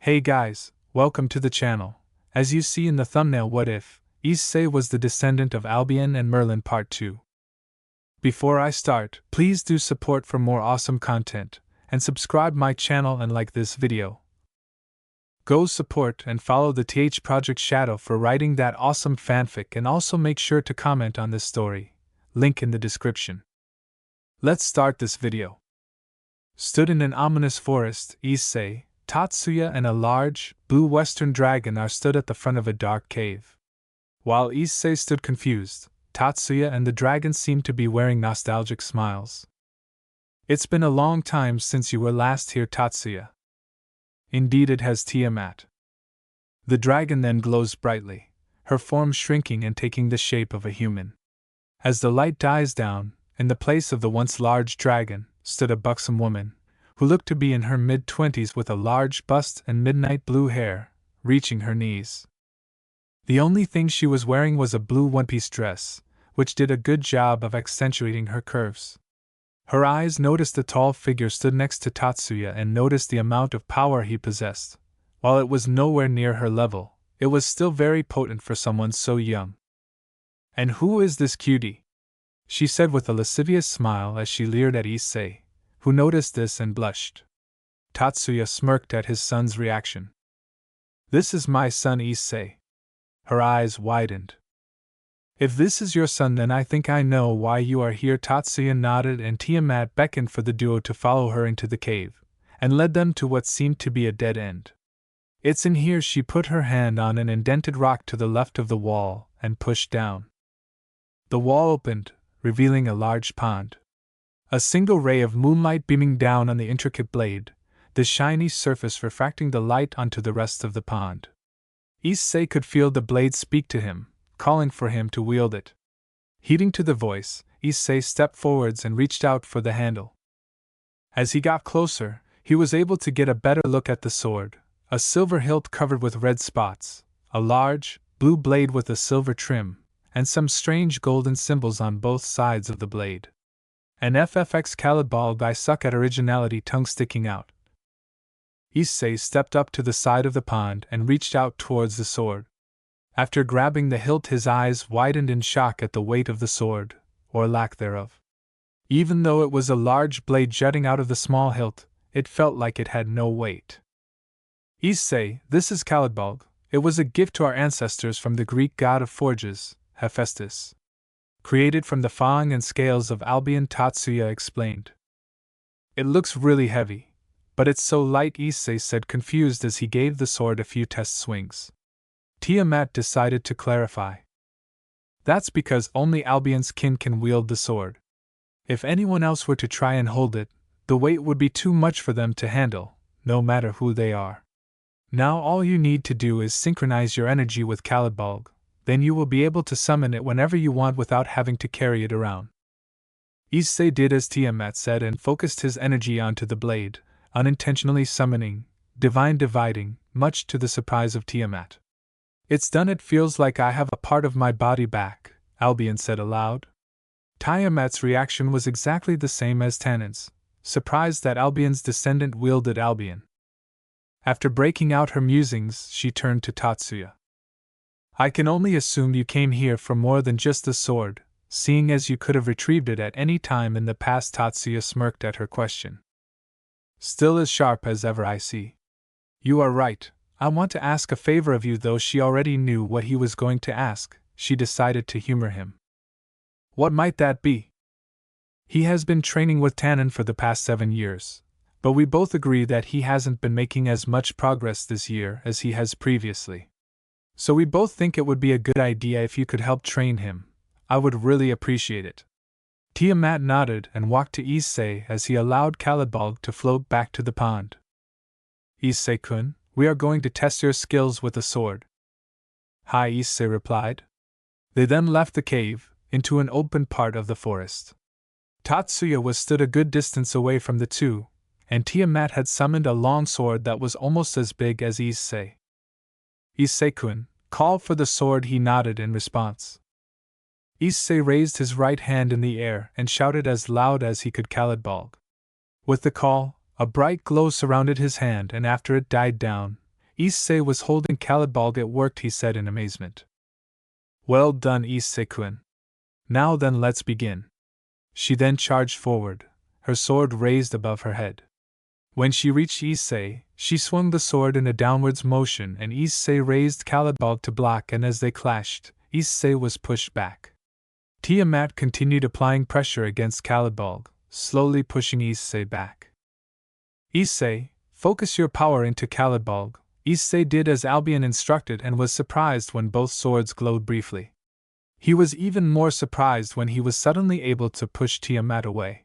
Hey guys, welcome to the channel. As you see in the thumbnail, what if issei was the descendant of Albion and Merlin Part 2? Before I start, please do support for more awesome content, and subscribe my channel and like this video. Go support and follow the ThProjectShadow for writing that awesome fanfic, and also make sure to comment on this story. Link in the description. Let's start this video. Stood in an ominous forest, issei, Tatsuya and a large, blue western dragon are stood at the front of a dark cave. While issei stood confused, Tatsuya and the dragon seemed to be wearing nostalgic smiles. It's been a long time since you were last here, Tatsuya. Indeed it has, Tiamat. The dragon then glows brightly, her form shrinking and taking the shape of a human. As the light dies down, in the place of the once large dragon, stood a buxom woman, who looked to be in her mid-20s with a large bust and midnight blue hair, reaching her knees. The only thing she was wearing was a blue one-piece dress, which did a good job of accentuating her curves. Her eyes noticed the tall figure stood next to Tatsuya and noticed the amount of power he possessed. While it was nowhere near her level, it was still very potent for someone so young. "And who is this cutie?" she said with a lascivious smile as she leered at issei, who noticed this and blushed. Tatsuya smirked at his son's reaction. "This is my son, issei." Her eyes widened. "If this is your son, then I think I know why you are here." Tatsuya nodded, and Tiamat beckoned for the duo to follow her into the cave, and led them to what seemed to be a dead end. "It's in here." She put her hand on an indented rock to the left of the wall and pushed down. The wall opened, revealing a large pond. A single ray of moonlight beaming down on the intricate blade, the shiny surface refracting the light onto the rest of the pond. Issei could feel the blade speak to him, calling for him to wield it. Heeding to the voice, issei stepped forwards and reached out for the handle. As he got closer, he was able to get a better look at the sword, a silver hilt covered with red spots, a large, blue blade with a silver trim, and some strange golden symbols on both sides of the blade. An FFX Caledbal guy suck at originality, tongue sticking out. Issei stepped up to the side of the pond and reached out towards the sword. After grabbing the hilt, his eyes widened in shock at the weight of the sword, or lack thereof. Even though it was a large blade jutting out of the small hilt, it felt like it had no weight. "Issei, this is Caledbal. It was a gift to our ancestors from the Greek god of forges, Hephaestus. Created from the fang and scales of Albion," Tatsuya explained. "It looks really heavy, but it's so light," issei said, confused as he gave the sword a few test swings. Tiamat decided to clarify. "That's because only Albion's kin can wield the sword. If anyone else were to try and hold it, the weight would be too much for them to handle, no matter who they are. Now all you need to do is synchronize your energy with Caledbal. Then you will be able to summon it whenever you want without having to carry it around." Issei did as Tiamat said and focused his energy onto the blade, unintentionally summoning divine dividing, much to the surprise of Tiamat. "It's done. It feels like I have a part of my body back," Albion said aloud. Tiamat's reaction was exactly the same as Tannen's, surprised that Albion's descendant wielded Albion. After breaking out her musings, she turned to Tatsuya. "I can only assume you came here for more than just the sword, seeing as you could have retrieved it at any time in the past." Tatsuya smirked at her question. "Still as sharp as ever, I see. You are right. I want to ask a favor of you," though she already knew what he was going to ask. She decided to humor him. "What might that be?" "He has been training with Tannen for the past 7 years, but we both agree that he hasn't been making as much progress this year as he has previously. So we both think it would be a good idea if you could help train him. I would really appreciate it." Tiamat nodded and walked to issei as he allowed Caledbal to float back to the pond. "Issei-kun, we are going to test your skills with the sword." "Hi," issei replied. They then left the cave, into an open part of the forest. Tatsuya was stood a good distance away from the two, and Tiamat had summoned a long sword that was almost as big as issei. "Issei-kun, call for the sword," he nodded in response. Issei raised his right hand in the air and shouted as loud as he could, "Caledbal." With the call, a bright glow surrounded his hand, and after it died down, Issei was holding Caledbal. It worked, he said in amazement. Well done, Issei-kun. Now then, let's begin. She then charged forward, her sword raised above her head. When she reached Issei, she swung the sword in a downwards motion and Issei raised Caledbal to block, and as they clashed, Issei was pushed back. Tiamat continued applying pressure against Caledbal, slowly pushing Issei back. Issei, focus your power into Caledbal. Issei did as Albion instructed and was surprised when both swords glowed briefly. He was even more surprised when he was suddenly able to push Tiamat away.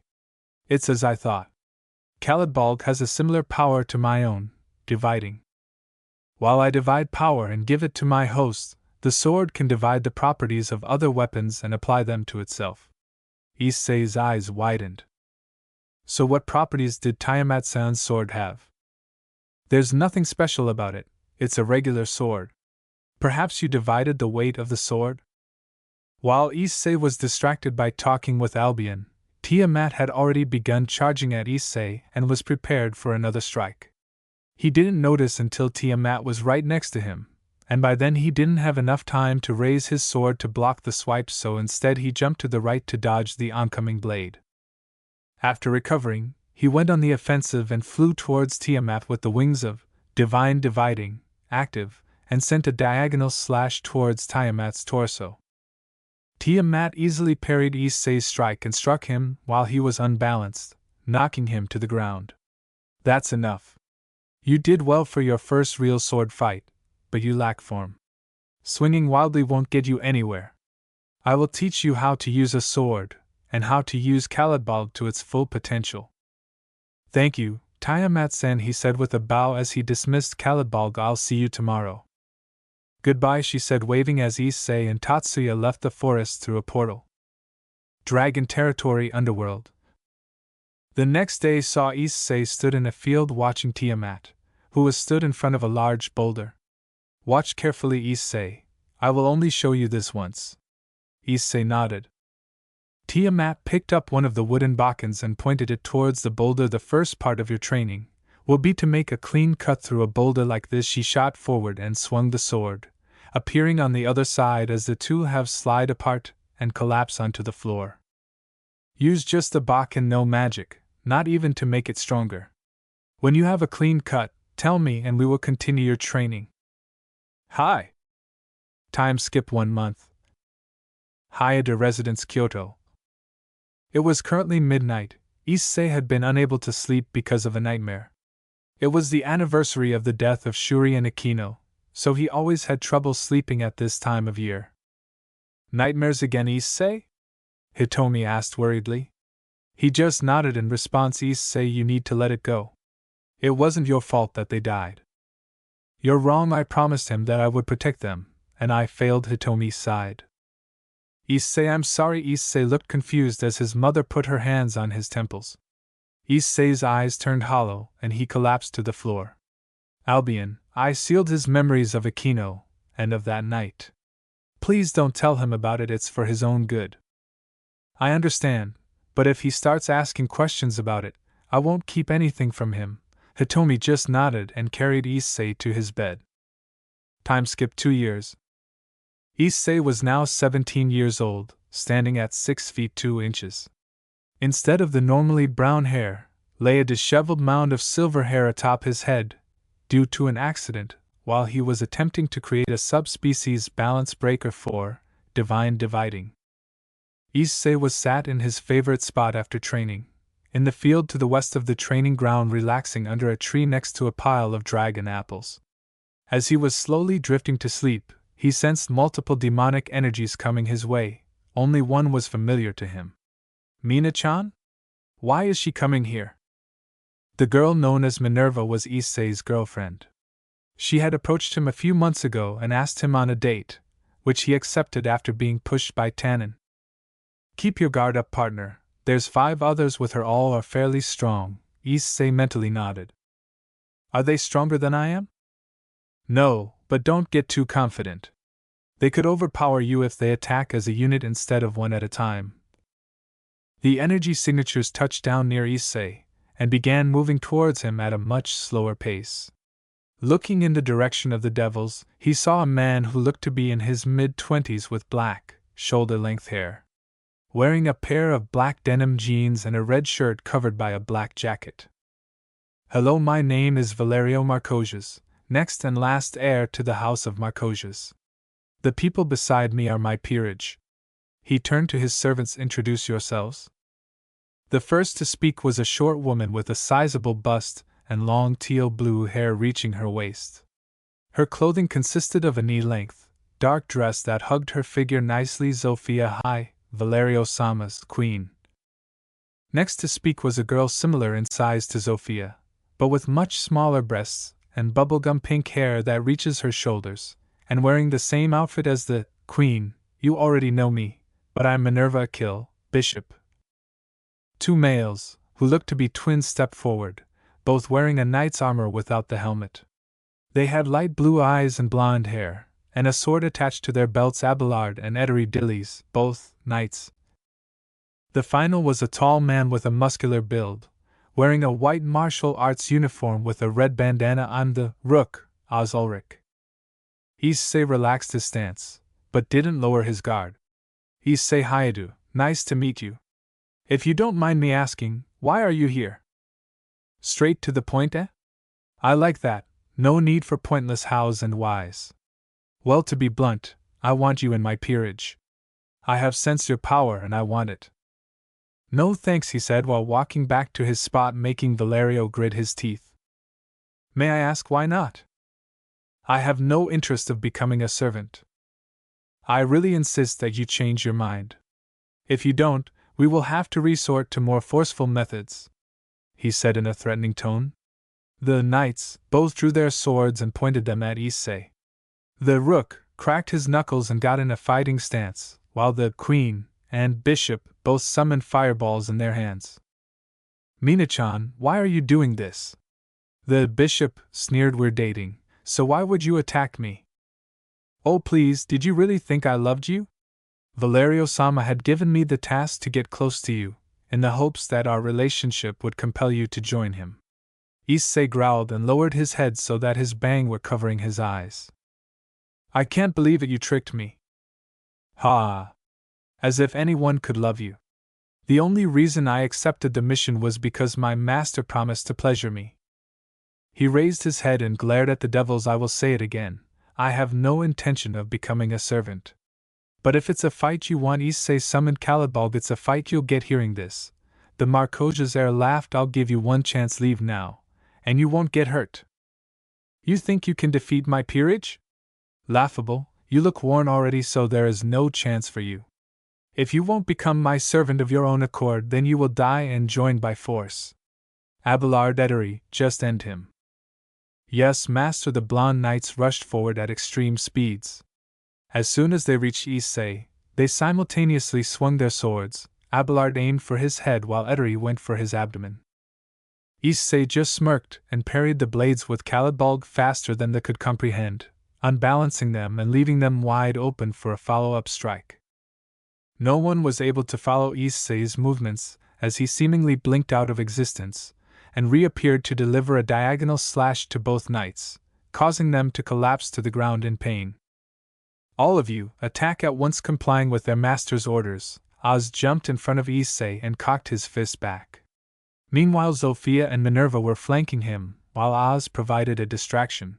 It's as I thought. Caledbal has a similar power to my own, dividing. While I divide power and give it to my host, the sword can divide the properties of other weapons and apply them to itself. Issei's eyes widened. So what properties did Tiamat-san's sword have? There's nothing special about it, it's a regular sword. Perhaps you divided the weight of the sword? While Issei was distracted by talking with Albion, Tiamat had already begun charging at Issei and was prepared for another strike. He didn't notice until Tiamat was right next to him, and by then he didn't have enough time to raise his sword to block the swipe, so instead he jumped to the right to dodge the oncoming blade. After recovering, he went on the offensive and flew towards Tiamat with the wings of Divine Dividing active, and sent a diagonal slash towards Tiamat's torso. Tiamat easily parried Issei's strike and struck him while he was unbalanced, knocking him to the ground. That's enough. You did well for your first real sword fight, but you lack form. Swinging wildly won't get you anywhere. I will teach you how to use a sword, and how to use Caledbal to its full potential. Thank you, Tiamat-san, he said with a bow as he dismissed Caledbal. I'll see you tomorrow. Goodbye, she said, waving as Issei and Tatsuya left the forest through a portal. Dragon Territory Underworld. The next day saw Issei stood in a field watching Tiamat, who was stood in front of a large boulder. Watch carefully, Issei. I will only show you this once. Issei nodded. Tiamat picked up one of the wooden bokkens and pointed it towards the boulder. The first part of your training will be to make a clean cut through a boulder like this. She shot forward and swung the sword, appearing on the other side as the two halves slide apart and collapse onto the floor. Use just the bokken, no magic, not even to make it stronger. When you have a clean cut, tell me and we will continue your training. Hi. Time skip 1 month. Hayada Residence, Kyoto. It was currently midnight. Issei had been unable to sleep because of a nightmare. It was the anniversary of the death of Shuri and Akino, so he always had trouble sleeping at this time of year. Nightmares again, Issei? Hitomi asked worriedly. He just nodded in response. Issei, you need to let it go. It wasn't your fault that they died. You're wrong. I promised him that I would protect them, and I failed. Hitomi sighed. Issei, I'm sorry. Issei looked confused as his mother put her hands on his temples. Issei's eyes turned hollow and he collapsed to the floor. Albion, I sealed his memories of Akino, and of that night. Please don't tell him about it, it's for his own good. I understand, but if he starts asking questions about it, I won't keep anything from him. Hitomi just nodded and carried Issei to his bed. Time skipped 2 years. Issei was now 17 years old, standing at 6 feet 2 inches. Instead of the normally brown hair, lay a disheveled mound of silver hair atop his head, due to an accident while he was attempting to create a subspecies balance breaker for Divine Dividing. Issei was sat in his favorite spot after training, in the field to the west of the training ground, relaxing under a tree next to a pile of dragon apples. As he was slowly drifting to sleep, he sensed multiple demonic energies coming his way. Only one was familiar to him. Mina-chan? Why is she coming here? The girl known as Minerva was Issei's girlfriend. She had approached him a few months ago and asked him on a date, which he accepted after being pushed by Tannen. Keep your guard up, partner. There's 5 others with her, all are fairly strong. Issei mentally nodded. Are they stronger than I am? No, but don't get too confident. They could overpower you if they attack as a unit instead of one at a time. The energy signatures touched down near Issei, and began moving towards him at a much slower pace. Looking in the direction of the devils, he saw a man who looked to be in his mid-20s with black, shoulder-length hair, wearing a pair of black denim jeans and a red shirt covered by a black jacket. "Hello, my name is Valerio Marcosius, next and last heir to the house of Marcosius. The people beside me are my peerage." He turned to his servants. "Introduce yourselves." The first to speak was a short woman with a sizable bust and long teal-blue hair reaching her waist. Her clothing consisted of a knee-length, dark dress that hugged her figure nicely. "Zofia, hi, Valerio Sama's queen." Next to speak was a girl similar in size to Zofia, but with much smaller breasts and bubblegum pink hair that reaches her shoulders, and wearing the same outfit as the queen. "You already know me, but I'm Minerva Occult, Bishop." Two males, who looked to be twins, stepped forward, both wearing a knight's armor without the helmet. They had light blue eyes and blonde hair, and a sword attached to their belts. Abelard and Edery Dillies, both knights. The final was a tall man with a muscular build, wearing a white martial arts uniform with a red bandana. "I'm the Rook, Oz Ulrich." Issei relaxed his stance, but didn't lower his guard. "Issei Hayadu, nice to meet you. If you don't mind me asking, why are you here?" "Straight to the point, eh? I like that, no need for pointless hows and whys. Well, to be blunt, I want you in my peerage. I have sensed your power and I want it." "No thanks," he said while walking back to his spot, making Valerio grit his teeth. "May I ask why not?" "I have no interest of becoming a servant. I really insist that you change your mind. If you don't, we will have to resort to more forceful methods," he said in a threatening tone. The knights both drew their swords and pointed them at Issei. The Rook cracked his knuckles and got in a fighting stance, while the Queen and Bishop both summoned fireballs in their hands. "Mina-chan, why are you doing this?" The Bishop sneered. "We're dating, so why would you attack me?" "Oh please, did you really think I loved you? Valerio-sama had given me the task to get close to you, in the hopes that our relationship would compel you to join him." Issei growled and lowered his head so that his bang were covering his eyes. "I can't believe it, you tricked me." "Ha! As if anyone could love you. The only reason I accepted the mission was because my master promised to pleasure me." He raised his head and glared at the devils. "I will say it again, I have no intention of becoming a servant. But if it's a fight you want," Issei summoned Caledbal. "It's a fight you'll get." Hearing this, the Marcosius heir laughed. "I'll give you one chance. Leave now, and you won't get hurt." "You think you can defeat my peerage? Laughable, you look worn already, so there is no chance for you. If you won't become my servant of your own accord, then you will die and join by force. Abelard Edery, just end him." "Yes, master." The blonde knights rushed forward at extreme speeds. As soon as they reached Issei, they simultaneously swung their swords. Abelard aimed for his head while Edery went for his abdomen. Issei just smirked and parried the blades with Caledbal faster than they could comprehend, unbalancing them and leaving them wide open for a follow-up strike. No one was able to follow Issei's movements, as he seemingly blinked out of existence, and reappeared to deliver a diagonal slash to both knights, causing them to collapse to the ground in pain. "All of you, attack at once!" Complying with their master's orders, Oz jumped in front of Issei and cocked his fist back. Meanwhile, Zofia and Minerva were flanking him, while Oz provided a distraction.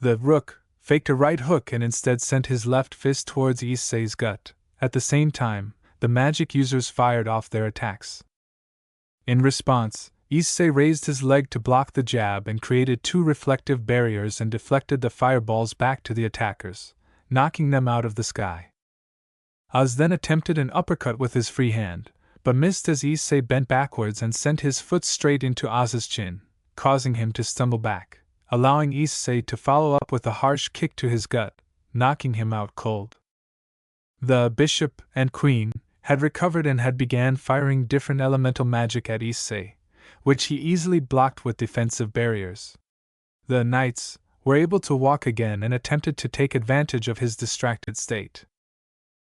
The Rook faked a right hook and instead sent his left fist towards Issei's gut. At the same time, the magic users fired off their attacks. In response, Issei raised his leg to block the jab and created two reflective barriers and deflected the fireballs back to the attackers, knocking them out of the sky. Oz then attempted an uppercut with his free hand, but missed as Issei bent backwards and sent his foot straight into Oz's chin, causing him to stumble back, allowing Issei to follow up with a harsh kick to his gut, knocking him out cold. The Bishop and Queen had recovered and had began firing different elemental magic at Issei, which he easily blocked with defensive barriers. The knights were able to walk again and attempted to take advantage of his distracted state.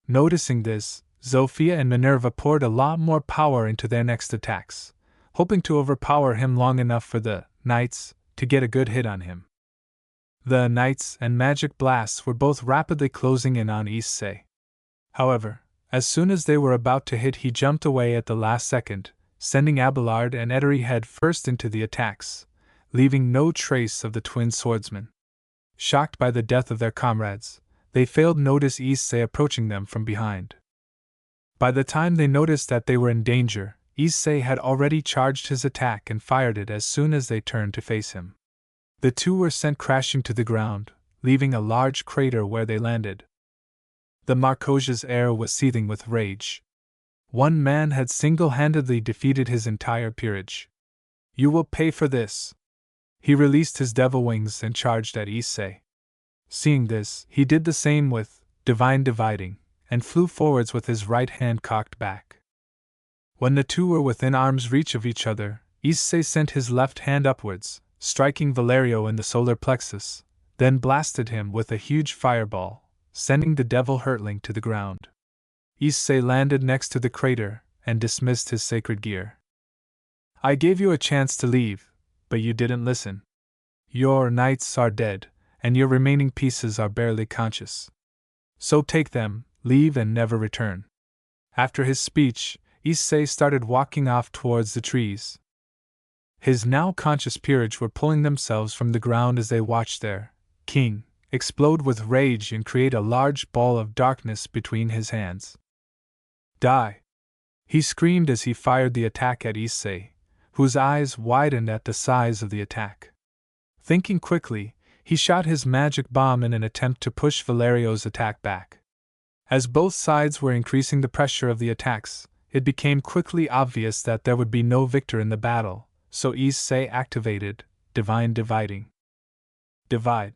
Noticing this, Zofia and Minerva poured a lot more power into their next attacks, hoping to overpower him long enough for the knights to get a good hit on him. The knights and magic blasts were both rapidly closing in on issei. However, as soon as they were about to hit, he jumped away at the last second, sending Abelard and Etteri head first into the attacks, leaving no trace of the twin swordsmen. Shocked by the death of their comrades, they failed to notice issei approaching them from behind. By the time they noticed that they were in danger, issei had already charged his attack and fired it as soon as they turned to face him. The two were sent crashing to the ground, leaving a large crater where they landed. The Marcoja's heir was seething with rage. One man had single-handedly defeated his entire peerage. "You will pay for this." He released his devil wings and charged at issei. Seeing this, he did the same with divine dividing, and flew forwards with his right hand cocked back. When the two were within arm's reach of each other, issei sent his left hand upwards, striking Valerio in the solar plexus, then blasted him with a huge fireball, sending the devil hurtling to the ground. Issei landed next to the crater and dismissed his sacred gear. "I gave you a chance to leave, but you didn't listen. Your knights are dead, and your remaining pieces are barely conscious. So take them, leave, and never return." After his speech, issei started walking off towards the trees. His now conscious peerage were pulling themselves from the ground as they watched their king explode with rage and create a large ball of darkness between his hands. "Die!" he screamed as he fired the attack at issei, whose eyes widened at the size of the attack. Thinking quickly, he shot his magic bomb in an attempt to push Valerio's attack back. As both sides were increasing the pressure of the attacks, it became quickly obvious that there would be no victor in the battle, so issei activated divine dividing. Divide.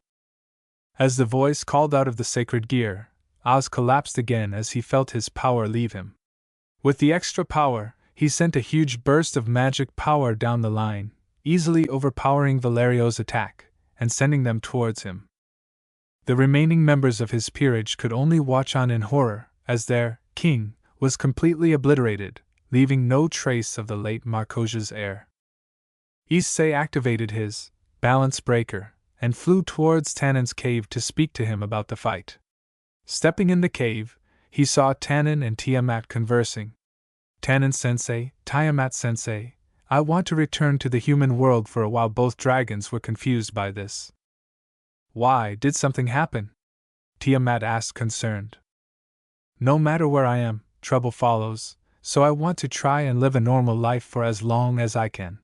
As the voice called out of the sacred gear, Oz collapsed again as he felt his power leave him. With the extra power, he sent a huge burst of magic power down the line, easily overpowering Valerio's attack and sending them towards him. The remaining members of his peerage could only watch on in horror as their king was completely obliterated, leaving no trace of the late Marcoja's heir. Issei activated his balance breaker and flew towards Tannen's cave to speak to him about the fight. Stepping in the cave, he saw Tannen and Tiamat conversing. "Tannen-sensei, Tiamat-sensei, I want to return to the human world for a while." Both dragons were confused by this. "Why, did something happen?" Tiamat asked, concerned. "No matter where I am, trouble follows, so I want to try and live a normal life for as long as I can.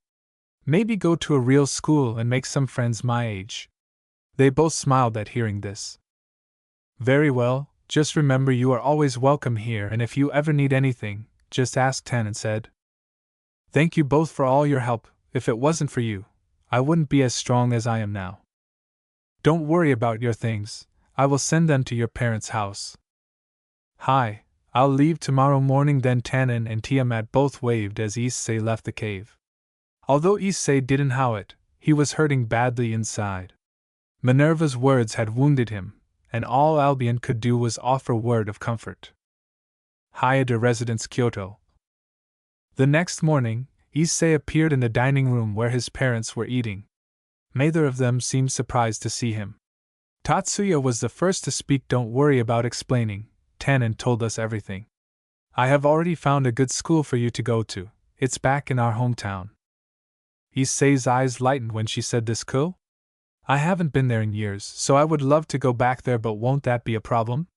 Maybe go to a real school and make some friends my age." They both smiled at hearing this. "Very well, just remember you are always welcome here, and if you ever need anything, just ask," Tannen said. "Thank you both for all your help. If it wasn't for you, I wouldn't be as strong as I am now. Don't worry about your things, I will send them to your parents' house." "Hi, I'll leave tomorrow morning then." Tannen and Tiamat both waved as issei left the cave. Although issei didn't how it, he was hurting badly inside. Minerva's words had wounded him, and all Albion could do was offer word of comfort. Hayate Residence, Kyoto. The next morning, issei appeared in the dining room where his parents were eating. Neither of them seemed surprised to see him. "Tatsuya was the first to speak. Don't worry about explaining, Tannen told us everything. I have already found a good school for you to go to, it's back in our hometown." Issei's eyes lightened when she said this. "Cool? I haven't been there in years, so I would love to go back there, but won't that be a problem?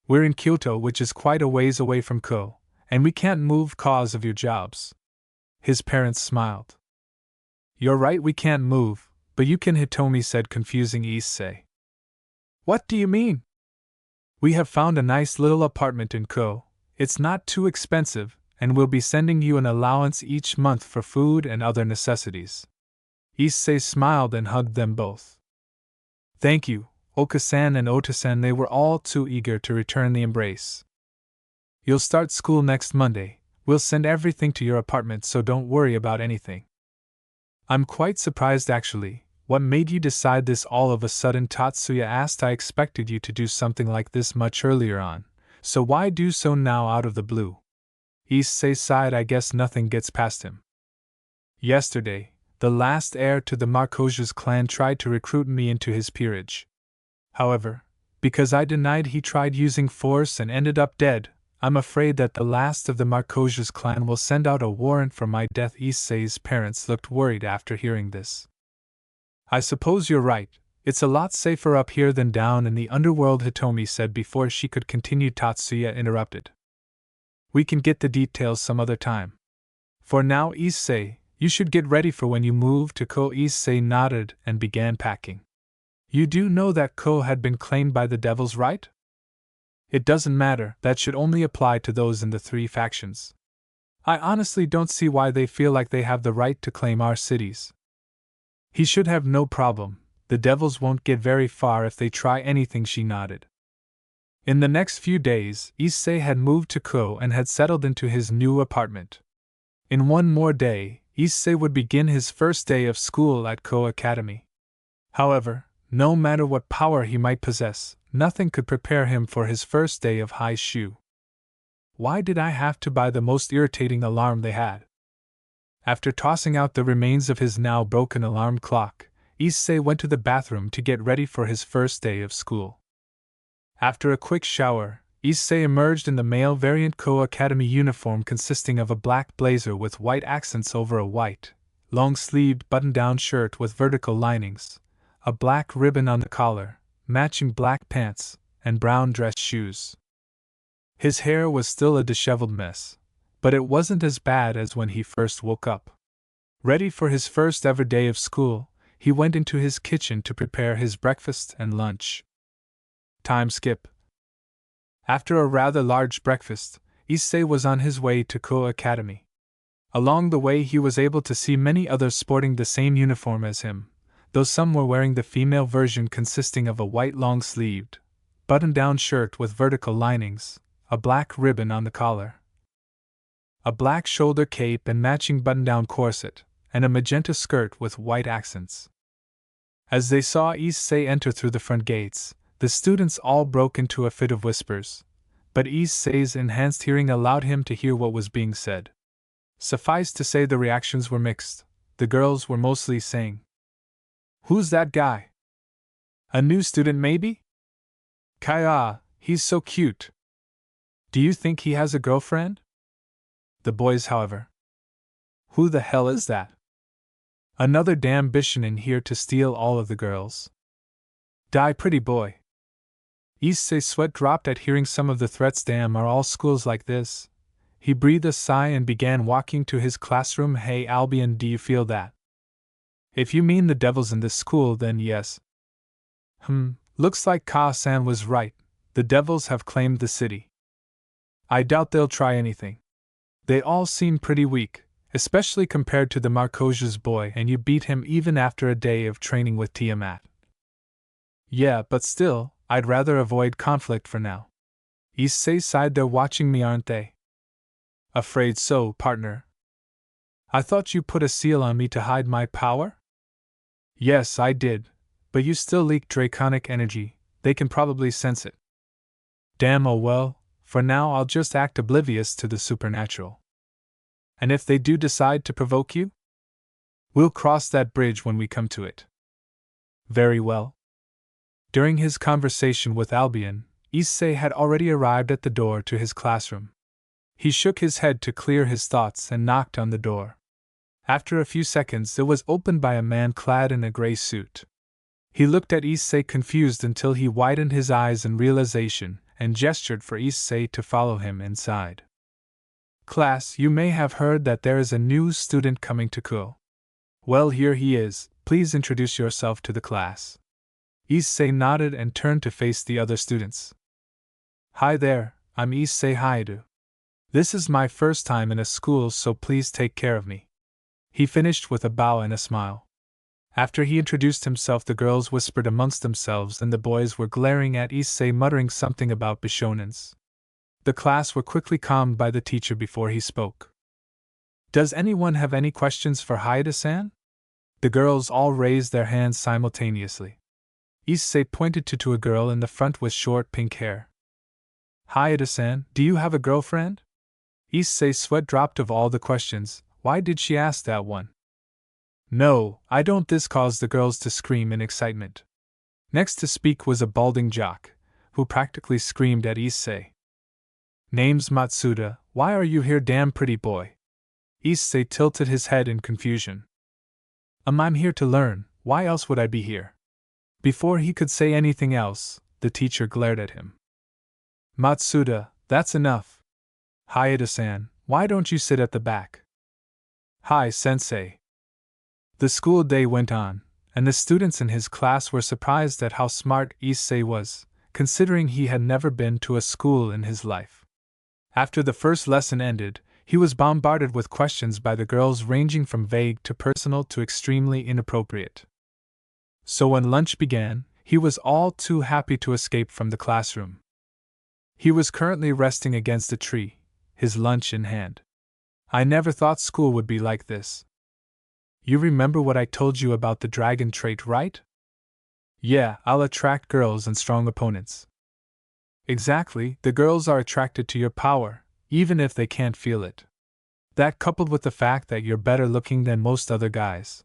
We're in Kyoto, which is quite a ways away from Ko, and we can't move cause of your jobs." His parents smiled. "You're right, we can't move, but you can," Hitomi said, confusing issei. "What do you mean?" "We have found a nice little apartment in Ko. It's not too expensive, and we'll be sending you an allowance each month for food and other necessities." Issei smiled and hugged them both. "Thank you, Okasan and Ota-san." They were all too eager to return the embrace. "You'll start school next Monday. We'll send everything to your apartment, so don't worry about anything." "I'm quite surprised actually. What made you decide this all of a sudden?" Tatsuya asked. "I expected you to do something like this much earlier on, so why do so now out of the blue?" Issei sighed. "I guess nothing gets past him. Yesterday, the last heir to the Marcosius clan, tried to recruit me into his peerage. However, because I denied he tried using force and ended up dead, I'm afraid that the last of the Marcosius clan will send out a warrant for my death. Issei's parents looked worried after hearing this. I suppose you're right. It's a lot safer up here than down in the underworld, Hitomi said before she could continue. Tatsuya interrupted. We can get the details some other time. For now, Issei, you should get ready for when you move to Ko. Issei nodded and began packing. You do know that Ko had been claimed by the devils, right? It doesn't matter, that should only apply to those in the 3 factions. I honestly don't see why they feel like they have the right to claim our cities. He should have no problem. The devils won't get very far if they try anything, she nodded. In the next few days, Issei had moved to Ko and had settled into his new apartment. In one more day, Issei would begin his first day of school at Ko Academy. However, no matter what power he might possess, nothing could prepare him for his first day of high shu. Why did I have to buy the most irritating alarm they had? After tossing out the remains of his now broken alarm clock, Issei went to the bathroom to get ready for his first day of school. After a quick shower, Issei emerged in the male variant Ko Academy uniform consisting of a black blazer with white accents over a white, long-sleeved button-down shirt with vertical linings, a black ribbon on the collar, matching black pants, and brown dress shoes. His hair was still a disheveled mess, but it wasn't as bad as when he first woke up. Ready for his first ever day of school, he went into his kitchen to prepare his breakfast and lunch. Time skip. After a rather large breakfast, Issei was on his way to Ko Academy. Along the way he was able to see many others sporting the same uniform as him, though some were wearing the female version consisting of a white long-sleeved, button-down shirt with vertical linings, a black ribbon on the collar, a black shoulder cape and matching button-down corset, and a magenta skirt with white accents. As they saw Issei enter through the front gates, the students all broke into a fit of whispers, but Issei's enhanced hearing allowed him to hear what was being said. Suffice to say, the reactions were mixed. The girls were mostly saying, "Who's that guy? A new student, maybe? Kaya, he's so cute. Do you think he has a girlfriend?" The boys, however, "Who the hell is that? Another damn Bishonen here to steal all of the girls. Die, pretty boy." Issei's sweat dropped at hearing some of the threats. Damn, are all schools like this? He breathed a sigh and began walking to his classroom. Hey Albion, do you feel that? If you mean the devils in this school, then yes. Looks like Ka-san was right. The devils have claimed the city. I doubt they'll try anything. They all seem pretty weak, especially compared to the Marcosius boy, and you beat him even after a day of training with Tiamat. Yeah, but still, I'd rather avoid conflict for now. Issei sighed. They're watching me, aren't they? Afraid so, partner. I thought you put a seal on me to hide my power? Yes, I did, but you still leak draconic energy. They can probably sense it. Damn, oh well, for now I'll just act oblivious to the supernatural. And if they do decide to provoke you? We'll cross that bridge when we come to it. Very well. During his conversation with Albion, Issei had already arrived at the door to his classroom. He shook his head to clear his thoughts and knocked on the door. After a few seconds, it was opened by a man clad in a gray suit. He looked at Issei confused until he widened his eyes in realization and gestured for Issei to follow him inside. Class, you may have heard that there is a new student coming to Ko. Well, here he is. Please introduce yourself to the class. Issei nodded and turned to face the other students. Hi there, I'm Issei Haidu. This is my first time in a school, so please take care of me. He finished with a bow and a smile. After he introduced himself, the girls whispered amongst themselves and the boys were glaring at Issei, muttering something about Bishonens. The class were quickly calmed by the teacher before he spoke. Does anyone have any questions for Haida-san? The girls all raised their hands simultaneously. Issei pointed to a girl in the front with short pink hair. Haida-san, do you have a girlfriend? Issei's sweat dropped. Of all the questions, why did she ask that one? No, I don't. This caused the girls to scream in excitement. Next to speak was a balding jock, who practically screamed at issei. Name's Matsuda, why are you here, damn pretty boy? Issei tilted his head in confusion. I'm here to learn, why else would I be here? Before he could say anything else, the teacher glared at him. Matsuda, that's enough. Hayata-san, why don't you sit at the back? Hi, sensei. The school day went on, and the students in his class were surprised at how smart Issei was, considering he had never been to a school in his life. After the first lesson ended, he was bombarded with questions by the girls ranging from vague to personal to extremely inappropriate. So when lunch began, he was all too happy to escape from the classroom. He was currently resting against a tree, his lunch in hand. I never thought school would be like this. You remember what I told you about the dragon trait, right? Yeah, I'll attract girls and strong opponents. Exactly, the girls are attracted to your power, even if they can't feel it. That coupled with the fact that you're better looking than most other guys.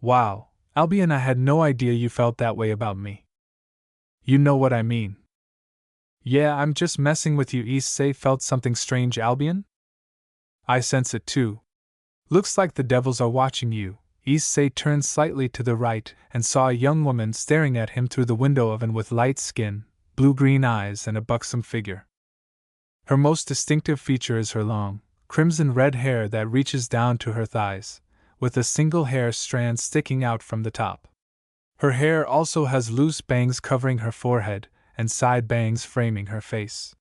Wow, Albion, I had no idea you felt that way about me. You know what I mean. Yeah, I'm just messing with you. Issei felt something strange. Albion? I sense it too. Looks like the devils are watching you. Issei turned slightly to the right and saw a young woman staring at him through the window of an with light skin, blue-green eyes and a buxom figure. Her most distinctive feature is her long, crimson-red hair that reaches down to her thighs, with a single hair strand sticking out from the top. Her hair also has loose bangs covering her forehead and side bangs framing her face.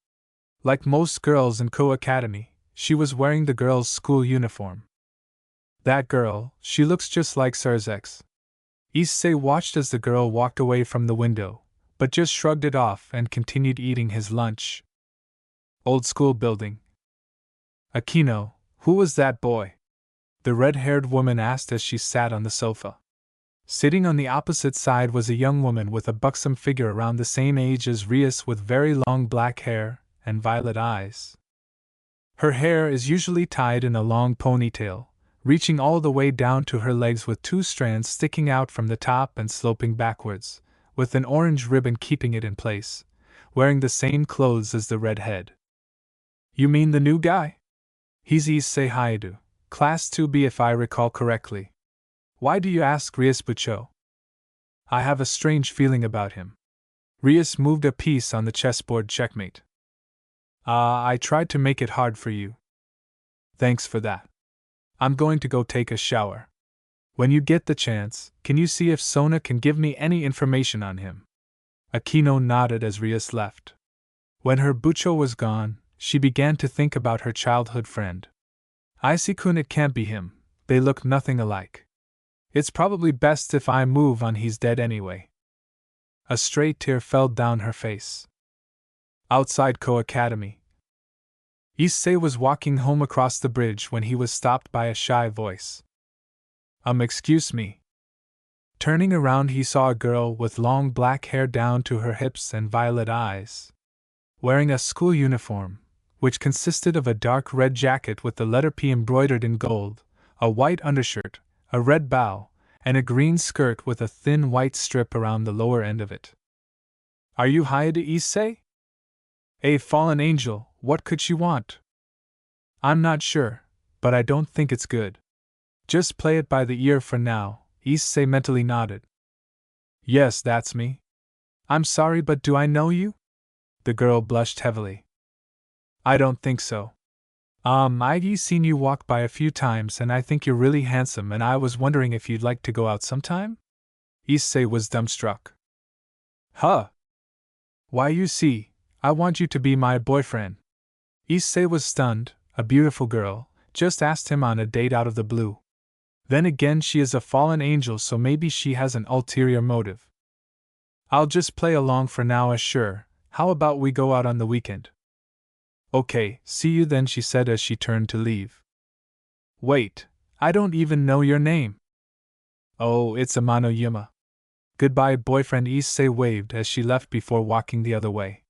Like most girls in Ko Academy, she was wearing the girls' school uniform. That girl, she looks just like Surzex. Issei watched as the girl walked away from the window, but just shrugged it off and continued eating his lunch. Old school building. Akino, who was that boy? The red-haired woman asked as she sat on the sofa. Sitting on the opposite side was a young woman with a buxom figure around the same age as Rias, with very long black hair and violet eyes. Her hair is usually tied in a long ponytail, reaching all the way down to her legs with two strands sticking out from the top and sloping backwards, with an orange ribbon keeping it in place, wearing the same clothes as the redhead. You mean the new guy? He's Issei Hayato, Class 2B if I recall correctly. Why do you ask? Rias Bucho? I have a strange feeling about him. Rias moved a piece on the chessboard. Checkmate. I tried to make it hard for you. Thanks for that. I'm going to go take a shower. When you get the chance, can you see if Sona can give me any information on him? Akino nodded as Rias left. When her Bucho was gone, she began to think about her childhood friend. Issei-kun, it can't be him, they look nothing alike. It's probably best if I move on, he's dead anyway. A stray tear fell down her face. Outside Ko Academy, Issei was walking home across the bridge when he was stopped by a shy voice. Excuse me. Turning around, he saw a girl with long black hair down to her hips and violet eyes, wearing a school uniform, which consisted of a dark red jacket with the letter P embroidered in gold, a white undershirt, a red bow, and a green skirt with a thin white strip around the lower end of it. Are you Hayato Issei? A fallen angel, what could she want? I'm not sure, but I don't think it's good. Just play it by the ear for now, Issei mentally nodded. Yes, that's me. I'm sorry, but do I know you? The girl blushed heavily. I don't think so. I've seen you walk by a few times and I think you're really handsome, and I was wondering if you'd like to go out sometime? Issei was dumbstruck. Huh? Why, you see, I want you to be my boyfriend. Issei was stunned. A beautiful girl just asked him on a date out of the blue. Then again, she is a fallen angel, so maybe she has an ulterior motive. I'll just play along for now. Sure, how about we go out on the weekend? Okay, see you then, she said as she turned to leave. Wait, I don't even know your name. Oh, it's Amano Yuma. Goodbye, boyfriend, Issei waved as she left before walking the other way.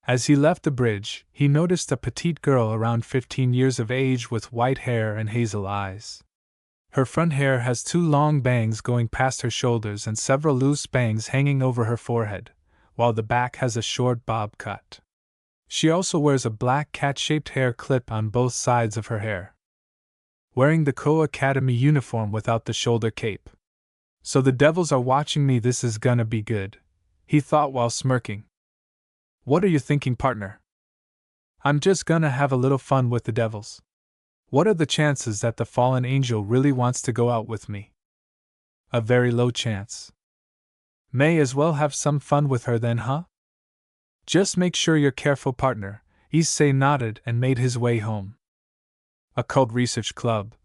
As he left the bridge, he noticed a petite girl around 15 years of age with white hair and hazel eyes. Her front hair has 2 long bangs going past her shoulders and several loose bangs hanging over her forehead, while the back has a short bob cut. She also wears a black cat-shaped hair clip on both sides of her hair. Wearing the Co-Academy uniform without the shoulder cape. So the devils are watching me, this is gonna be good, he thought while smirking. What are you thinking, partner? I'm just gonna have a little fun with the devils. What are the chances that the fallen angel really wants to go out with me? A very low chance. May as well have some fun with her then, huh? Just make sure you're careful, partner. Issei nodded and made his way home. Occult Research Club.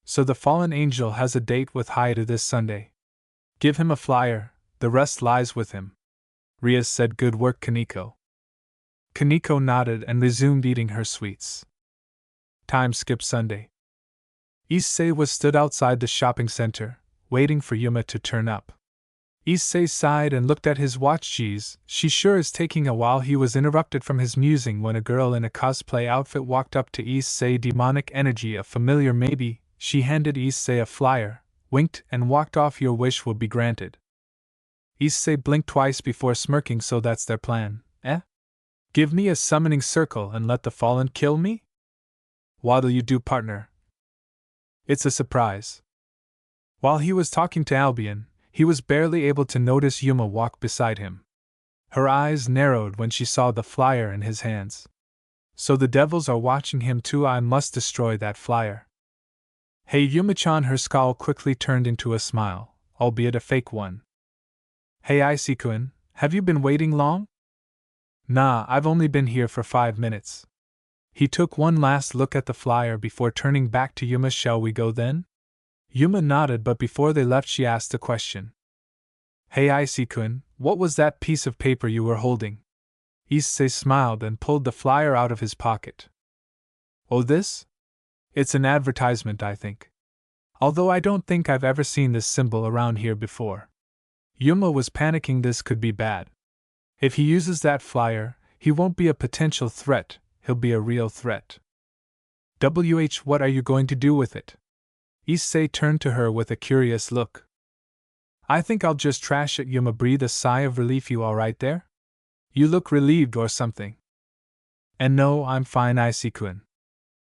So the fallen angel has a date with Haida this Sunday. Give him a flyer, the rest lies with him. Rias said, good work, Kaneko. Kaneko nodded and resumed eating her sweets. Time skipped Sunday. Issei was stood outside the shopping center, waiting for Yuma to turn up. Issei sighed and looked at his watch. Geez, she sure is taking a while. He was interrupted from his musing when a girl in a cosplay outfit walked up to Issei. Demonic energy, a familiar maybe. She handed Issei a flyer, winked and walked off. Your wish will be granted. Issei blinked twice before smirking. So that's their plan, eh? Give me a summoning circle and let the fallen kill me? What'll you do, partner? It's a surprise. While he was talking to Albion, he was barely able to notice Yuma walk beside him. Her eyes narrowed when she saw the flyer in his hands. So the devils are watching him too. I must destroy that flyer. Hey Yuma-chan, her scowl quickly turned into a smile, albeit a fake one. Hey Issei-kun, have you been waiting long? Nah, I've only been here for 5 minutes. He took one last look at the flyer before turning back to Yuma. Shall we go then? Yuma nodded, but before they left she asked a question. Hey Issei-kun, what was that piece of paper you were holding? Issei smiled and pulled the flyer out of his pocket. Oh, this? It's an advertisement, I think. Although I don't think I've ever seen this symbol around here before. Yuma was panicking. This could be bad. If he uses that flyer, he won't be a potential threat, he'll be a real threat. What are you going to do with it? Issei turned to her with a curious look. I think I'll just trash it. Yuma breathed a sigh of relief. You alright there? You look relieved or something. And no, I'm fine, Issei-kun.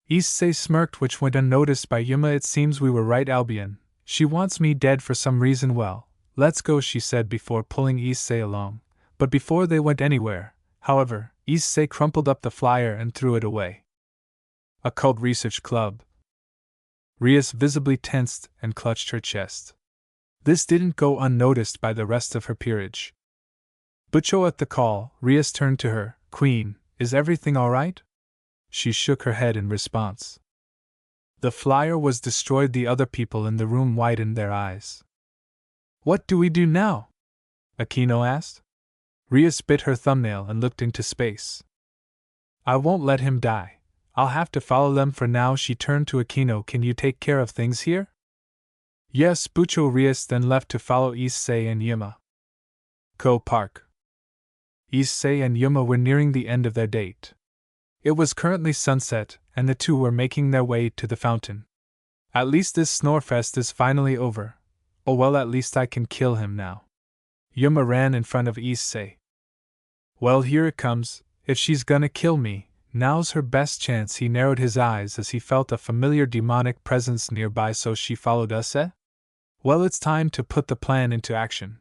Issei smirked, which went unnoticed by Yuma. It seems we were right, Albion. She wants me dead for some reason. Well, let's go, she said before pulling Issei along. But before they went anywhere, however, Issei crumpled up the flyer and threw it away. Occult Research Club. Rias visibly tensed and clutched her chest. This didn't go unnoticed by the rest of her peerage. Butcho at the call, Rias turned to her. Queen, is everything all right? She shook her head in response. The flyer was destroyed. The other people in the room widened their eyes. What do we do now? Aquino asked. Rias bit her thumbnail and looked into space. I won't let him die. I'll have to follow them for now. She turned to Aquino. Can you take care of things here? Yes, Butcho. Rias then left to follow Issei and Yuma. Park. Issei and Yuma were nearing the end of their date. It was currently sunset, and the two were making their way to the fountain. At least this snorefest is finally over. Oh well, at least I can kill him now. Yuma ran in front of Issei. Well, here it comes. If she's gonna kill me, now's her best chance. He narrowed his eyes as he felt a familiar demonic presence nearby. So she followed us, eh? Well, it's time to put the plan into action.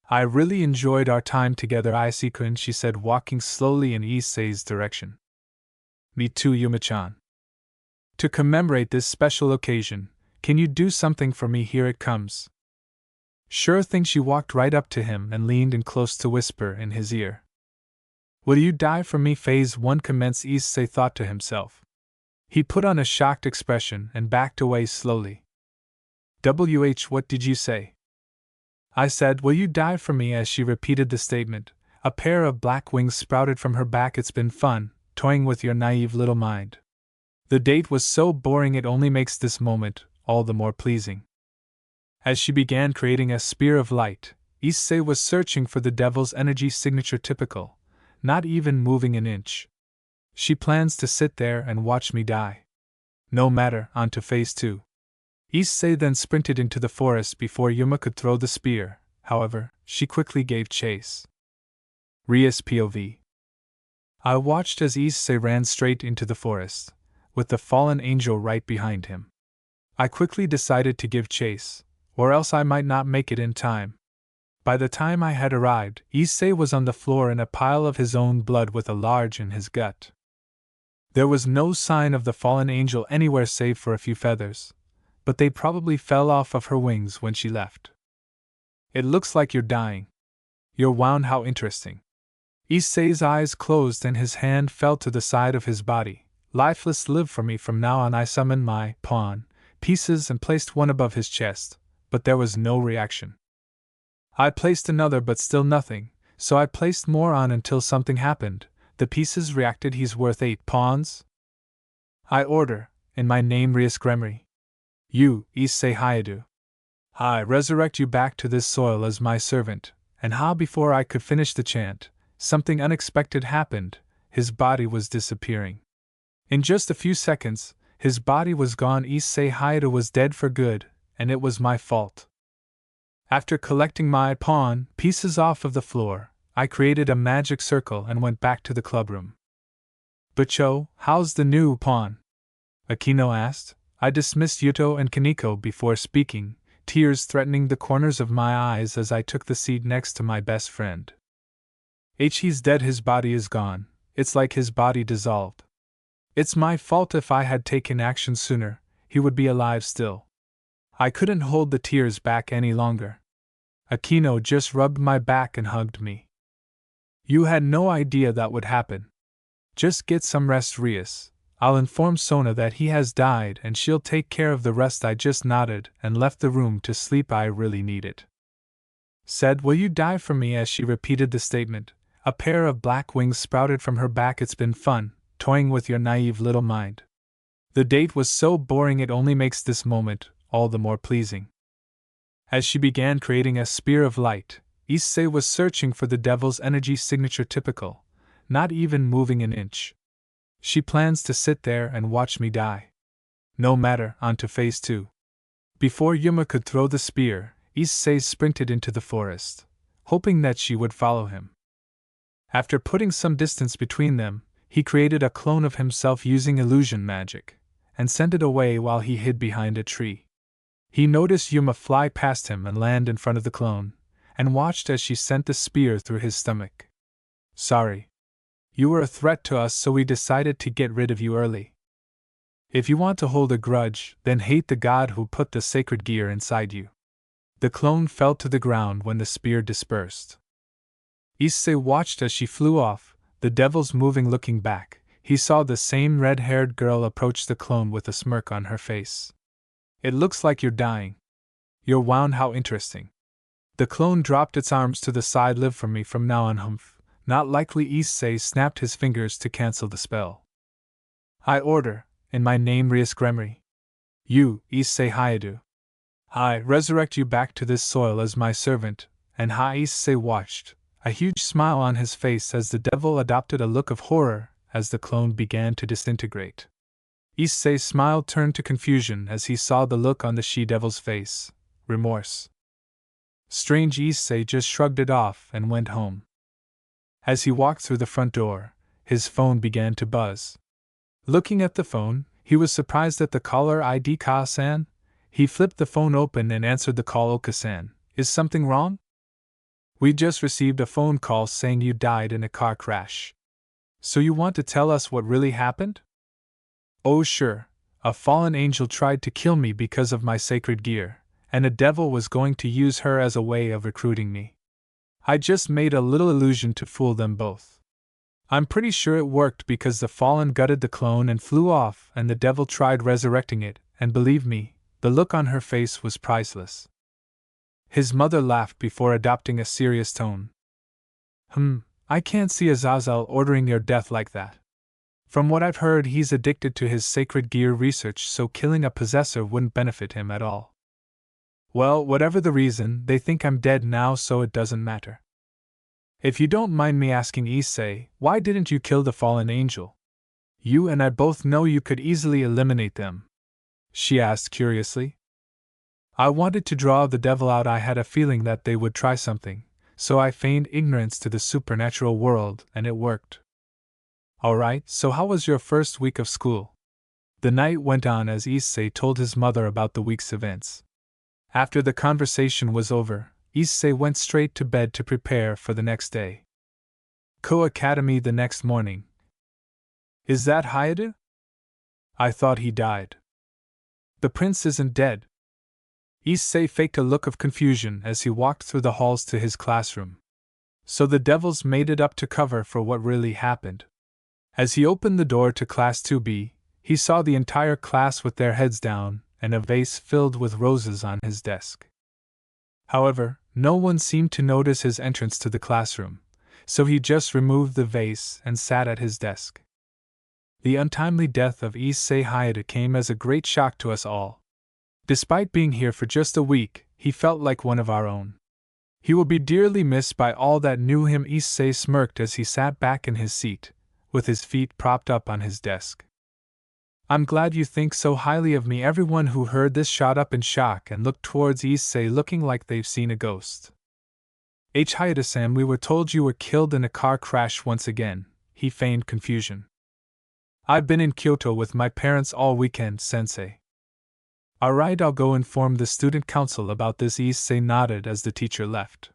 I really enjoyed our time together, Issei-kun, she said, walking slowly in Issei's direction. Me too, Yuma-chan. To commemorate this special occasion, can you do something for me? Here it comes. Sure thing. She walked right up to him and leaned in close to whisper in his ear. Will you die for me? Phase 1 commence, Issei thought to himself. He put on a shocked expression and backed away slowly. What did you say? I said, will you die for me? As she repeated the statement, a pair of black wings sprouted from her back. It's been fun, toying with your naive little mind. The date was so boring, it only makes this moment all the more pleasing. As she began creating a spear of light, Issei was searching for the devil's energy signature. Typical, not even moving an inch. She plans to sit there and watch me die. No matter, on to phase 2. Issei then sprinted into the forest before Yuma could throw the spear. However, she quickly gave chase. Ria's POV. I watched as Issei ran straight into the forest, with the fallen angel right behind him. I quickly decided to give chase, or else I might not make it in time. By the time I had arrived, Issei was on the floor in a pile of his own blood with a large in his gut. There was no sign of the fallen angel anywhere save for a few feathers, but they probably fell off of her wings when she left. It looks like you're dying. You're wound, how interesting. Issei's eyes closed and his hand fell to the side of his body. Lifeless, live for me from now on. I summoned my pawn pieces and placed one above his chest, but there was no reaction. I placed another but still nothing, so I placed more on until something happened. The pieces reacted. He's worth 8 pawns? I order, in my name Rias Gremry. You, Issei Hayadu. I resurrect you back to this soil as my servant, and before I could finish the chant, something unexpected happened. His body was disappearing. In just a few seconds, his body was gone. Issei Hayadu was dead for good, and it was my fault. After collecting my pawn pieces off of the floor, I created a magic circle and went back to the clubroom. Bucho, how's the new pawn? Akino asked. I dismissed Yuto and Kaneko before speaking, tears threatening the corners of my eyes as I took the seat next to my best friend. He's dead. His body is gone. It's like his body dissolved. It's my fault. If I had taken action sooner, he would be alive still. I couldn't hold the tears back any longer. Akino just rubbed my back and hugged me. You had no idea that would happen. Just get some rest, Rias. I'll inform Sona that he has died and she'll take care of the rest. I just nodded and left the room to sleep. I really need it. Said, will you die for me? As she repeated the statement, a pair of black wings sprouted from her back. It's been fun, toying with your naive little mind. The date was so boring it only makes this moment all the more pleasing. As she began creating a spear of light, Issei was searching for the devil's energy signature. Typical, not even moving an inch. She plans to sit there and watch me die. No matter, on to phase 2. Before Yuma could throw the spear, Issei sprinted into the forest, hoping that she would follow him. After putting some distance between them, he created a clone of himself using illusion magic, and sent it away while he hid behind a tree. He noticed Yuma fly past him and land in front of the clone, and watched as she sent the spear through his stomach. Sorry. You were a threat to us, so we decided to get rid of you early. If you want to hold a grudge, then hate the god who put the sacred gear inside you. The clone fell to the ground when the spear dispersed. Issei watched as she flew off, the devils moving. Looking back, he saw the same red-haired girl approach the clone with a smirk on her face. It looks like you're dying. You're wound, how interesting. The clone dropped its arms to the side. Live for me from now on. Humph. Not likely. Issei snapped his fingers to cancel the spell. I order, in my name Rias Gremry. You, Issei Hayadu. I resurrect you back to this soil as my servant, and Issei watched, a huge smile on his face as the devil adopted a look of horror as the clone began to disintegrate. Issei's smile turned to confusion as he saw the look on the she-devil's face, remorse. Strange. Issei just shrugged it off and went home. As he walked through the front door, his phone began to buzz. Looking at the phone, he was surprised at the caller ID. Ka-san? He flipped the phone open and answered the call. Oka-san, is something wrong? We just received a phone call saying you died in a car crash. So you want to tell us what really happened? Oh sure, a fallen angel tried to kill me because of my sacred gear, and a devil was going to use her as a way of recruiting me. I just made a little illusion to fool them both. I'm pretty sure it worked because the fallen gutted the clone and flew off, and the devil tried resurrecting it, and believe me, the look on her face was priceless. His mother laughed before adopting a serious tone. I can't see Azazel ordering your death like that. From what I've heard, he's addicted to his sacred gear research, so killing a possessor wouldn't benefit him at all. Well, whatever the reason, they think I'm dead now, so it doesn't matter. If you don't mind me asking, Issei, why didn't you kill the fallen angel? You and I both know you could easily eliminate them. She asked curiously. I wanted to draw the devil out. I had a feeling that they would try something, so I feigned ignorance to the supernatural world, and it worked. Alright, so how was your first week of school? The night went on as Issei told his mother about the week's events. After the conversation was over, Issei went straight to bed to prepare for the next day. Academy the next morning. Is that Hayate? I thought he died. The prince isn't dead. Issei faked a look of confusion as he walked through the halls to his classroom. So the devils made it up to cover for what really happened. As he opened the door to Class 2B, he saw the entire class with their heads down and a vase filled with roses on his desk. However, no one seemed to notice his entrance to the classroom, so he just removed the vase and sat at his desk. The untimely death of Issei Hayate came as a great shock to us all. Despite being here for just a week, he felt like one of our own. He will be dearly missed by all that knew him. Issei smirked as he sat back in his seat, with his feet propped up on his desk. I'm glad you think so highly of me. Everyone who heard this shot up in shock and looked towards Issei looking like they've seen a ghost. Hayate-san, we were told you were killed in a car crash once again, he feigned confusion. I've been in Kyoto with my parents all weekend, sensei. Alright, I'll go inform the student council about this. Issei nodded as the teacher left.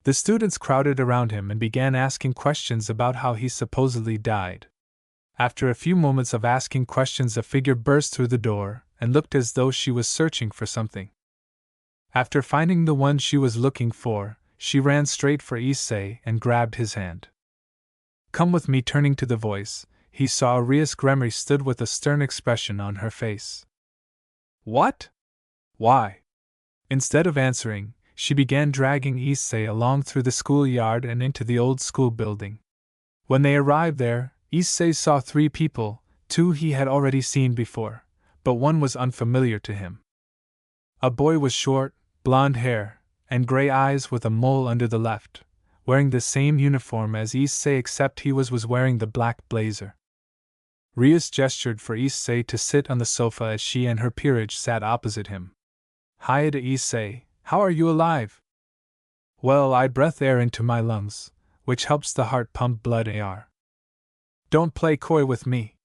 The students crowded around him and began asking questions about how he supposedly died. After a few moments of asking questions, a figure burst through the door and looked as though she was searching for something. After finding the one she was looking for, she ran straight for Issei and grabbed his hand. Come with me. Turning to the voice, he saw Rias Gremory stood with a stern expression on her face. What? Why? Instead of answering, she began dragging Issei along through the schoolyard and into the old school building. When they arrived there, Issei saw 3 people, 2 he had already seen before, but one was unfamiliar to him. A boy with short, blonde hair, and gray eyes with a mole under the left, wearing the same uniform as Issei except he was wearing the black blazer. Rias gestured for Issei to sit on the sofa as she and her peerage sat opposite him. Hayate Issei, how are you alive? Well, I breathe air into my lungs, which helps the heart pump blood. Don't play coy with me.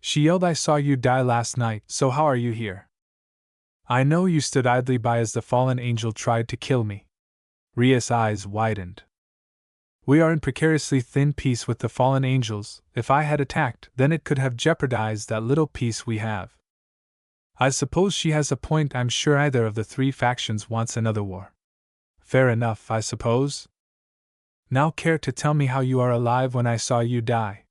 She yelled. I saw you die last night, so how are you here? I know you stood idly by as the fallen angel tried to kill me. Rias' eyes widened. We are in precariously thin peace with the fallen angels. If I had attacked, then it could have jeopardized that little peace we have. I suppose she has a point. I'm sure either of the 3 factions wants another war. Fair enough, I suppose. Now care to tell me how you are alive when I saw you die?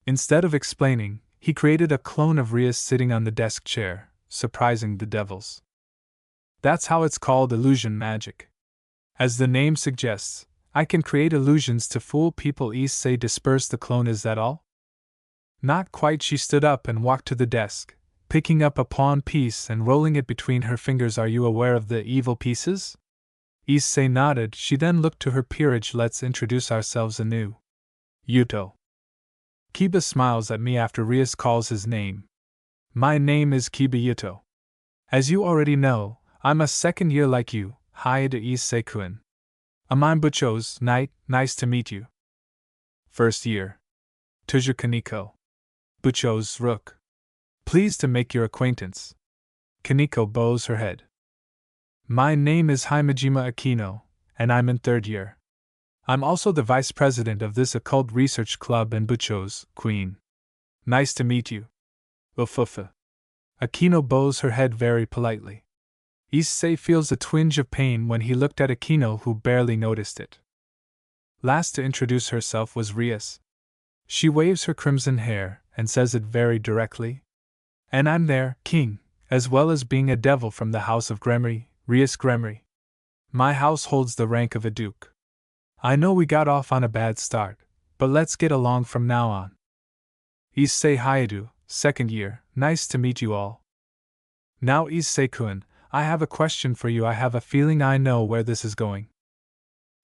Instead of explaining, he created a clone of Rias sitting on the desk chair, surprising the devils. That's how it's called, illusion magic. As the name suggests, I can create illusions to fool people. Issei dispersed the clone. Is that all? Not quite. She stood up and walked to the desk, picking up a pawn piece and rolling it between her fingers. Are you aware of the evil pieces? Issei nodded. She then looked to her peerage. Let's introduce ourselves anew. Yuto. Kiba smiles at me after Rias calls his name. My name is Kiba Yuto. As you already know, I'm a second year like you, Hayate Issei-kun. I'm Bucho's. Nice to meet you. First year. Tuju Kaneko. Bucho's Rook. Pleased to make your acquaintance. Kaneko bows her head. My name is Himejima Akino, and I'm in 3rd year. I'm also the vice president of this occult research club and Bucho's Queen. Nice to meet you. Ufufa. Akino bows her head very politely. Issei feels a twinge of pain when he looked at Akino, who barely noticed it. Last to introduce herself was Rias. She waves her crimson hair and says it very directly. And I'm their king, as well as being a devil from the house of Gremory, Rias Gremory. My house holds the rank of a duke. I know we got off on a bad start, but let's get along from now on. Issei Hayate, 2nd year, nice to meet you all. Now Issei-kun, I have a question for you. I have a feeling I know where this is going.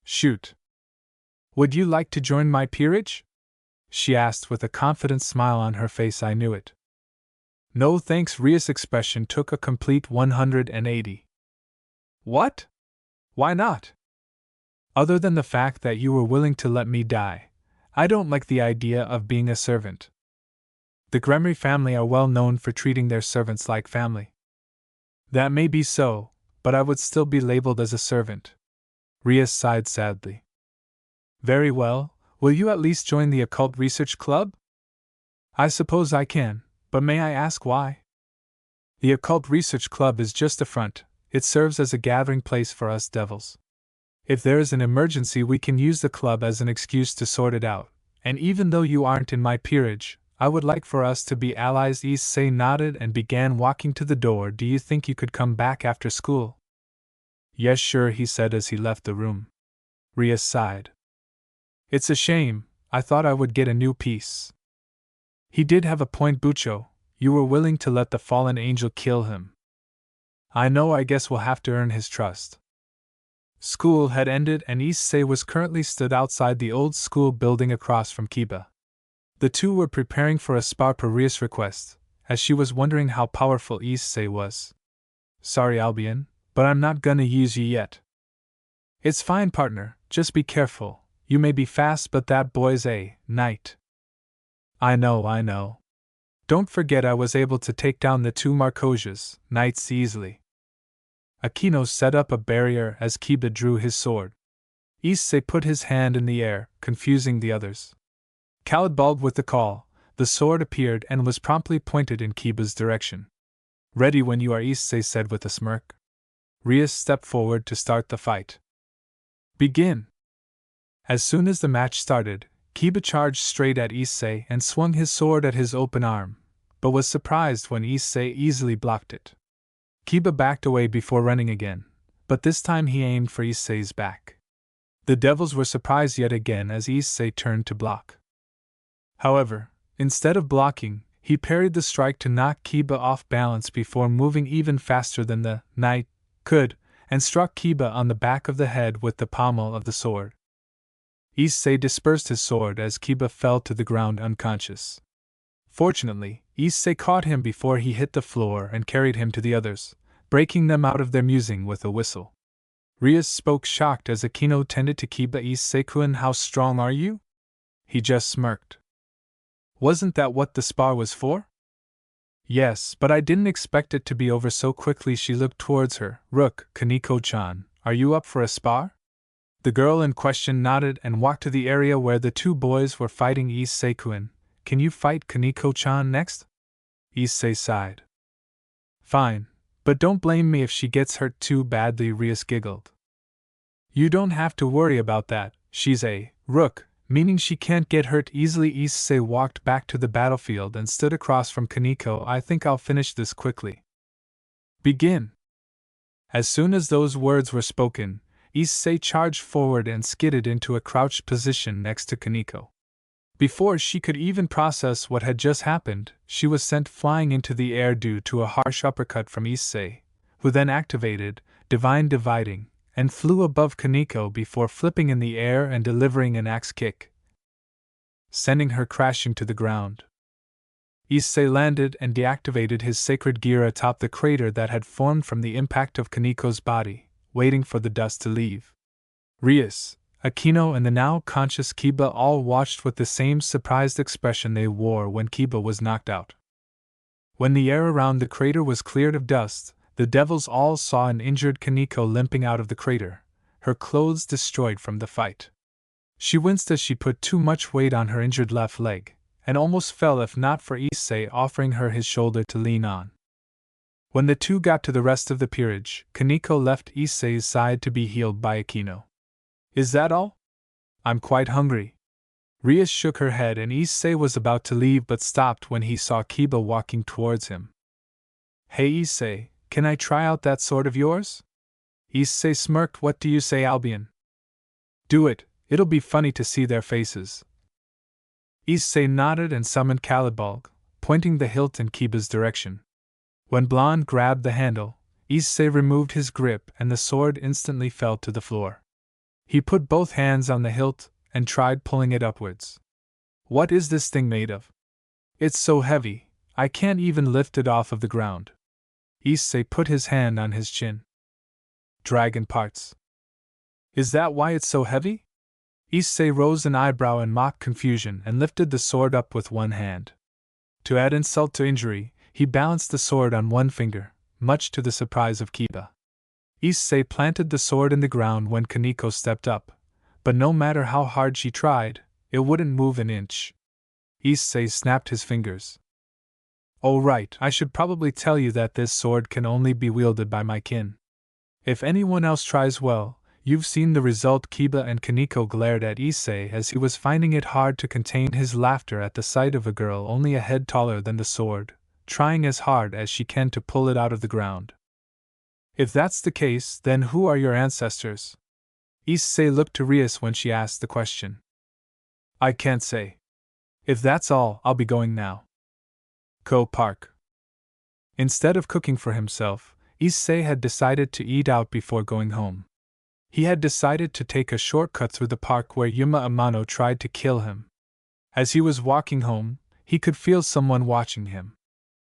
Shoot. Would you like to join my peerage? She asked with a confident smile on her face. I knew it. No thanks. Rias' expression took a complete 180. What? Why not? Other than the fact that you were willing to let me die, I don't like the idea of being a servant. The Gremry family are well known for treating their servants like family. That may be so, but I would still be labeled as a servant. Rias sighed sadly. Very well, will you at least join the Occult Research Club? I suppose I can, but may I ask why? The Occult Research Club is just a front, it serves as a gathering place for us devils. If there is an emergency, we can use the club as an excuse to sort it out, and even though you aren't in my peerage, I would like for us to be allies. Issei nodded and began walking to the door. Do you think you could come back after school? Yes, sure, he said as he left the room. Rias sighed. It's a shame, I thought I would get a new piece. He did have a point, Bucho. You were willing to let the fallen angel kill him. I know, I guess we'll have to earn his trust. School had ended and Issei was currently stood outside the old school building across from Kiba. The two were preparing for a spar per Rias' request, as she was wondering how powerful Issei was. Sorry, Albion, but I'm not gonna use you yet. It's fine, partner, just be careful. You may be fast, but that boy's a knight. I know. Don't forget I was able to take down the two Marcosias, knights, easily. Aquino set up a barrier as Kiba drew his sword. Issei put his hand in the air, confusing the others. Caledbal with the call, the sword appeared and was promptly pointed in Kiba's direction. Ready when you are, Issei said with a smirk. Rias stepped forward to start the fight. Begin! As soon as the match started, Kiba charged straight at Issei and swung his sword at his open arm, but was surprised when Issei easily blocked it. Kiba backed away before running again, but this time he aimed for Issei's back. The devils were surprised yet again as Issei turned to block. However, instead of blocking, he parried the strike to knock Kiba off balance before moving even faster than the knight could, and struck Kiba on the back of the head with the pommel of the sword. Issei dispersed his sword as Kiba fell to the ground unconscious. Fortunately, Issei caught him before he hit the floor and carried him to the others, breaking them out of their musing with a whistle. Rias spoke shocked as Aquino tended to Kiba. Issei-kun, how strong are you? He just smirked. Wasn't that what the spar was for? Yes, but I didn't expect it to be over so quickly. She looked towards her. Rook, Kaneko-chan, are you up for a spar? The girl in question nodded and walked to the area where the two boys were fighting. Issei-kun, can you fight Kaneko-chan next? Issei sighed. Fine, but don't blame me if she gets hurt too badly. Rias giggled. You don't have to worry about that, she's a rook, meaning she can't get hurt easily. Issei walked back to the battlefield and stood across from Kaneko. I think I'll finish this quickly. Begin! As soon as those words were spoken, Issei charged forward and skidded into a crouched position next to Kaneko. Before she could even process what had just happened, she was sent flying into the air due to a harsh uppercut from Issei, who then activated Divine Dividing, and flew above Kaneko before flipping in the air and delivering an axe kick, sending her crashing to the ground. Issei landed and deactivated his sacred gear atop the crater that had formed from the impact of Kaneko's body, waiting for the dust to leave. Rias, Aquino and the now conscious Kiba all watched with the same surprised expression they wore when Kiba was knocked out. When the air around the crater was cleared of dust, the devils all saw an injured Kaneko limping out of the crater, her clothes destroyed from the fight. She winced as she put too much weight on her injured left leg, and almost fell if not for Issei offering her his shoulder to lean on. When the two got to the rest of the peerage, Kaneko left Issei's side to be healed by Aquino. Is that all? I'm quite hungry. Rias shook her head and Issei was about to leave but stopped when he saw Kiba walking towards him. Hey Issei, can I try out that sword of yours? Issei smirked. What do you say, Albion? Do it, it'll be funny to see their faces. Issei nodded and summoned Caledbal, pointing the hilt in Kiba's direction. When Blonde grabbed the handle, Issei removed his grip and the sword instantly fell to the floor. He put both hands on the hilt and tried pulling it upwards. What is this thing made of? It's so heavy, I can't even lift it off of the ground. Issei put his hand on his chin. dragon parts. Is that why it's so heavy? Issei rose an eyebrow in mock confusion and lifted the sword up with one hand. To add insult to injury, he balanced the sword on one finger, much to the surprise of Kiba. Issei planted the sword in the ground when Kaneko stepped up, but no matter how hard she tried, it wouldn't move an inch. Issei snapped his fingers. Oh right, I should probably tell you that this sword can only be wielded by my kin. If anyone else tries, well, you've seen the result. Kiba and Kaneko glared at Issei as he was finding it hard to contain his laughter at the sight of a girl only a head taller than the sword, trying as hard as she can to pull it out of the ground. If that's the case, then who are your ancestors? Issei looked to Rias when she asked the question. I can't say. If that's all, I'll be going now. Park. Instead of cooking for himself, Issei had decided to eat out before going home. He had decided to take a shortcut through the park where Yuma Amano tried to kill him. As he was walking home, he could feel someone watching him.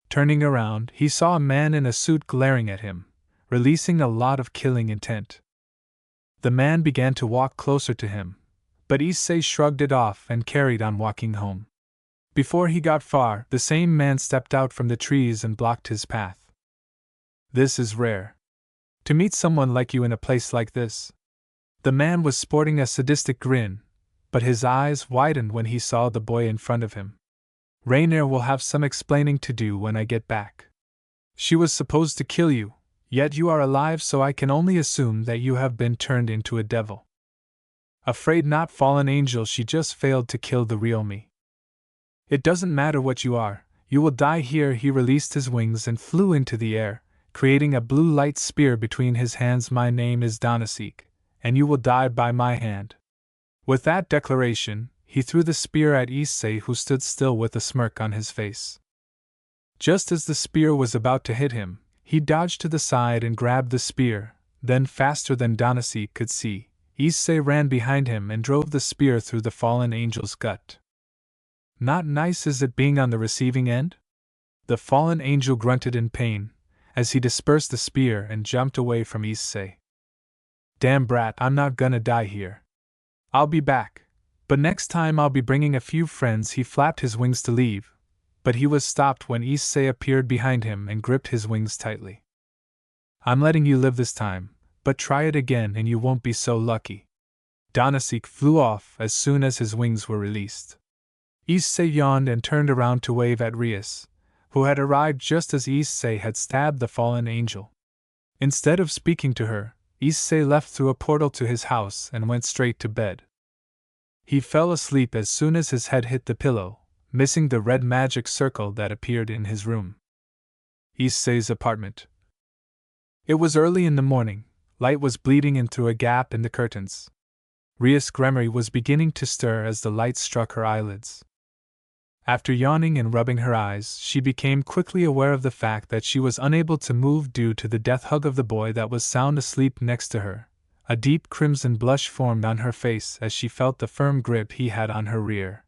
Turning around, he saw a man in a suit glaring at him, releasing a lot of killing intent. The man began to walk closer to him, but Issei shrugged it off and carried on walking home. Before he got far, the same man stepped out from the trees and blocked his path. This is rare. To meet someone like you in a place like this. The man was sporting a sadistic grin, but his eyes widened when he saw the boy in front of him. Rainier will have some explaining to do when I get back. She was supposed to kill you, yet you are alive, so I can only assume that you have been turned into a devil. Afraid not, fallen angel, she just failed to kill the real me. It doesn't matter what you are, you will die here. He released his wings and flew into the air, creating a blue light spear between his hands. My name is Donasik, and you will die by my hand. With that declaration, he threw the spear at Issei, who stood still with a smirk on his face. Just as the spear was about to hit him, he dodged to the side and grabbed the spear. Then, faster than Donasik could see, Issei ran behind him and drove the spear through the fallen angel's gut. Not nice, is it, being on the receiving end? The fallen angel grunted in pain as he dispersed the spear and jumped away from Issei. Damn brat, I'm not gonna die here. I'll be back, but next time I'll be bringing a few friends. He flapped his wings to leave, but he was stopped when Issei appeared behind him and gripped his wings tightly. I'm letting you live this time, but try it again and you won't be so lucky. Donasik flew off as soon as his wings were released. Issei yawned and turned around to wave at Rias, who had arrived just as Issei had stabbed the fallen angel. Instead of speaking to her, Issei left through a portal to his house and went straight to bed. He fell asleep as soon as his head hit the pillow, missing the red magic circle that appeared in his room. Issei's apartment. It was early in the morning. Light was bleeding in through a gap in the curtains. Rias' memory was beginning to stir as the light struck her eyelids. After yawning and rubbing her eyes, she became quickly aware of the fact that she was unable to move due to the death hug of the boy that was sound asleep next to her. A deep crimson blush formed on her face as she felt the firm grip he had on her rear.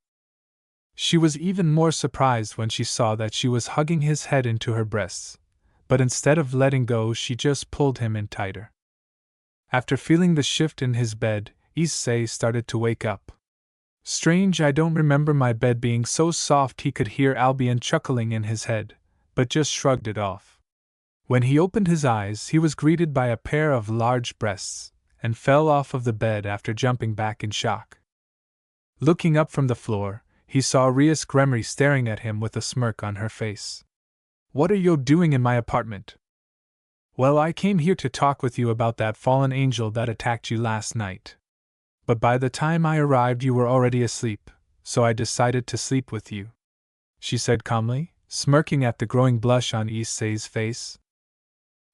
She was even more surprised when she saw that she was hugging his head into her breasts, but instead of letting go, she just pulled him in tighter. After feeling the shift in his bed, Issei started to wake up. Strange, I don't remember my bed being so soft. He could hear Albion chuckling in his head, but just shrugged it off. When he opened his eyes, he was greeted by a pair of large breasts, and fell off of the bed after jumping back in shock. Looking up from the floor, he saw Rias Gremory staring at him with a smirk on her face. What are you doing in my apartment? Well, I came here to talk with you about that fallen angel that attacked you last night. But by the time I arrived you were already asleep, so I decided to sleep with you, she said calmly, smirking at the growing blush on Issei's face.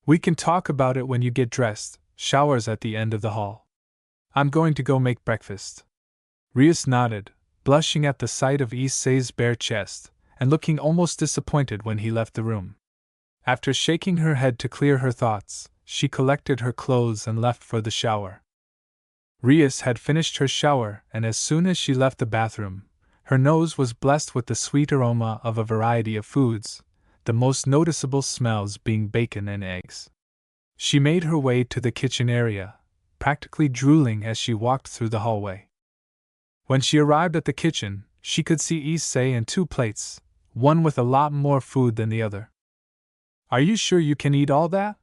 We can talk about it when you get dressed. Showers at the end of the hall. I'm going to go make breakfast. Rias nodded, blushing at the sight of Issei's bare chest, and looking almost disappointed when he left the room. After shaking her head to clear her thoughts, she collected her clothes and left for the shower. Rias had finished her shower, and as soon as she left the bathroom, her nose was blessed with the sweet aroma of a variety of foods, the most noticeable smells being bacon and eggs. She made her way to the kitchen area, practically drooling as she walked through the hallway. When she arrived at the kitchen, she could see issei and 2 plates, one with a lot more food than the other. "Are you sure you can eat all that?"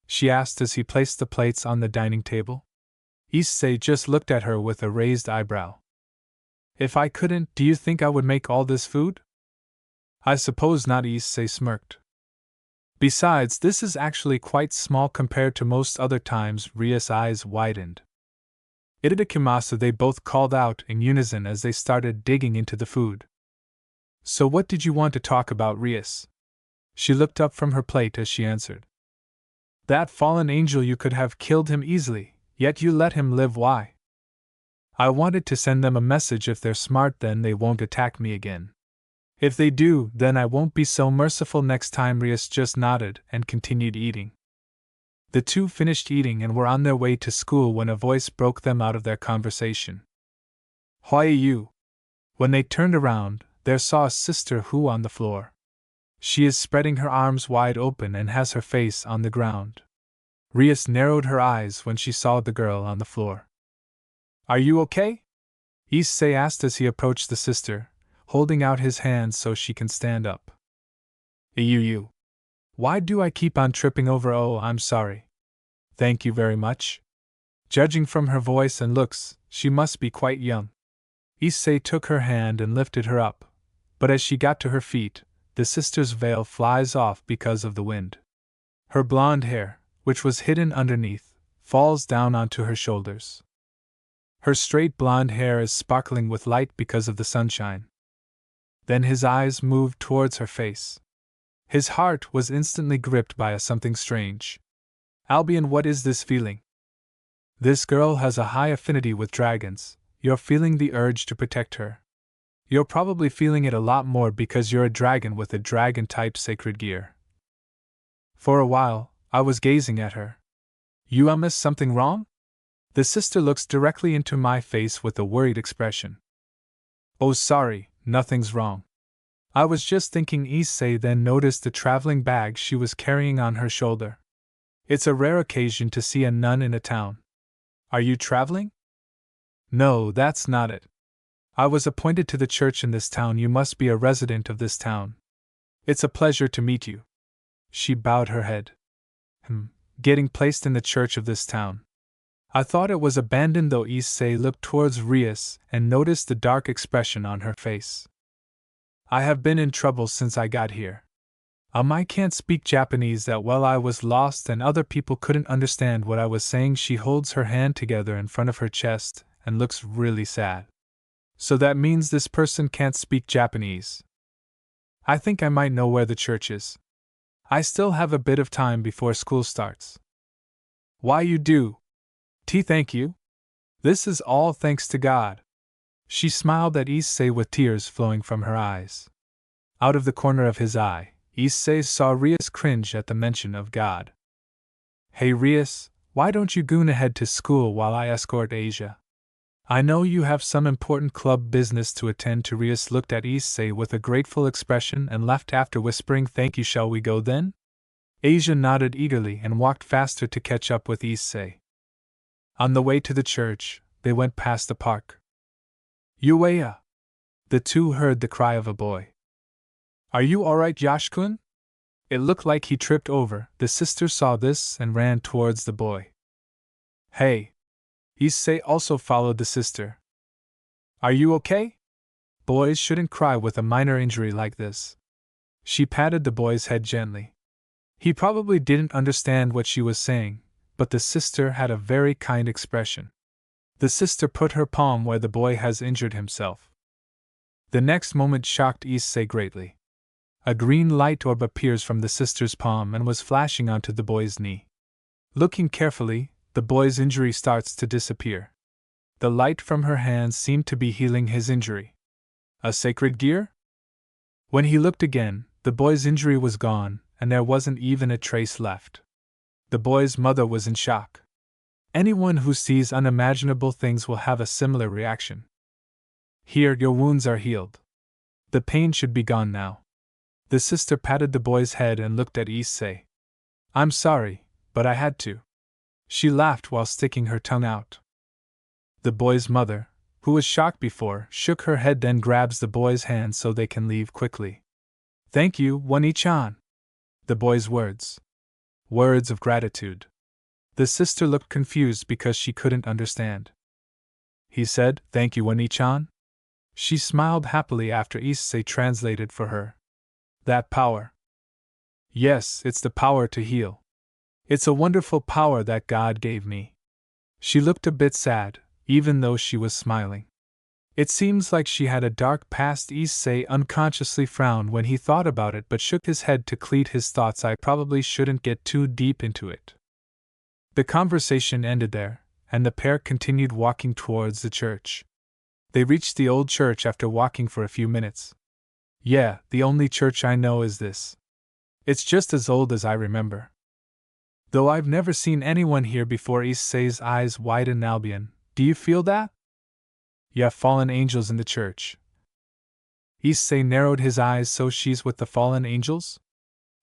she asked as he placed the plates on the dining table. Issei just looked at her with a raised eyebrow. "If I couldn't, do you think I would make all this food?" "I suppose not," Issei smirked. "Besides, this is actually quite small compared to most other times." Ria's eyes widened. "Itadakimasu," they both called out in unison as they started digging into the food. "So what did you want to talk about, Rias?" She looked up from her plate as she answered. "That fallen angel, you could have killed him easily, yet you let him live. Why?" "I wanted to send them a message. If they're smart, then they won't attack me again. If they do, then I won't be so merciful next time." Rias just nodded and continued eating. The two finished eating and were on their way to school when a voice broke them out of their conversation. "Why you?" When they turned around, they saw a sister who on the floor. She is spreading her arms wide open and has her face on the ground. Rias narrowed her eyes when she saw the girl on the floor. "Are you okay?" Issei asked as he approached the sister, holding out his hands so she can stand up. "You. Why do I keep on tripping over?" "Oh, I'm sorry." "Thank you very much." Judging from her voice and looks, she must be quite young. Issei took her hand and lifted her up, but as she got to her feet, the sister's veil flies off because of the wind. Her blonde hair, which was hidden underneath, falls down onto her shoulders. Her straight blonde hair is sparkling with light because of the sunshine. Then his eyes moved towards her face. His heart was instantly gripped by a something strange. "Albion, what is this feeling?" "This girl has a high affinity with dragons. You're feeling the urge to protect her. You're probably feeling it a lot more because you're a dragon with a dragon-type sacred gear." For a while, I was gazing at her. "You miss something wrong?" The sister looks directly into my face with a worried expression. "Oh, sorry, nothing's wrong. I was just thinking." Issei then noticed the traveling bag she was carrying on her shoulder. It's a rare occasion to see a nun in a town. "Are you traveling?" "No, that's not it. I was appointed to the church in this town. You must be a resident of this town. It's a pleasure to meet you." She bowed her head. Getting placed in the church of this town. I thought it was abandoned though." Issei looked towards Rias and noticed the dark expression on her face. "I have been in trouble since I got here. I can't speak Japanese that well. I was lost and other people couldn't understand what I was saying." She holds her hand together in front of her chest and looks really sad. "So that means this person can't speak Japanese. I think I might know where the church is. I still have a bit of time before school starts." "Why, you do? Thank you. This is all thanks to God." She smiled at Issei with tears flowing from her eyes. Out of the corner of his eye, Issei saw Rias cringe at the mention of God. "Hey Rias, why don't you goon ahead to school while I escort Asia? I know you have some important club business to attend to." Rias looked at Issei with a grateful expression and left after whispering, "Thank you, shall we go then?" Asia nodded eagerly and walked faster to catch up with Issei. On the way to the church, they went past the park. "Yueya!" The two heard the cry of a boy. "Are you alright, Yashkun?" It looked like he tripped over. The sister saw this and ran towards the boy. "Hey!" Issei also followed the sister. "Are you okay?" Boys shouldn't cry with a minor injury like this. She patted the boy's head gently. He probably didn't understand what she was saying, but the sister had a very kind expression. The sister put her palm where the boy has injured himself. The next moment shocked Issei greatly. A green light orb appears from the sister's palm and was flashing onto the boy's knee. Looking carefully, the boy's injury starts to disappear. The light from her hands seemed to be healing his injury. A sacred gear? When he looked again, the boy's injury was gone, and there wasn't even a trace left. The boy's mother was in shock. Anyone who sees unimaginable things will have a similar reaction. "Here, your wounds are healed. The pain should be gone now." The sister patted the boy's head and looked at Issei. "I'm sorry, but I had to. She laughed while sticking her tongue out. The boy's mother, who was shocked before, shook her head, then grabs the boy's hand so they can leave quickly. Thank you, Wani-chan. The boy's words. Words of gratitude. The sister looked confused because she couldn't understand. He said, Thank you, Wani-chan? She smiled happily after issei translated for her. That power. Yes, it's the power to heal. It's a wonderful power that God gave me. She looked a bit sad, even though she was smiling. It seems like she had a dark past. Issei unconsciously frowned when he thought about it but shook his head to clear his thoughts. I probably shouldn't get too deep into it. The conversation ended there, and the pair continued walking towards the church. They reached the old church after walking for a few minutes. Yeah, the only church I know is this. It's just as old as I remember. Though I've never seen anyone here before. Issei's eyes widened. Albion, do you feel that? Yeah, fallen angels in the church. Issei narrowed his eyes. So she's with the fallen angels?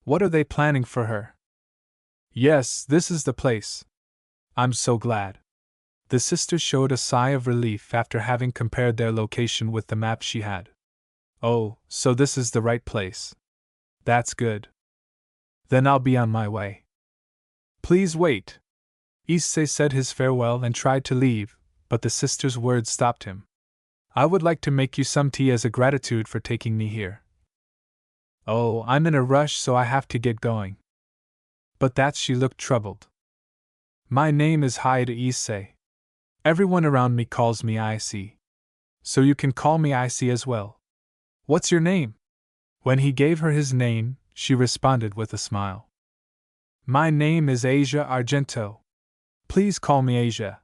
What are they planning for her? Yes, this is the place. I'm so glad. The sister showed a sigh of relief after having compared their location with the map she had. Oh, so this is the right place. That's good. Then I'll be on my way. Please wait. Issei said his farewell and tried to leave, but the sister's words stopped him. I would like to make you some tea as a gratitude for taking me here. Oh, I'm in a rush, so I have to get going. But that she looked troubled. My name is Haida Issei. Everyone around me calls me Issei. So you can call me Issei as well. What's your name? When he gave her his name, she responded with a smile. My name is Asia Argento. Please call me Asia.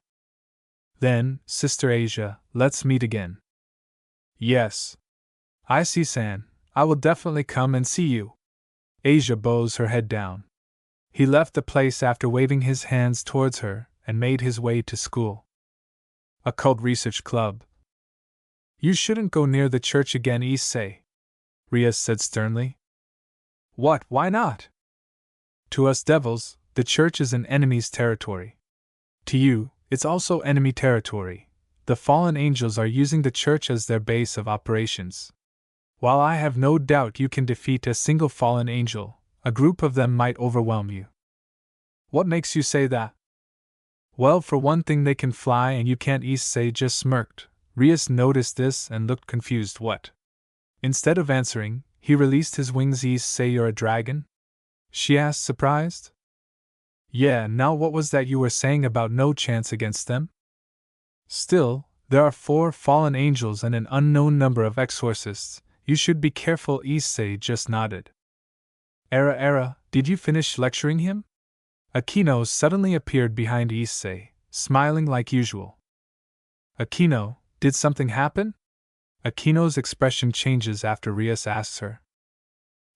Then, Sister Asia, let's meet again. Yes. Issei-san, I will definitely come and see you. Asia bows her head down. He left the place after waving his hands towards her and made his way to school. Occult Research Club. You shouldn't go near the church again, Issei, Rias said sternly. What, why not? To us devils, the church is an enemy's territory. To you, it's also enemy territory. The fallen angels are using the church as their base of operations. While I have no doubt you can defeat a single fallen angel, a group of them might overwhelm you. What makes you say that? Well, for one thing, they can fly and you can't. Issei just smirked. Rias noticed this and looked confused. What? Instead of answering, he released his wings. Issei, you're a dragon? She asked, surprised. Yeah, now what was that you were saying about no chance against them? Still, there are 4 fallen angels and an unknown number of exorcists. You should be careful. Issei just nodded. Era, did you finish lecturing him? Aquino suddenly appeared behind Issei, smiling like usual. Aquino, did something happen? Aquino's expression changes after Rias asks her.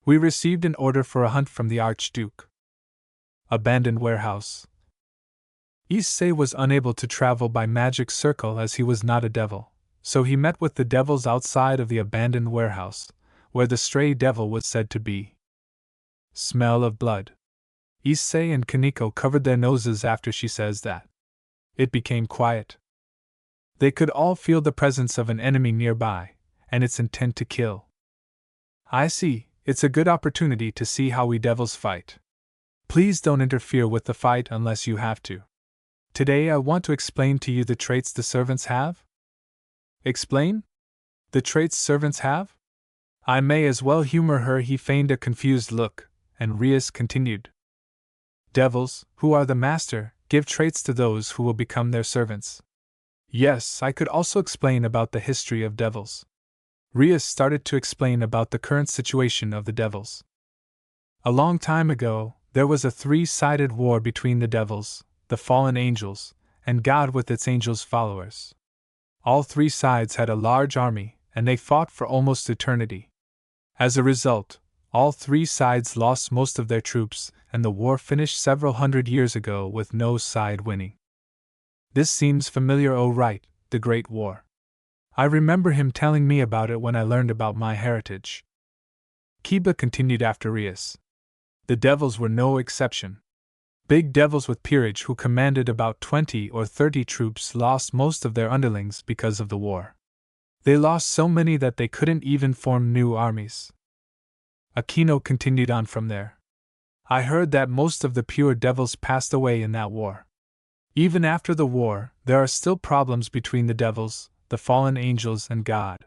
We received an order for a hunt from the Archduke. Abandoned warehouse. Issei was unable to travel by magic circle as he was not a devil, so he met with the devils outside of the abandoned warehouse, where the stray devil was said to be. Smell of blood. Issei and Kaneko covered their noses after she says that. It became quiet. They could all feel the presence of an enemy nearby, and its intent to kill. I see, it's a good opportunity to see how we devils fight. Please don't interfere with the fight unless you have to. Today I want to explain to you the traits the servants have. Explain? The traits servants have? I may as well humor her. He feigned a confused look, and Rias continued. Devils, who are the master, give traits to those who will become their servants. Yes, I could also explain about the history of devils. Rias started to explain about the current situation of the devils. A long time ago, there was a 3-sided war between the devils, the fallen angels, and God with its angels' followers. All 3 sides had a large army, and they fought for almost eternity. As a result, all 3 sides lost most of their troops, and the war finished several hundred years ago with no side winning. This seems familiar. Oh right, the Great War. I remember him telling me about it when I learned about my heritage. Kiba continued after Rias. The devils were no exception. Big devils with peerage who commanded about 20 or 30 troops lost most of their underlings because of the war. They lost so many that they couldn't even form new armies. Aquino continued on from there. I heard that most of the pure devils passed away in that war. Even after the war, there are still problems between the devils, the fallen angels, and God.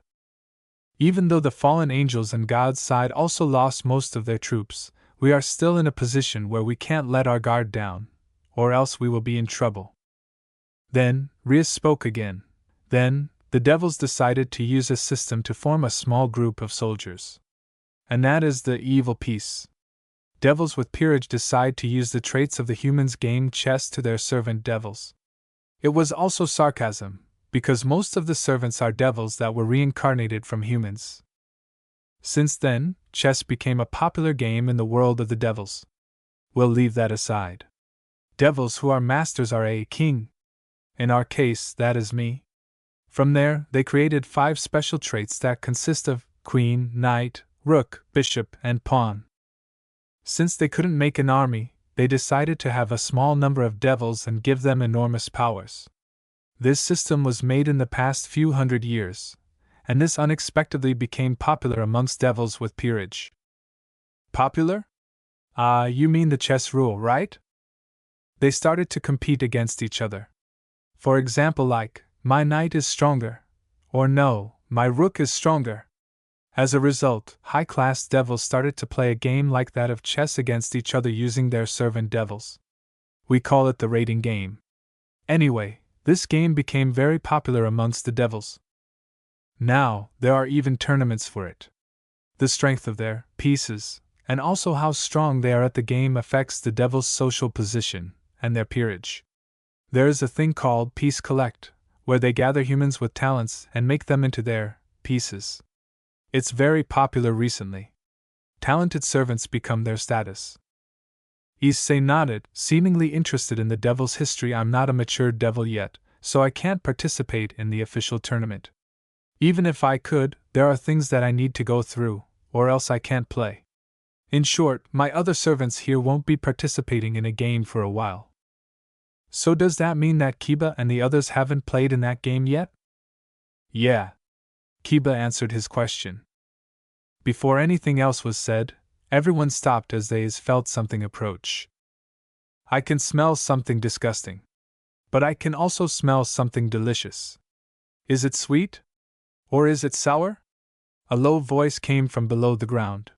Even though the fallen angels and God's side also lost most of their troops, we are still in a position where we can't let our guard down, or else we will be in trouble. Then, Rias spoke again. Then, the devils decided to use a system to form a small group of soldiers. And that is the evil peace. Devils with peerage decide to use the traits of the humans game chess to their servant devils. It was also sarcasm, because most of the servants are devils that were reincarnated from humans. Since then, chess became a popular game in the world of the devils. We'll leave that aside. Devils who are masters are a king. In our case, that is me. From there, they created 5 special traits that consist of queen, knight, rook, bishop, and pawn. Since they couldn't make an army, they decided to have a small number of devils and give them enormous powers. This system was made in the past few hundred years, and this unexpectedly became popular amongst devils with peerage. Popular? You mean the chess rule, right? They started to compete against each other. For example, like, my knight is stronger, or no, my rook is stronger. As a result, high-class devils started to play a game like that of chess against each other using their servant devils. We call it the rating game. Anyway, this game became very popular amongst the devils. Now, there are even tournaments for it. The strength of their pieces, and also how strong they are at the game affects the devil's social position and their peerage. There is a thing called Piece Collect, where they gather humans with talents and make them into their pieces. It's very popular recently. Talented servants become their status. Issei nodded, seemingly interested in the devil's history. I'm not a mature devil yet, so I can't participate in the official tournament. Even if I could, there are things that I need to go through, or else I can't play. In short, my other servants here won't be participating in a game for a while. So does that mean that Kiba and the others haven't played in that game yet? Yeah. Kiba answered his question. Before anything else was said, everyone stopped as they felt something approach. I can smell something disgusting. But I can also smell something delicious. Is it sweet? Or is it sour? A low voice came from below the ground.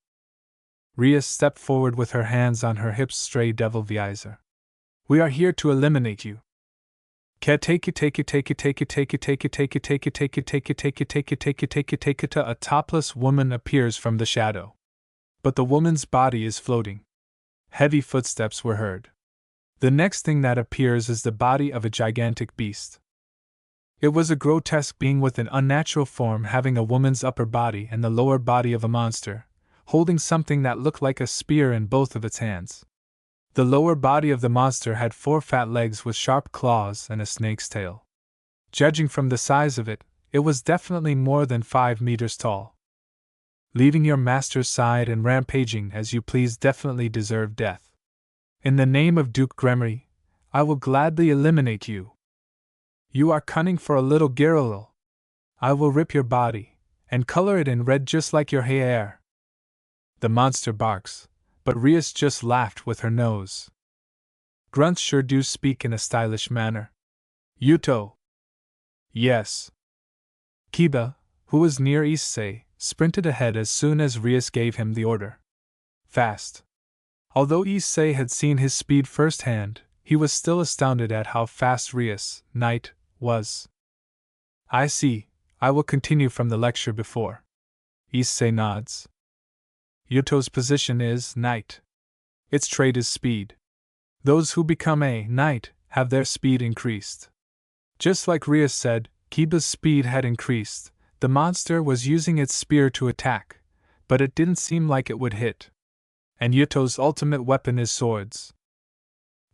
Rias stepped forward with her hands on her hips. Stray devil visor. We are here to eliminate you. A topless woman appears from the shadow. But the woman's body is floating. Heavy footsteps were heard. The next thing that appears is the body of a gigantic beast. It was a grotesque being with an unnatural form, having a woman's upper body and the lower body of a monster, holding something that looked like a spear in both of its hands. The lower body of the monster had 4 fat legs with sharp claws and a snake's tail. Judging from the size of it, it was definitely more than 5 meters tall. Leaving your master's side and rampaging as you please definitely deserve death. In the name of Duke Gremory, I will gladly eliminate you. You are cunning for a little girl. I will rip your body, and color it in red just like your hair. The monster barks, but Rias just laughed with her nose. Grunts sure do speak in a stylish manner. Yuto. Yes. Kiba, who was near Issei, sprinted ahead as soon as Rias gave him the order. Fast. Although Issei had seen his speed firsthand, he was still astounded at how fast Rias, knight, was. I see, I will continue from the lecture before. Issei nods. Yuto's position is knight. Its trait is speed. Those who become a knight have their speed increased. Just like Rias said, Kiba's speed had increased. The monster was using its spear to attack, but it didn't seem like it would hit. And Yuto's ultimate weapon is swords.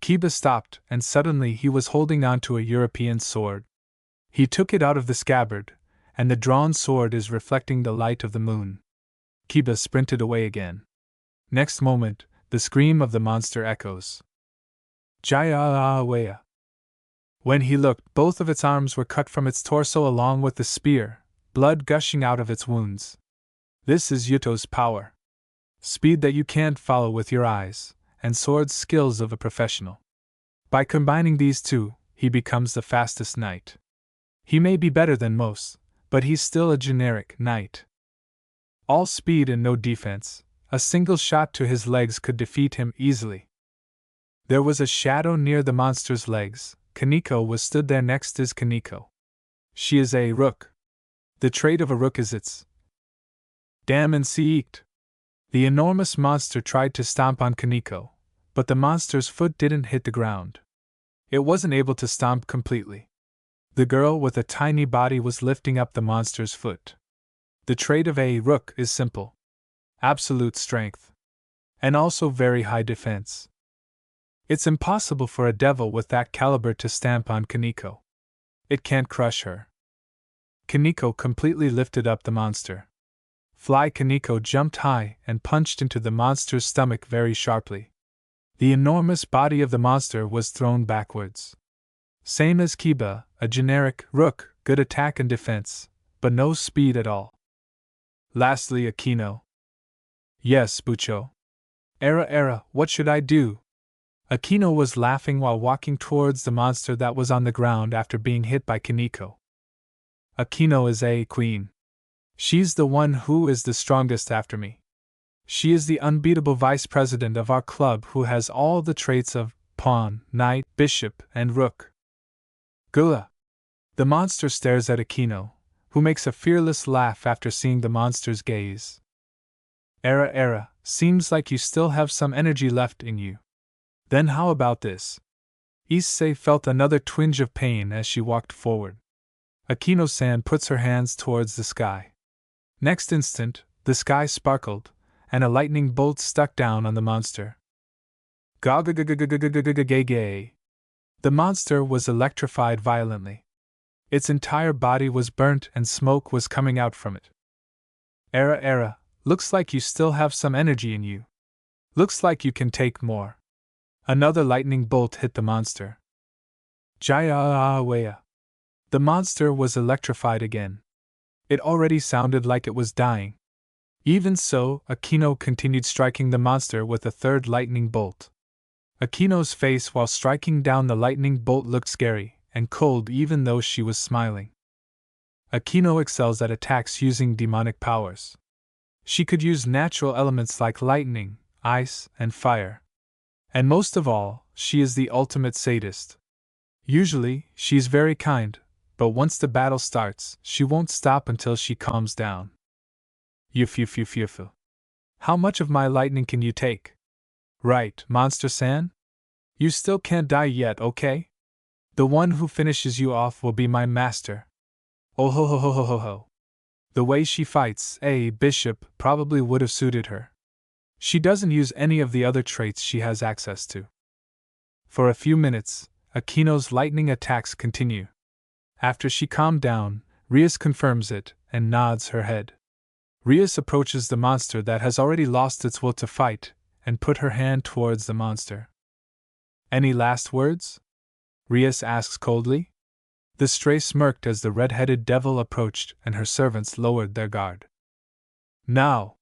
Kiba stopped, and suddenly he was holding onto a European sword. He took it out of the scabbard, and the drawn sword is reflecting the light of the moon. Kiba sprinted away again. Next moment, the scream of the monster echoes. Jaya. When he looked, both of its arms were cut from its torso along with the spear, blood gushing out of its wounds. This is Yuto's power. Speed that you can't follow with your eyes, and sword skills of a professional. By combining these two, he becomes the fastest knight. He may be better than most, but he's still a generic knight. All speed and no defense, a single shot to his legs could defeat him easily. There was a shadow near the monster's legs. Kaneko was stood there. Next is Kaneko. She is a rook. The trait of a rook is its damn and seeked. The enormous monster tried to stomp on Kaneko, but the monster's foot didn't hit the ground. It wasn't able to stomp completely. The girl with a tiny body was lifting up the monster's foot. The trait of a rook is simple. Absolute strength. And also very high defense. It's impossible for a devil with that caliber to stamp on Kaneko. It can't crush her. Kaneko completely lifted up the monster. Fly Kaneko jumped high and punched into the monster's stomach very sharply. The enormous body of the monster was thrown backwards. Same as Kiba, a generic rook, good attack and defense, but no speed at all. Lastly, Akino. Yes, Bucho. Era, what should I do? Akino was laughing while walking towards the monster that was on the ground after being hit by Kaneko. Akino is a queen. She's the one who is the strongest after me. She is the unbeatable vice president of our club who has all the traits of pawn, knight, bishop, and rook. Gula. The monster stares at Akino, who makes a fearless laugh after seeing the monster's gaze. Era, seems like you still have some energy left in you. Then how about this? Issei felt another twinge of pain as she walked forward. Akino-san puts her hands towards the sky. Next instant, the sky sparkled, and a lightning bolt stuck down on the monster. Gah-gah-gah-gah-gah-gah-gah-gah-gah. The monster was electrified violently. Its entire body was burnt and smoke was coming out from it. Era, looks like you still have some energy in you. Looks like you can take more. Another lightning bolt hit the monster. Jaya. The monster was electrified again. It already sounded like it was dying. Even so, Akino continued striking the monster with a third lightning bolt. Akino's face while striking down the lightning bolt looked scary and cold even though she was smiling. Akino excels at attacks using demonic powers. She could use natural elements like lightning, ice, and fire. And most of all, she is the ultimate sadist. Usually, she's very kind, but once the battle starts, she won't stop until she calms down. Yuff. How much of my lightning can you take? Right, Monster-san? You still can't die yet, okay? The one who finishes you off will be my master. Oh ho. The way she fights, Bishop, probably would have suited her. She doesn't use any of the other traits she has access to. For a few minutes, Akino's lightning attacks continue. After she calmed down, Rias confirms it and nods her head. Rias approaches the monster that has already lost its will to fight and put her hand towards the monster. Any last words? Rias asks coldly. The stray smirked as the red-headed devil approached and her servants lowered their guard. Now!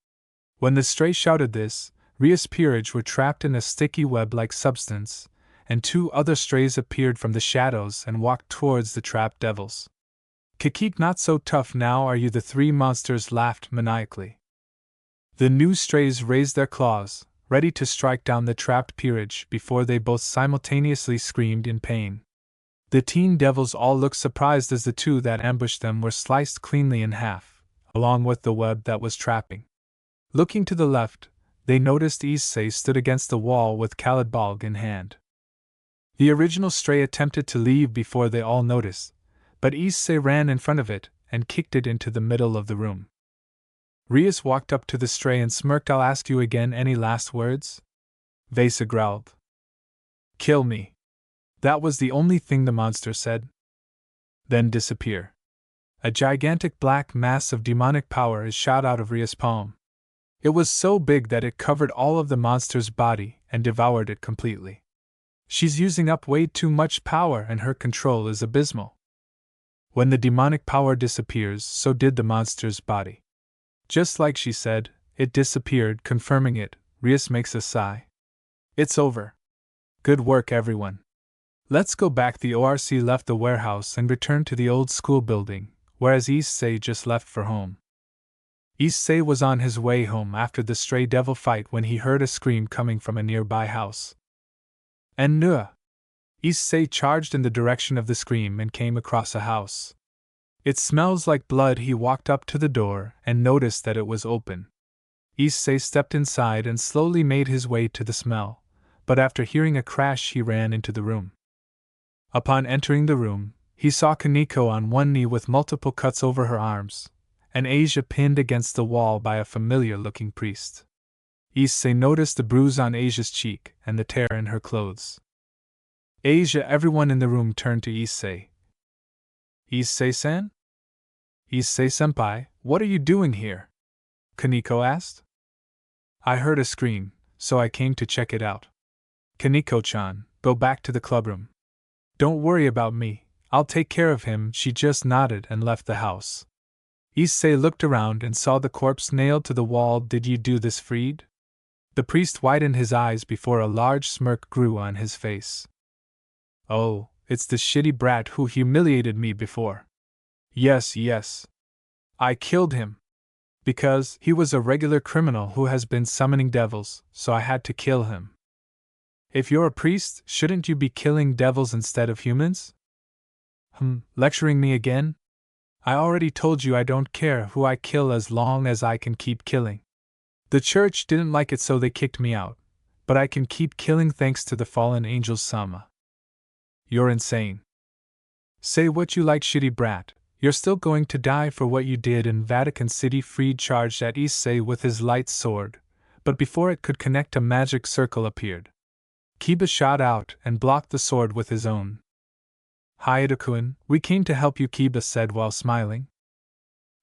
When the stray shouted this, Rias' peerage were trapped in a sticky web-like substance, and two other strays appeared from the shadows and walked towards the trapped devils. Kikik, not so tough now, are you? The three monsters laughed maniacally. The new strays raised their claws, ready to strike down the trapped peerage before they both simultaneously screamed in pain. The teen devils all looked surprised as the two that ambushed them were sliced cleanly in half, along with the web that was trapping. Looking to the left, they noticed Issei stood against the wall with Caledbal in hand. The original stray attempted to leave before they all noticed, but Issei ran in front of it and kicked it into the middle of the room. Rias walked up to the stray and smirked. I'll ask you again, any last words? Vesa growled. Kill me. That was the only thing the monster said. Then disappear. A gigantic black mass of demonic power is shot out of Rias' palm. It was so big that it covered all of the monster's body and devoured it completely. She's using up way too much power and her control is abysmal. When the demonic power disappears, so did the monster's body. Just like she said, it disappeared, confirming it. Rias makes a sigh. It's over. Good work, everyone. Let's go back. The ORC left the warehouse and returned to the old school building, whereas issei just left for home. Issei was on his way home after the stray devil fight when he heard a scream coming from a nearby house. And Nua! Issei charged in the direction of the scream and came across a house. It smells like blood. He walked up to the door and noticed that it was open. Issei stepped inside and slowly made his way to the smell, but after hearing a crash he ran into the room. Upon entering the room, he saw Kaneko on one knee with multiple cuts over her arms, and Asia pinned against the wall by a familiar-looking priest. Issei noticed the bruise on Asia's cheek and the tear in her clothes. Asia, everyone in the room turned to Issei. Issei-san? Issei-senpai, what are you doing here? Kaneko asked. I heard a scream, so I came to check it out. Kaneko-chan, go back to the clubroom. Don't worry about me, I'll take care of him. She just nodded and left the house. Issei looked around and saw the corpse nailed to the wall. Did you do this, Fried? The priest widened his eyes before a large smirk grew on his face. Oh, it's the shitty brat who humiliated me before. Yes. I killed him. Because he was a regular criminal who has been summoning devils, so I had to kill him. If you're a priest, shouldn't you be killing devils instead of humans? Lecturing me again? I already told you I don't care who I kill as long as I can keep killing. The church didn't like it, so they kicked me out, but I can keep killing thanks to the fallen angels Sama. You're insane. Say what you like, shitty brat. You're still going to die for what you did in Vatican City. Fried charged at Issei with his light sword, but before it could connect, a magic circle appeared. Kiba shot out and blocked the sword with his own. Hayata-kun, we came to help you, Kiba said while smiling.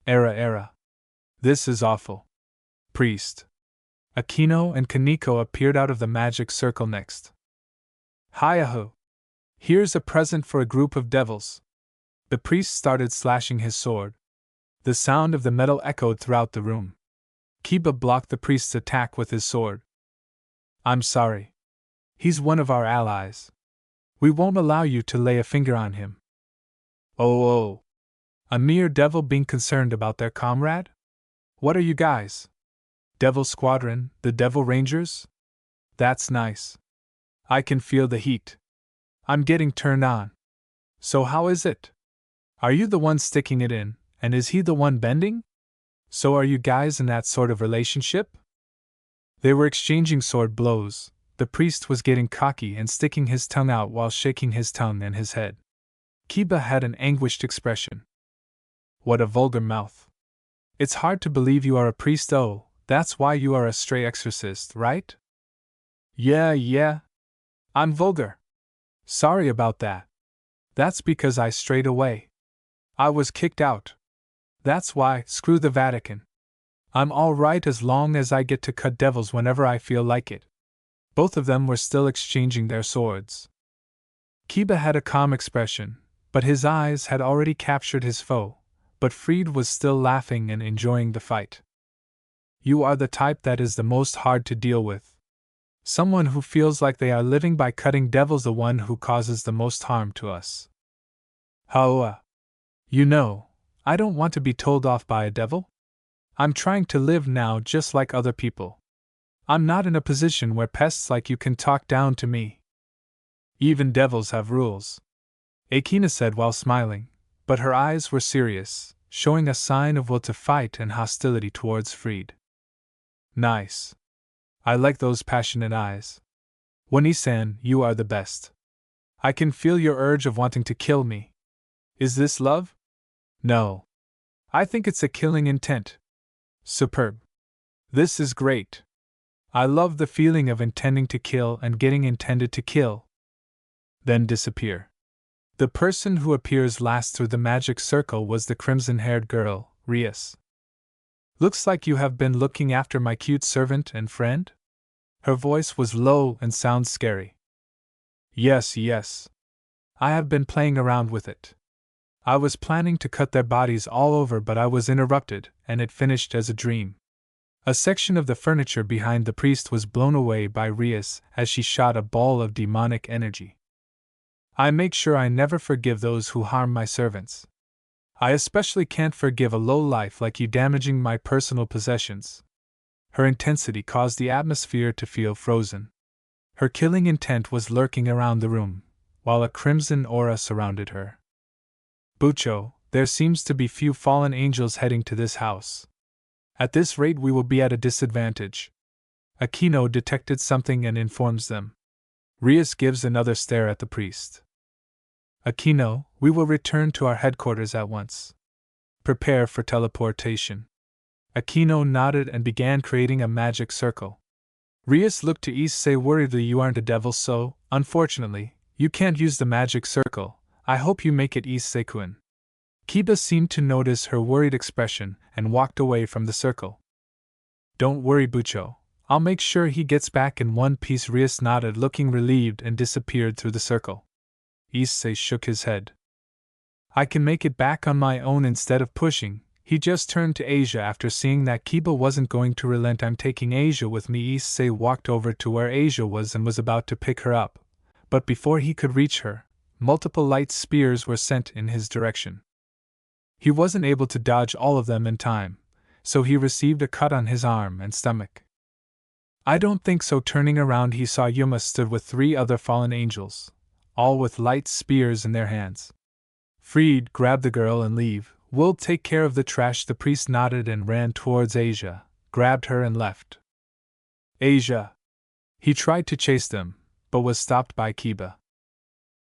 Era. This is awful. Priest. Akino and Kaneko appeared out of the magic circle next. Hayaho! Here's a present for a group of devils. The priest started slashing his sword. The sound of the metal echoed throughout the room. Kiba blocked the priest's attack with his sword. I'm sorry. He's one of our allies. We won't allow you to lay a finger on him. Oh. A mere devil being concerned about their comrade? What are you guys? Devil Squadron, the Devil Rangers? That's nice. I can feel the heat. I'm getting turned on. So how is it? Are you the one sticking it in, and is he the one bending? So are you guys in that sort of relationship? They were exchanging sword blows. The priest was getting cocky and sticking his tongue out while shaking his tongue and his head. Kiba had an anguished expression. What a vulgar mouth. It's hard to believe you are a priest. Oh, that's why you are a stray exorcist, right? Yeah. I'm vulgar. Sorry about that. That's because I strayed away. I was kicked out. That's why, screw the Vatican. I'm all right as long as I get to cut devils whenever I feel like it. Both of them were still exchanging their swords. Kiba had a calm expression, but his eyes had already captured his foe, but Fried was still laughing and enjoying the fight. You are the type that is the most hard to deal with. Someone who feels like they are living by cutting devils, the one who causes the most harm to us. Haoa. You know, I don't want to be told off by a devil. I'm trying to live now just like other people. I'm not in a position where pests like you can talk down to me. Even devils have rules, Akina said while smiling, but her eyes were serious, showing a sign of will to fight and hostility towards Fried. Nice. I like those passionate eyes. Wani-san, you are the best. I can feel your urge of wanting to kill me. Is this love? No. I think it's a killing intent. Superb. This is great. I love the feeling of intending to kill and getting intended to kill. Then disappear. The person who appears last through the magic circle was the crimson-haired girl, Rias. Looks like you have been looking after my cute servant and friend? Her voice was low and sounds scary. Yes, yes. I have been playing around with it. I was planning to cut their bodies all over, but I was interrupted, and it finished as a dream. A section of the furniture behind the priest was blown away by Rias as she shot a ball of demonic energy. I make sure I never forgive those who harm my servants. I especially can't forgive a lowlife like you damaging my personal possessions. Her intensity caused the atmosphere to feel frozen. Her killing intent was lurking around the room, while a crimson aura surrounded her. Bucho, there seems to be few fallen angels heading to this house. At this rate we will be at a disadvantage. Aquino detected something and informs them. Rias gives another stare at the priest. Aquino, we will return to our headquarters at once. Prepare for teleportation. Aquino nodded and began creating a magic circle. Rias looked to issei worriedly. You aren't a devil, so, unfortunately, you can't use the magic circle. I hope you make it, issei-kun. Kiba seemed to notice her worried expression and walked away from the circle. Don't worry, Bucho. I'll make sure he gets back in one piece. Rias nodded, looking relieved, and disappeared through the circle. Issei shook his head. I can make it back on my own instead of pushing. He just turned to Asia after seeing that Kiba wasn't going to relent. I'm taking Asia with me. Issei walked over to where Asia was and was about to pick her up, but before he could reach her, multiple light spears were sent in his direction. He wasn't able to dodge all of them in time, so he received a cut on his arm and stomach. I don't think so. Turning around, he saw Yuma stood with 3 other fallen angels, all with light spears in their hands. Freed, grab the girl and leave. We'll take care of the trash. The priest nodded and ran towards Asia, grabbed her and left. Asia! He tried to chase them, but was stopped by Kiba.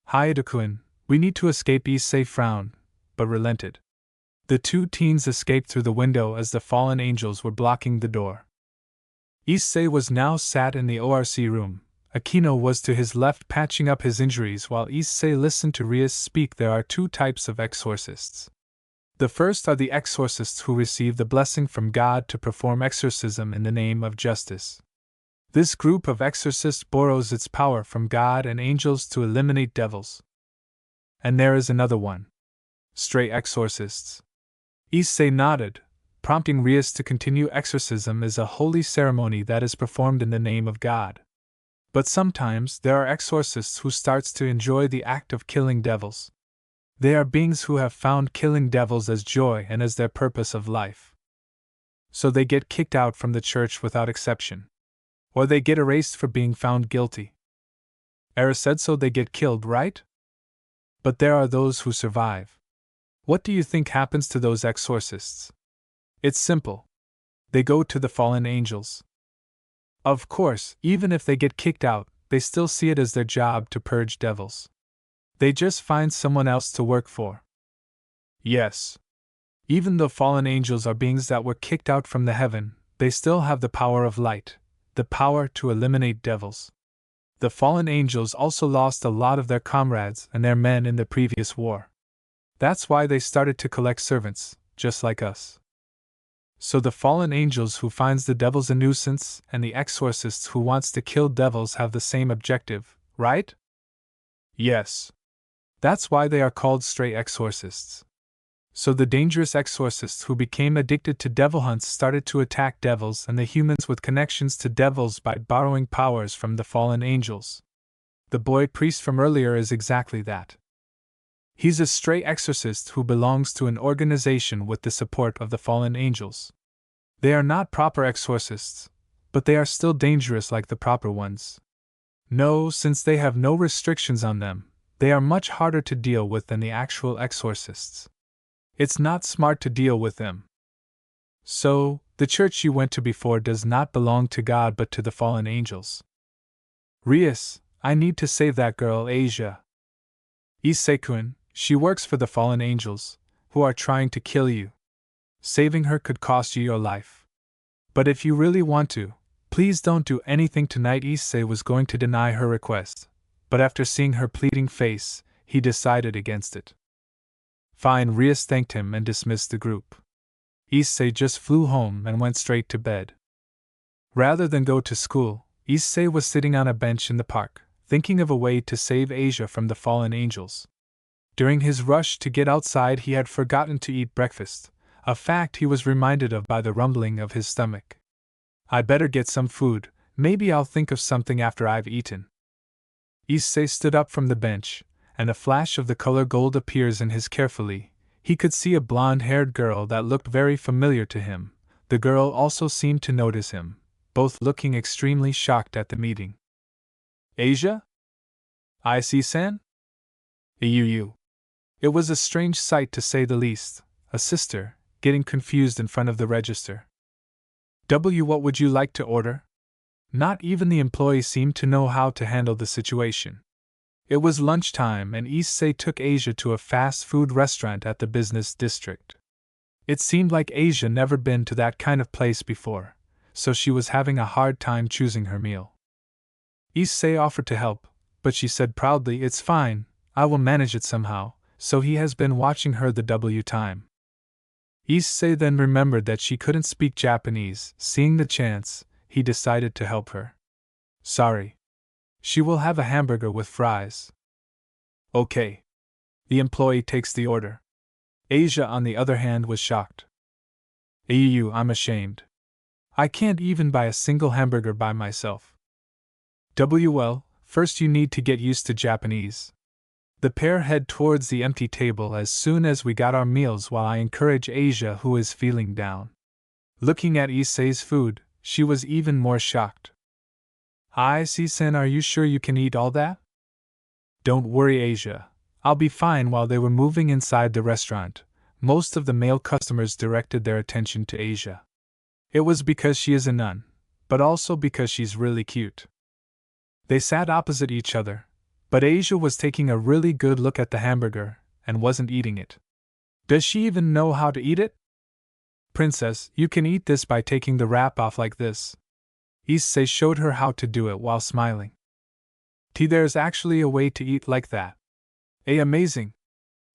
Haida-kun, we need to escape. Issei frowned, but relented. The 2 teens escaped through the window as the fallen angels were blocking the door. Issei was now sat in the ORC room. Aquino was to his left patching up his injuries while Issei listened to Rias speak. There are 2 types of exorcists. The first are the exorcists who receive the blessing from God to perform exorcism in the name of justice. This group of exorcists borrows its power from God and angels to eliminate devils. And there is another one. Stray exorcists. Issei nodded, prompting Rias to continue. Exorcism is a holy ceremony that is performed in the name of God. But sometimes there are exorcists who starts to enjoy the act of killing devils. They are beings who have found killing devils as joy and as their purpose of life. So they get kicked out from the church without exception. Or they get erased for being found guilty. Era said so. They get killed, right? But there are those who survive. What do you think happens to those exorcists? It's simple. They go to the fallen angels. Of course, even if they get kicked out, they still see it as their job to purge devils. They just find someone else to work for. Yes. Even though fallen angels are beings that were kicked out from the heaven, they still have the power of light, the power to eliminate devils. The fallen angels also lost a lot of their comrades and their men in the previous war. That's why they started to collect servants, just like us. So the fallen angels who finds the devils a nuisance and the exorcists who wants to kill devils have the same objective, right? Yes. That's why they are called stray exorcists. So the dangerous exorcists who became addicted to devil hunts started to attack devils and the humans with connections to devils by borrowing powers from the fallen angels. The boy priest from earlier is exactly that. He's a stray exorcist who belongs to an organization with the support of the fallen angels. They are not proper exorcists, but they are still dangerous like the proper ones. No, since they have no restrictions on them, they are much harder to deal with than the actual exorcists. It's not smart to deal with them. So, the church you went to before does not belong to God but to the fallen angels. Rias, I need to save that girl, Asia. Issei-kun, she works for the fallen angels, who are trying to kill you. Saving her could cost you your life. But if you really want to, please don't do anything tonight. Issei was going to deny her request, but after seeing her pleading face, he decided against it. Fine. Rias thanked him and dismissed the group. Issei just flew home and went straight to bed. Rather than go to school, Issei was sitting on a bench in the park, thinking of a way to save Asia from the fallen angels. During his rush to get outside, he had forgotten to eat breakfast, a fact he was reminded of by the rumbling of his stomach. "I better get some food, maybe I'll think of something after I've eaten." Issei stood up from the bench, and a flash of the color gold appears in his carefully. He could see a blonde-haired girl that looked very familiar to him. The girl also seemed to notice him, both looking extremely shocked at the meeting. "Asia? Issei-san? You. It was a strange sight to say the least, a sister, getting confused in front of the register. What would you like to order?" Not even the employee seemed to know how to handle the situation. It was lunchtime and Issei took Asia to a fast food restaurant at the business district. It seemed like Asia never been to that kind of place before, so she was having a hard time choosing her meal. Issei offered to help, but she said proudly, "It's fine, I will manage it somehow," so he has been watching her the time. Issei then remembered that she couldn't speak Japanese. Seeing the chance, he decided to help her. "Sorry. She will have a hamburger with fries." "Okay." The employee takes the order. Asia, on the other hand, was shocked. I'm ashamed. I can't even buy a single hamburger by myself." Well, first you need to get used to Japanese." The pair head towards the empty table as soon as we got our meals while I encourage Asia, who is feeling down. Looking at Issei's food, she was even more shocked. "Issei-san, are you sure you can eat all that?" "Don't worry, Asia. I'll be fine." While they were moving inside the restaurant, most of the male customers directed their attention to Asia. It was because she is a nun, but also because she's really cute. They sat opposite each other, but Asia was taking a really good look at the hamburger and wasn't eating it. "Does she even know how to eat it?" "Princess, you can eat this by taking the wrap off like this." Issei showed her how to do it while smiling. There's actually a way to eat like that." Amazing."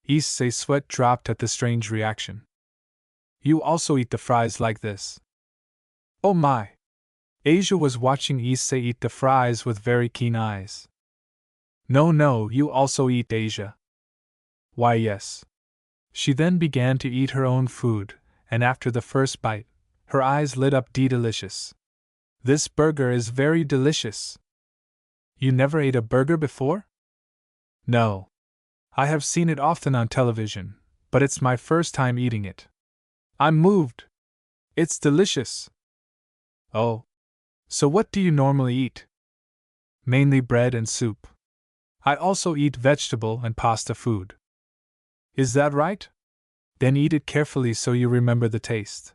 Issei's sweat dropped at the strange reaction. "You also eat the fries like this." "Oh my!" Asia was watching Issei eat the fries with very keen eyes. No, you also eat, Asia." "Why, yes." She then began to eat her own food, and after the first bite, her eyes lit up. Delicious. "This burger is very delicious." "You never ate a burger before?" "No. I have seen it often on television, but it's my first time eating it." "I'm moved. It's delicious." "Oh. So what do you normally eat?" "Mainly bread and soup. I also eat vegetable and pasta food." "Is that right? Then eat it carefully so you remember the taste."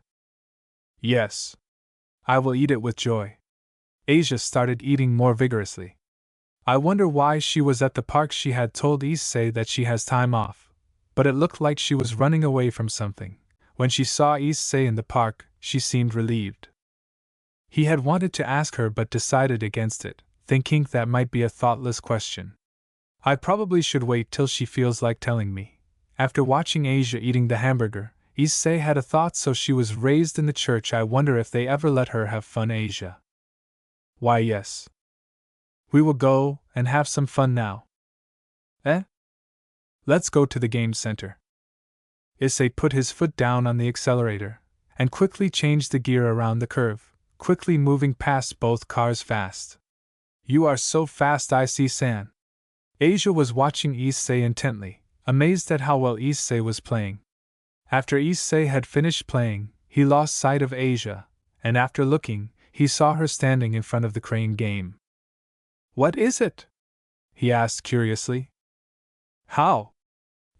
"Yes. I will eat it with joy." Asia started eating more vigorously. I wonder why she was at the park. She had told Issei that she has time off, but it looked like she was running away from something. When she saw Issei in the park, she seemed relieved. He had wanted to ask her but decided against it, thinking that might be a thoughtless question. I probably should wait till she feels like telling me. After watching Asia eating the hamburger, Issei had a thought. So she was raised in the church. I wonder if they ever let her have fun. Asia: "Why, yes. We will go and have some fun now." "Let's go to the game center." Issei put his foot down on the accelerator and quickly changed the gear around the curve, quickly moving past both cars fast. "You are so fast, Issei-san." Asia was watching Issei intently, amazed at how well Issei was playing. After Issei had finished playing, he lost sight of Asia, and after looking, he saw her standing in front of the crane game. "What is it?" he asked curiously. "How?"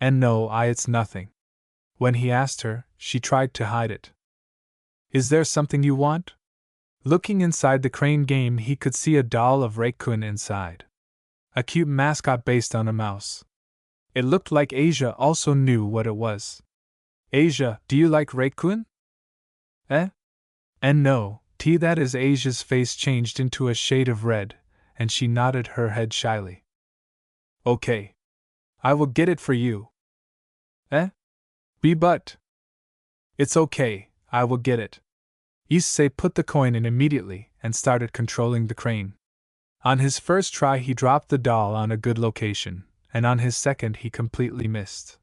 And no, it's nothing. When he asked her, she tried to hide it. "Is there something you want?" Looking inside the crane game, he could see a doll of Raccoon inside. A cute mascot based on a mouse. It looked like Asia also knew what it was. "Asia, do you like Raccoon?" And no, that is. Asia's face changed into a shade of red, and she nodded her head shyly. "Okay. I will get it for you." But. "It's okay, I will get it." Issei put the coin in immediately and started controlling the crane. On his first try he dropped the doll on a good location, and on his second he completely missed.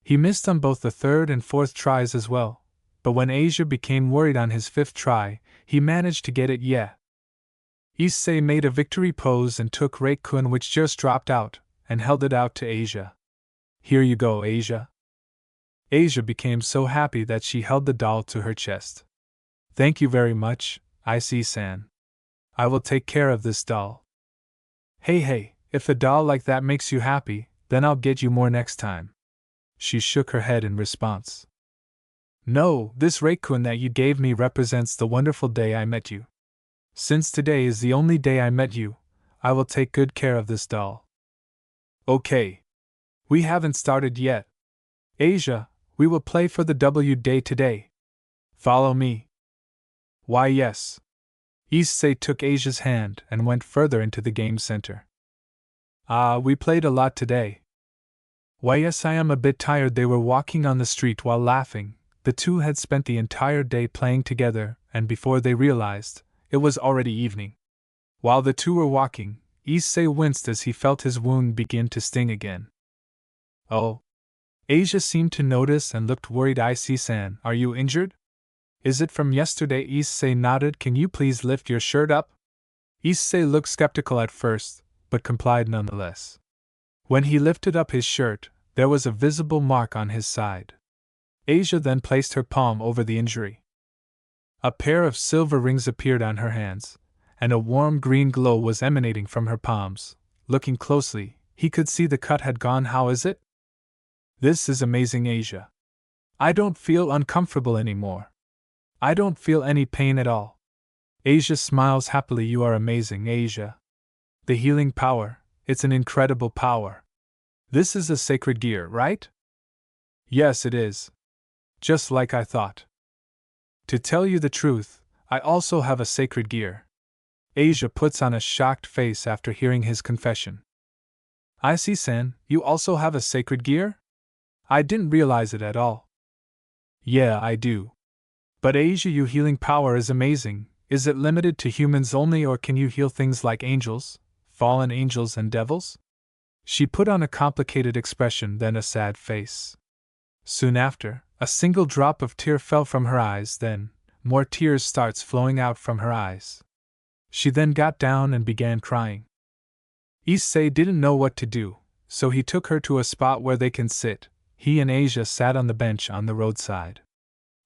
He missed on both the third and fourth tries as well, but when Asia became worried on his fifth try, he managed to get it. Issei made a victory pose and took Reikun, which just dropped out, and held it out to Asia. Here you go, Asia. Asia became so happy that she held the doll to her chest. Thank you very much, Issei-san. I will take care of this doll. Hey, if a doll like that makes you happy, then I'll get you more next time. She shook her head in response. No, this Reikun that you gave me represents the wonderful day I met you. Since today is the only day I met you, I will take good care of this doll. Okay. We haven't started yet. Asia, we will play for the W day today. Follow me. Why, yes. Issei took Asia's hand and went further into the game center. We played a lot today. Why, yes, I am a bit tired. They were walking on the street while laughing. The two had spent the entire day playing together, and before they realized, it was already evening. While the two were walking, Issei winced as he felt his wound begin to sting again. Oh. Asia seemed to notice and looked worried. Issei-san, are you injured? Is it from yesterday? Issei nodded. Can you please lift your shirt up? Issei looked skeptical at first, but complied nonetheless. When he lifted up his shirt, there was a visible mark on his side. Asia then placed her palm over the injury. A pair of silver rings appeared on her hands, and a warm green glow was emanating from her palms. Looking closely, he could see the cut had gone. How is it? This is amazing, Asia. I don't feel uncomfortable anymore. I don't feel any pain at all. Asia smiles happily. You are amazing, Asia. The healing power, it's an incredible power. This is a sacred gear, right? Yes, it is. Just like I thought. To tell you the truth, I also have a sacred gear. Asia puts on a shocked face after hearing his confession. Issei-san, you also have a sacred gear? I didn't realize it at all. Yeah, I do. But Asia, your healing power is amazing. Is it limited to humans only, or can you heal things like angels, fallen angels and devils? She put on a complicated expression, then a sad face. Soon after, a single drop of tear fell from her eyes, then more tears starts flowing out from her eyes. She then got down and began crying. Issei didn't know what to do, so he took her to a spot where they can sit. He and Asia sat on the bench on the roadside.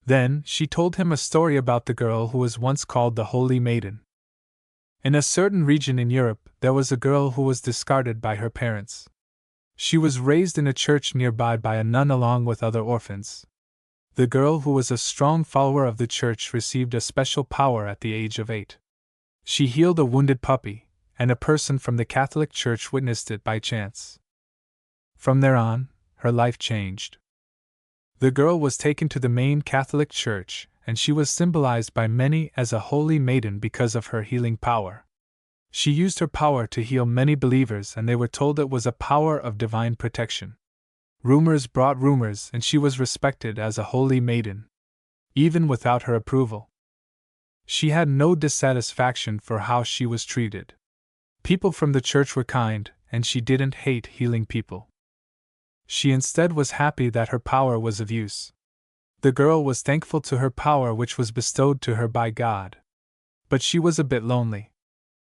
Then, she told him a story about the girl who was once called the Holy Maiden. In a certain region in Europe, there was a girl who was discarded by her parents. She was raised in a church nearby by a nun along with other orphans. The girl, who was a strong follower of the church, received a special power at the age of 8. She healed a wounded puppy, and a person from the Catholic Church witnessed it by chance. From there on, her life changed. The girl was taken to the main Catholic Church, and she was symbolized by many as a holy maiden because of her healing power. She used her power to heal many believers, and they were told it was a power of divine protection. Rumors brought rumors, and she was respected as a holy maiden, even without her approval. She had no dissatisfaction for how she was treated. People from the church were kind, and she didn't hate healing people. She instead was happy that her power was of use. The girl was thankful to her power, which was bestowed to her by God. But she was a bit lonely.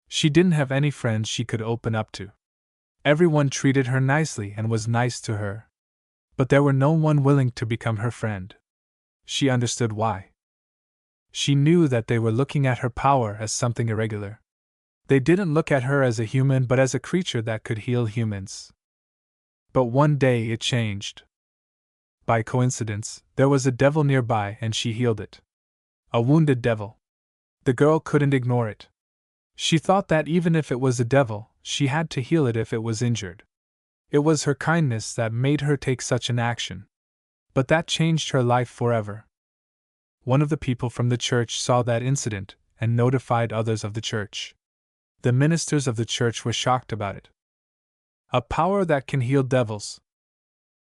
She didn't have any friends she could open up to. Everyone treated her nicely and was nice to her. But there were no one willing to become her friend. She understood why. She knew that they were looking at her power as something irregular. They didn't look at her as a human, but as a creature that could heal humans. But one day it changed. By coincidence, there was a devil nearby and she healed it. A wounded devil. The girl couldn't ignore it. She thought that even if it was a devil, she had to heal it if it was injured. It was her kindness that made her take such an action. But that changed her life forever. One of the people from the church saw that incident and notified others of the church. The ministers of the church were shocked about it. A power that can heal devils.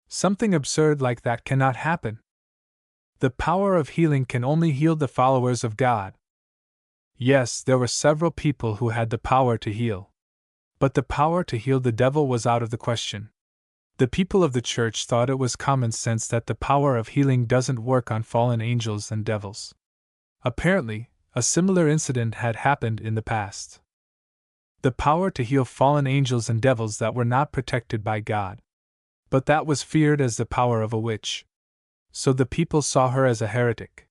Something absurd like that cannot happen. The power of healing can only heal the followers of God. Yes, there were several people who had the power to heal. But the power to heal the devil was out of the question. The people of the church thought it was common sense that the power of healing doesn't work on fallen angels and devils. Apparently, a similar incident had happened in the past. The power to heal fallen angels and devils that were not protected by God. But that was feared as the power of a witch. So the people saw her as a heretic.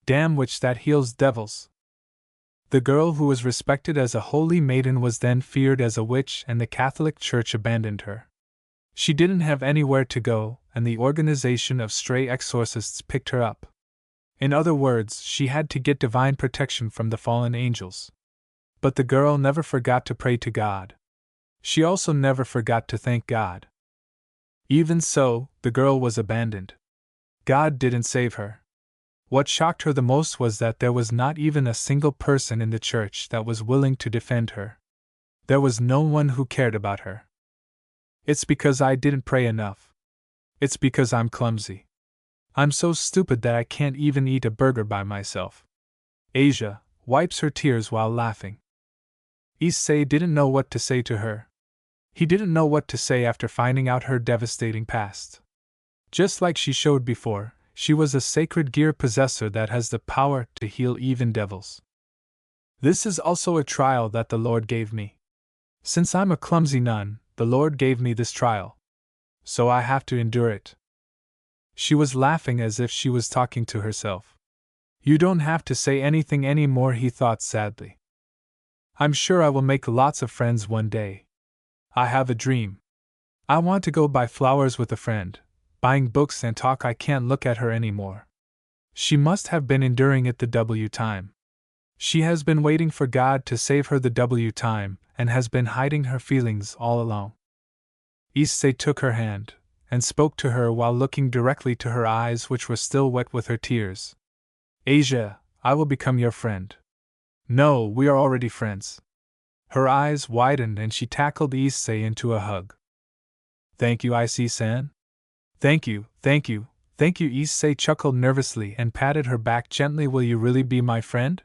Damn witch that heals devils. The girl who was respected as a holy maiden was then feared as a witch, and the Catholic Church abandoned her. She didn't have anywhere to go, and the organization of stray exorcists picked her up. In other words, she had to get divine protection from the fallen angels. But the girl never forgot to pray to God. She also never forgot to thank God. Even so, the girl was abandoned. God didn't save her. What shocked her the most was that there was not even a single person in the church that was willing to defend her. There was no one who cared about her. It's because I didn't pray enough. It's because I'm clumsy. I'm so stupid that I can't even eat a burger by myself. Asia wipes her tears while laughing. Issei didn't know what to say to her. He didn't know what to say after finding out her devastating past. Just like she showed before, she was a sacred gear possessor that has the power to heal even devils. This is also a trial that the Lord gave me. Since I'm a clumsy nun, the Lord gave me this trial. So I have to endure it. She was laughing as if she was talking to herself. You don't have to say anything anymore, he thought sadly. I'm sure I will make lots of friends one day. I have a dream. I want to go buy flowers with a friend, buying books and talk. I can't look at her anymore. She must have been enduring it the W time. She has been waiting for God to save her the W time, and has been hiding her feelings all along. Issei took her hand, and spoke to her while looking directly to her eyes, which were still wet with her tears. Asia, I will become your friend. No, we are already friends. Her eyes widened and she tackled Issei into a hug. Thank you, Issei-san. Thank you, thank you, thank you. Issei chuckled nervously and patted her back gently. Will you really be my friend?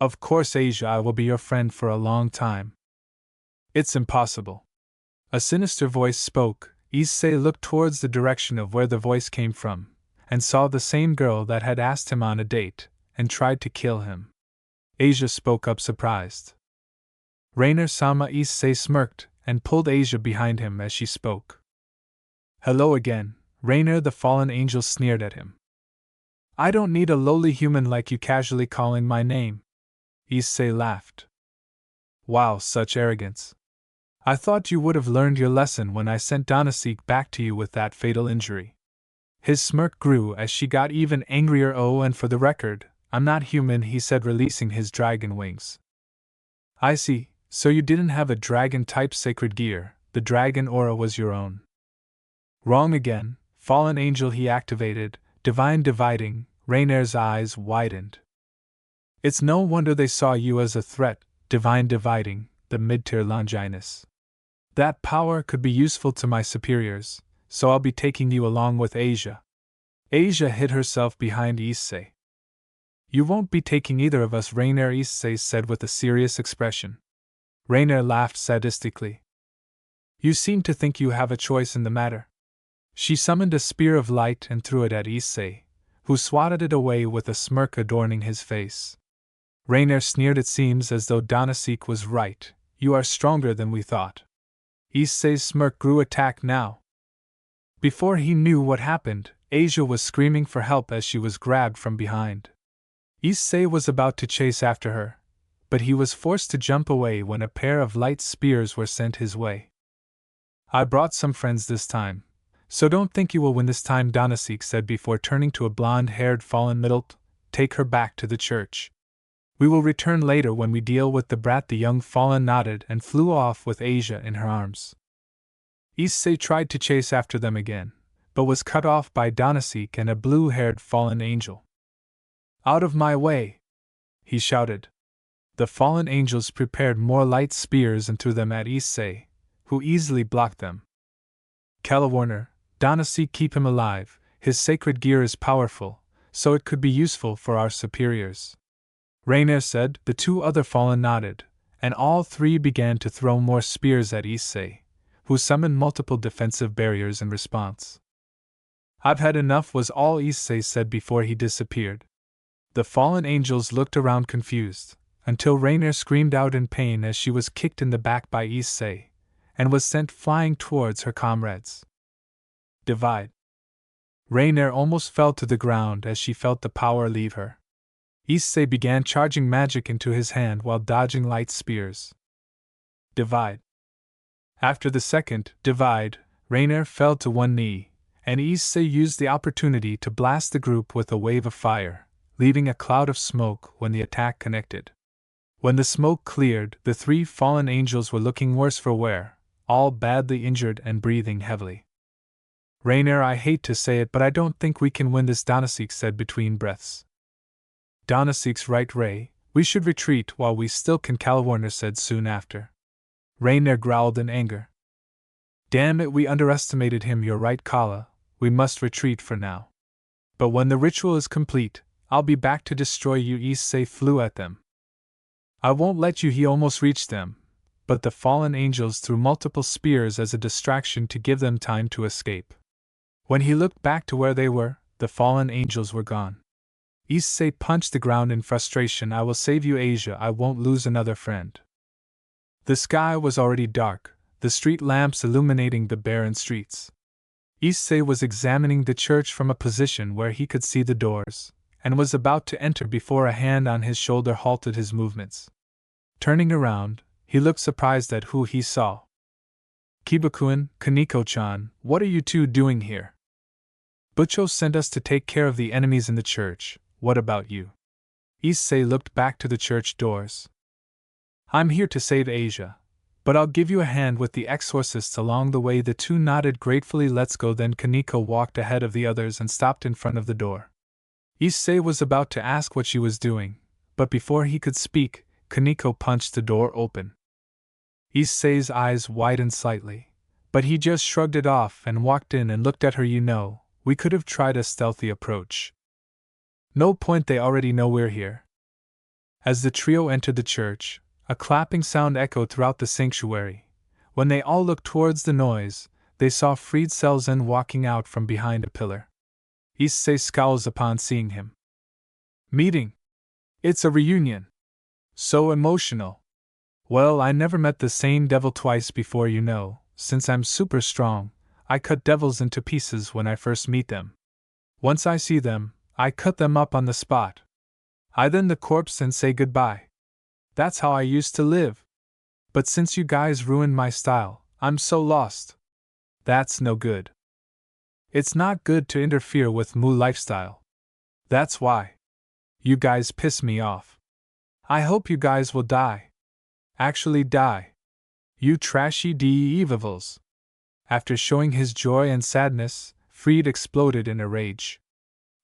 Of course, Asia, I will be your friend for a long time. It's impossible. A sinister voice spoke. Issei looked towards the direction of where the voice came from, and saw the same girl that had asked him on a date, and tried to kill him. Asia spoke up surprised. Rainer-sama. Issei smirked, and pulled Asia behind him as she spoke. Hello again, Rainer. The fallen angel sneered at him. I don't need a lowly human like you casually calling my name. Issei laughed. Wow, such arrogance. I thought you would have learned your lesson when I sent Domination back to you with that fatal injury. His smirk grew as she got even angrier. Oh, and for the record, I'm not human, he said, releasing his dragon wings. I see, so you didn't have a dragon-type sacred gear, the dragon aura was your own. Wrong again, fallen angel. He activated, divine dividing. Rainer's eyes widened. It's no wonder they saw you as a threat, divine dividing, the mid-tier Longinus. That power could be useful to my superiors, so I'll be taking you along with Asia. Asia hid herself behind Issei. You won't be taking either of us, Rainer, Issei said with a serious expression. Rainer laughed sadistically. You seem to think you have a choice in the matter. She summoned a spear of light and threw it at Issei, who swatted it away with a smirk adorning his face. Rainer sneered. It seems as though Domination was right. You are stronger than we thought. Issei's smirk grew. Attack now. Before he knew what happened, Asia was screaming for help as she was grabbed from behind. Issei was about to chase after her, but he was forced to jump away when a pair of light spears were sent his way. I brought some friends this time, so don't think you will win this time, Domination said before turning to a blonde-haired fallen middle. Take her back to the church. We will return later when we deal with the brat. The young fallen nodded and flew off with Asia in her arms. Issei tried to chase after them again, but was cut off by Domination and a blue-haired fallen angel. Out of my way! He shouted. The fallen angels prepared more light spears and threw them at Issei, who easily blocked them. Caledbal, Domination, keep him alive. His sacred gear is powerful, so it could be useful for our superiors. Rainier said. The two other fallen nodded, and all three began to throw more spears at Issei, who summoned multiple defensive barriers in response. I've had enough, was all Issei said before he disappeared. The fallen angels looked around confused, until Rainier screamed out in pain as she was kicked in the back by Issei, and was sent flying towards her comrades. Divide. Rainier almost fell to the ground as she felt the power leave her. Issei began charging magic into his hand while dodging light spears. Divide. After the second divide, Rainier fell to one knee, and Issei used the opportunity to blast the group with a wave of fire, leaving a cloud of smoke when the attack connected. When the smoke cleared, the three fallen angels were looking worse for wear, all badly injured and breathing heavily. Rainier, I hate to say it, but I don't think we can win this, Donasek said between breaths. Donasek's right, Ray, we should retreat while we still can, Calwarner said soon after. Rainier growled in anger. Damn it, we underestimated him, you're right, Kala, we must retreat for now. But when the ritual is complete, I'll be back to destroy you, Issei flew at them. I won't let you, he almost reached them, but the fallen angels threw multiple spears as a distraction to give them time to escape. When he looked back to where they were, the fallen angels were gone. Issei punched the ground in frustration. I will save you, Asia, I won't lose another friend. The sky was already dark, the street lamps illuminating the barren streets. Issei was examining the church from a position where he could see the doors, and was about to enter before a hand on his shoulder halted his movements. Turning around, he looked surprised at who he saw. Kibakuin, Kaneko-chan, what are you two doing here? Butcho sent us to take care of the enemies in the church. What about you? Issei looked back to the church doors. I'm here to save Asia, but I'll give you a hand with the exorcists along the way. The two nodded gratefully. Let's go. Then Kaneko walked ahead of the others and stopped in front of the door. Issei was about to ask what she was doing, but before he could speak, Kaneko punched the door open. Issei's eyes widened slightly, but he just shrugged it off and walked in and looked at her. You know, we could have tried a stealthy approach. No point, they already know we're here. As the trio entered the church, a clapping sound echoed throughout the sanctuary. When they all looked towards the noise, they saw Fried Selzen walking out from behind a pillar. Issei scowls upon seeing him. Meeting. It's a reunion. So emotional. Well, I never met the same devil twice before, you know. Since I'm super strong, I cut devils into pieces when I first meet them. Once I see them, I cut them up on the spot. I then the corpse and say goodbye. That's how I used to live. But since you guys ruined my style, I'm so lost. That's no good. It's not good to interfere with Mu lifestyle. That's why. You guys piss me off. I hope you guys will die. Actually die. You trashy devils. After showing his joy and sadness, Fried exploded in a rage.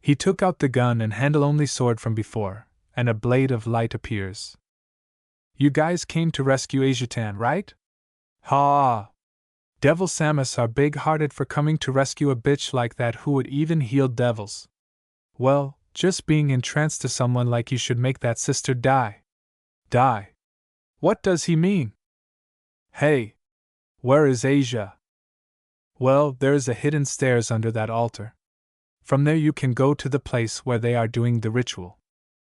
He took out the gun and handle-only sword from before, and a blade of light appears. You guys came to rescue Asiatan, right? Ha! Devil Samus are big-hearted for coming to rescue a bitch like that who would even heal devils. Well, just being entranced to someone like you should make that sister die. Die? What does he mean? Hey! Where is Asia? Well, there's a hidden stairs under that altar. From there you can go to the place where they are doing the ritual,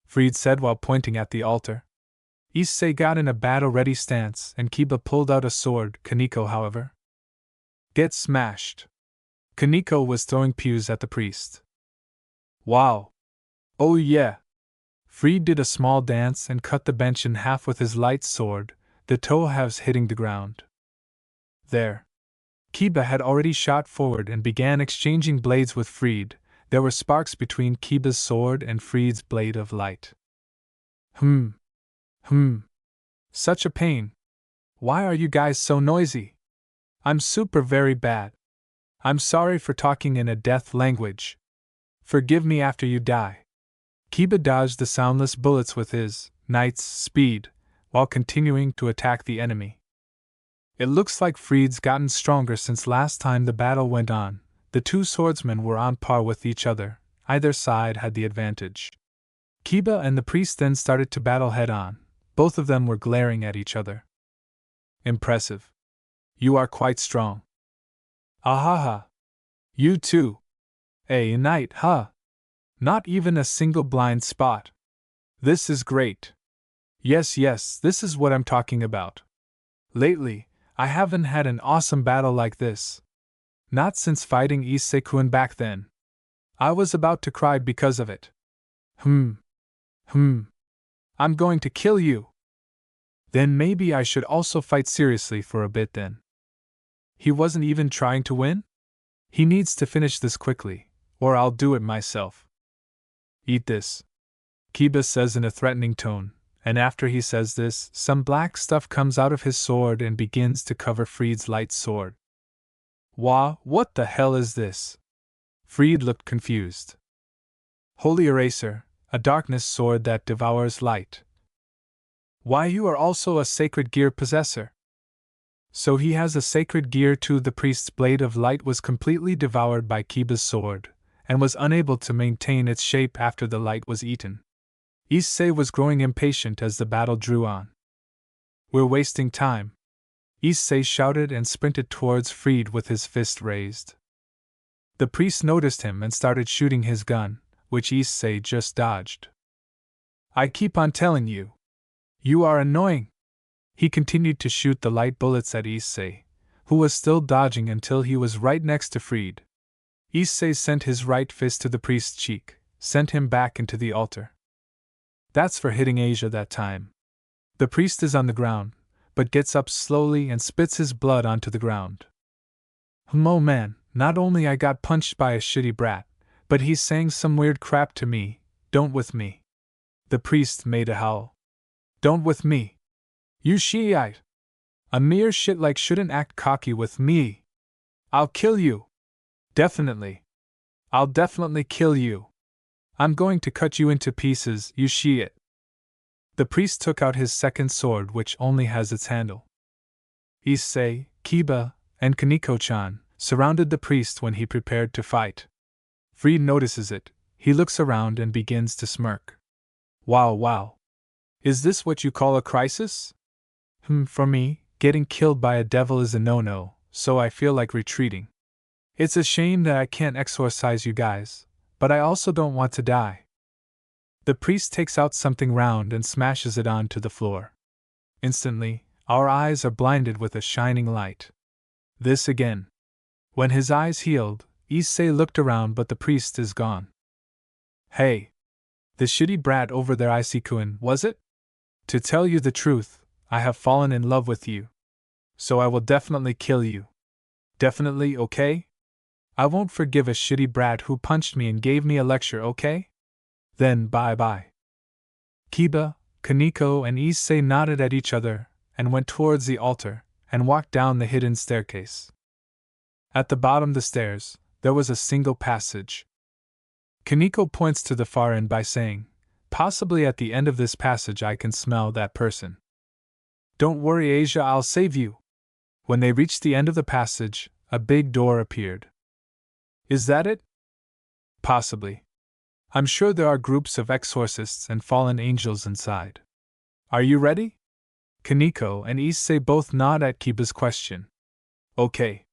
Fried said while pointing at the altar. Issei got in a battle-ready stance and Kiba pulled out a sword. Kaneko, however, get smashed. Kaneko was throwing pews at the priest. Wow. Oh yeah. Fried did a small dance and cut the bench in half with his light sword, the toe halves hitting the ground. There. Kiba had already shot forward and began exchanging blades with Fried. There were sparks between Kiba's sword and Fried's blade of light. Such a pain. Why are you guys so noisy? I'm super very bad. I'm sorry for talking in a death language. Forgive me after you die. Kiba dodged the soundless bullets with his knight's speed, while continuing to attack the enemy. It looks like Fried's gotten stronger since last time the battle went on. The two swordsmen were on par with each other, either side had the advantage. Kiba and the priest then started to battle head-on. Both of them were glaring at each other. Impressive. You are quite strong. Ahaha. You too. A knight, huh? Not even a single blind spot. This is great. Yes, this is what I'm talking about. Lately, I haven't had an awesome battle like this. Not since fighting Issei-kun back then. I was about to cry because of it. I'm going to kill you. Then maybe I should also fight seriously for a bit then. He wasn't even trying to win? He needs to finish this quickly, or I'll do it myself. Eat this, Kiba says in a threatening tone, and after he says this, some black stuff comes out of his sword and begins to cover Fried's light sword. What the hell is this? Fried looked confused. Holy Eraser, a darkness sword that devours light. Why, you are also a sacred gear possessor. So he has a sacred gear too. The priest's blade of light was completely devoured by Kiba's sword, and was unable to maintain its shape after the light was eaten. Issei was growing impatient as the battle drew on. We're wasting time, Issei shouted and sprinted towards Fried with his fist raised. The priest noticed him and started shooting his gun, which Issei just dodged. I keep on telling you. You are annoying. He continued to shoot the light bullets at Issei, who was still dodging until he was right next to Fried. Issei sent his right fist to the priest's cheek, sent him back into the altar. That's for hitting Asia that time. The priest is on the ground, but gets up slowly and spits his blood onto the ground. Oh man, not only I got punched by a shitty brat, but he's saying some weird crap to me. Don't with me. The priest made a howl. Don't with me. You Shiite. A mere shit like shouldn't act cocky with me. I'll kill you. Definitely. I'll definitely kill you. I'm going to cut you into pieces, you Shiite. The priest took out his second sword, which only has its handle. Issei, Kiba, and Kaneko-chan surrounded the priest when he prepared to fight. Fried notices it. He looks around and begins to smirk. Wow. Is this what you call a crisis? For me, getting killed by a devil is a no-no, so I feel like retreating. It's a shame that I can't exorcise you guys, but I also don't want to die. The priest takes out something round and smashes it onto the floor. Instantly, our eyes are blinded with a shining light. This again. When his eyes healed, Issei looked around, but the priest is gone. Hey! The shitty brat over there, Issei-kun, was it? To tell you the truth, I have fallen in love with you. So I will definitely kill you. Definitely, okay? I won't forgive a shitty brat who punched me and gave me a lecture, okay? Then bye-bye. Kiba, Kaneko, and Issei nodded at each other and went towards the altar and walked down the hidden staircase. At the bottom of the stairs, there was a single passage. Kaneko points to the far end by saying, possibly at the end of this passage I can smell that person. Don't worry, Asia, I'll save you. When they reached the end of the passage, a big door appeared. Is that it? Possibly. I'm sure there are groups of exorcists and fallen angels inside. Are you ready? Kaneko and Issei both nod at Kiba's question. Okay.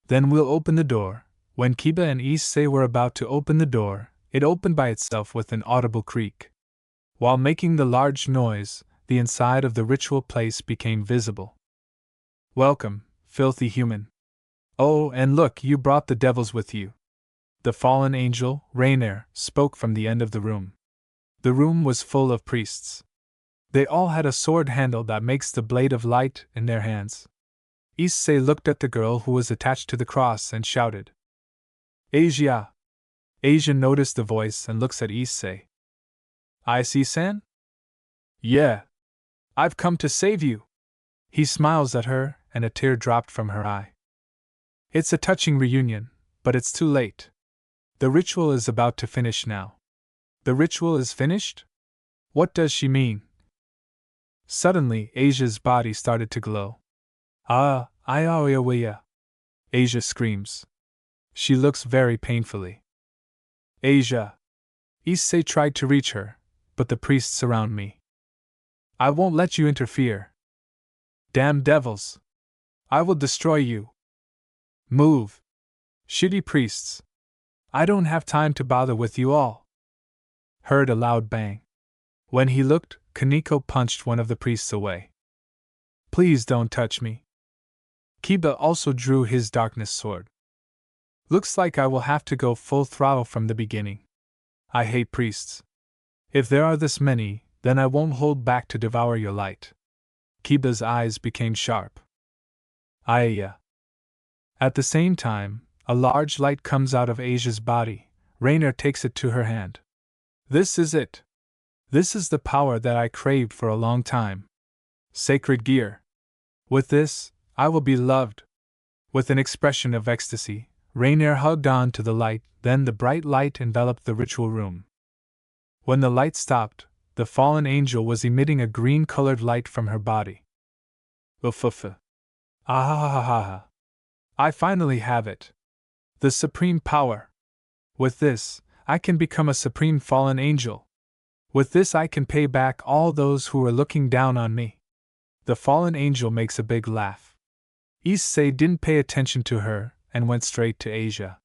Then we'll open the door. When Kiba and Issei were about to open the door, it opened by itself with an audible creak. While making the large noise, the inside of the ritual place became visible. Welcome, filthy human. Oh, and look, you brought the devils with you. The fallen angel, Rainier, spoke from the end of the room. The room was full of priests. They all had a sword handle that makes the blade of light in their hands. Issei looked at the girl who was attached to the cross and shouted. Asia! Asia noticed the voice and looks at Issei. Issei-san? Yeah. I've come to save you. He smiles at her, and a tear dropped from her eye. It's a touching reunion, but it's too late. The ritual is about to finish now. The ritual is finished? What does she mean? Suddenly, Asia's body started to glow. Asia screams. She looks very painfully. Asia! Issei tried to reach her, but the priests surround me. I won't let you interfere. Damn devils! I will destroy you. Move! Shitty priests! I don't have time to bother with you all. Heard a loud bang. When he looked, Kaneko punched one of the priests away. Please don't touch me. Kiba also drew his darkness sword. Looks like I will have to go full throttle from the beginning. I hate priests. If there are this many, then I won't hold back to devour your light. Kiba's eyes became sharp. Ayya. At the same time, a large light comes out of Asia's body. Rainier takes it to her hand. This is it. This is the power that I craved for a long time. Sacred gear. With this, I will be loved. With an expression of ecstasy, Rainier hugged on to the light, then the bright light enveloped the ritual room. When the light stopped, the fallen angel was emitting a green-colored light from her body. Ufufa. Ahahaha. I finally have it. The supreme power. With this, I can become a supreme fallen angel. With this I can pay back all those who are looking down on me. The fallen angel makes a big laugh. Issei didn't pay attention to her and went straight to Asia.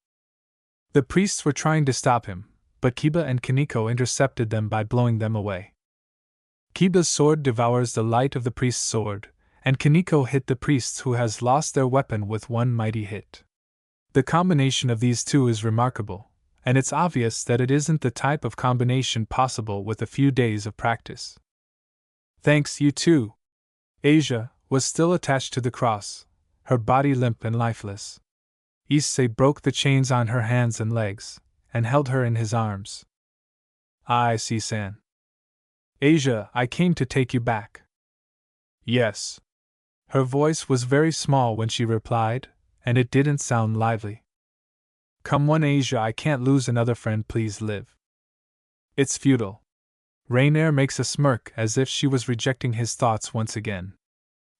The priests were trying to stop him, but Kiba and Kaneko intercepted them by blowing them away. Kiba's sword devours the light of the priest's sword, and Kaneko hit the priests who has lost their weapon with one mighty hit. The combination of these two is remarkable, and it's obvious that it isn't the type of combination possible with a few days of practice. Thanks, you too. Asia was still attached to the cross, her body limp and lifeless. Issei broke the chains on her hands and legs, and held her in his arms. I see, San. Asia, I came to take you back. Yes. Her voice was very small when she replied, and it didn't sound lively. Come on, Asia, I can't lose another friend, please live. It's futile. Rainier makes a smirk as if she was rejecting his thoughts once again.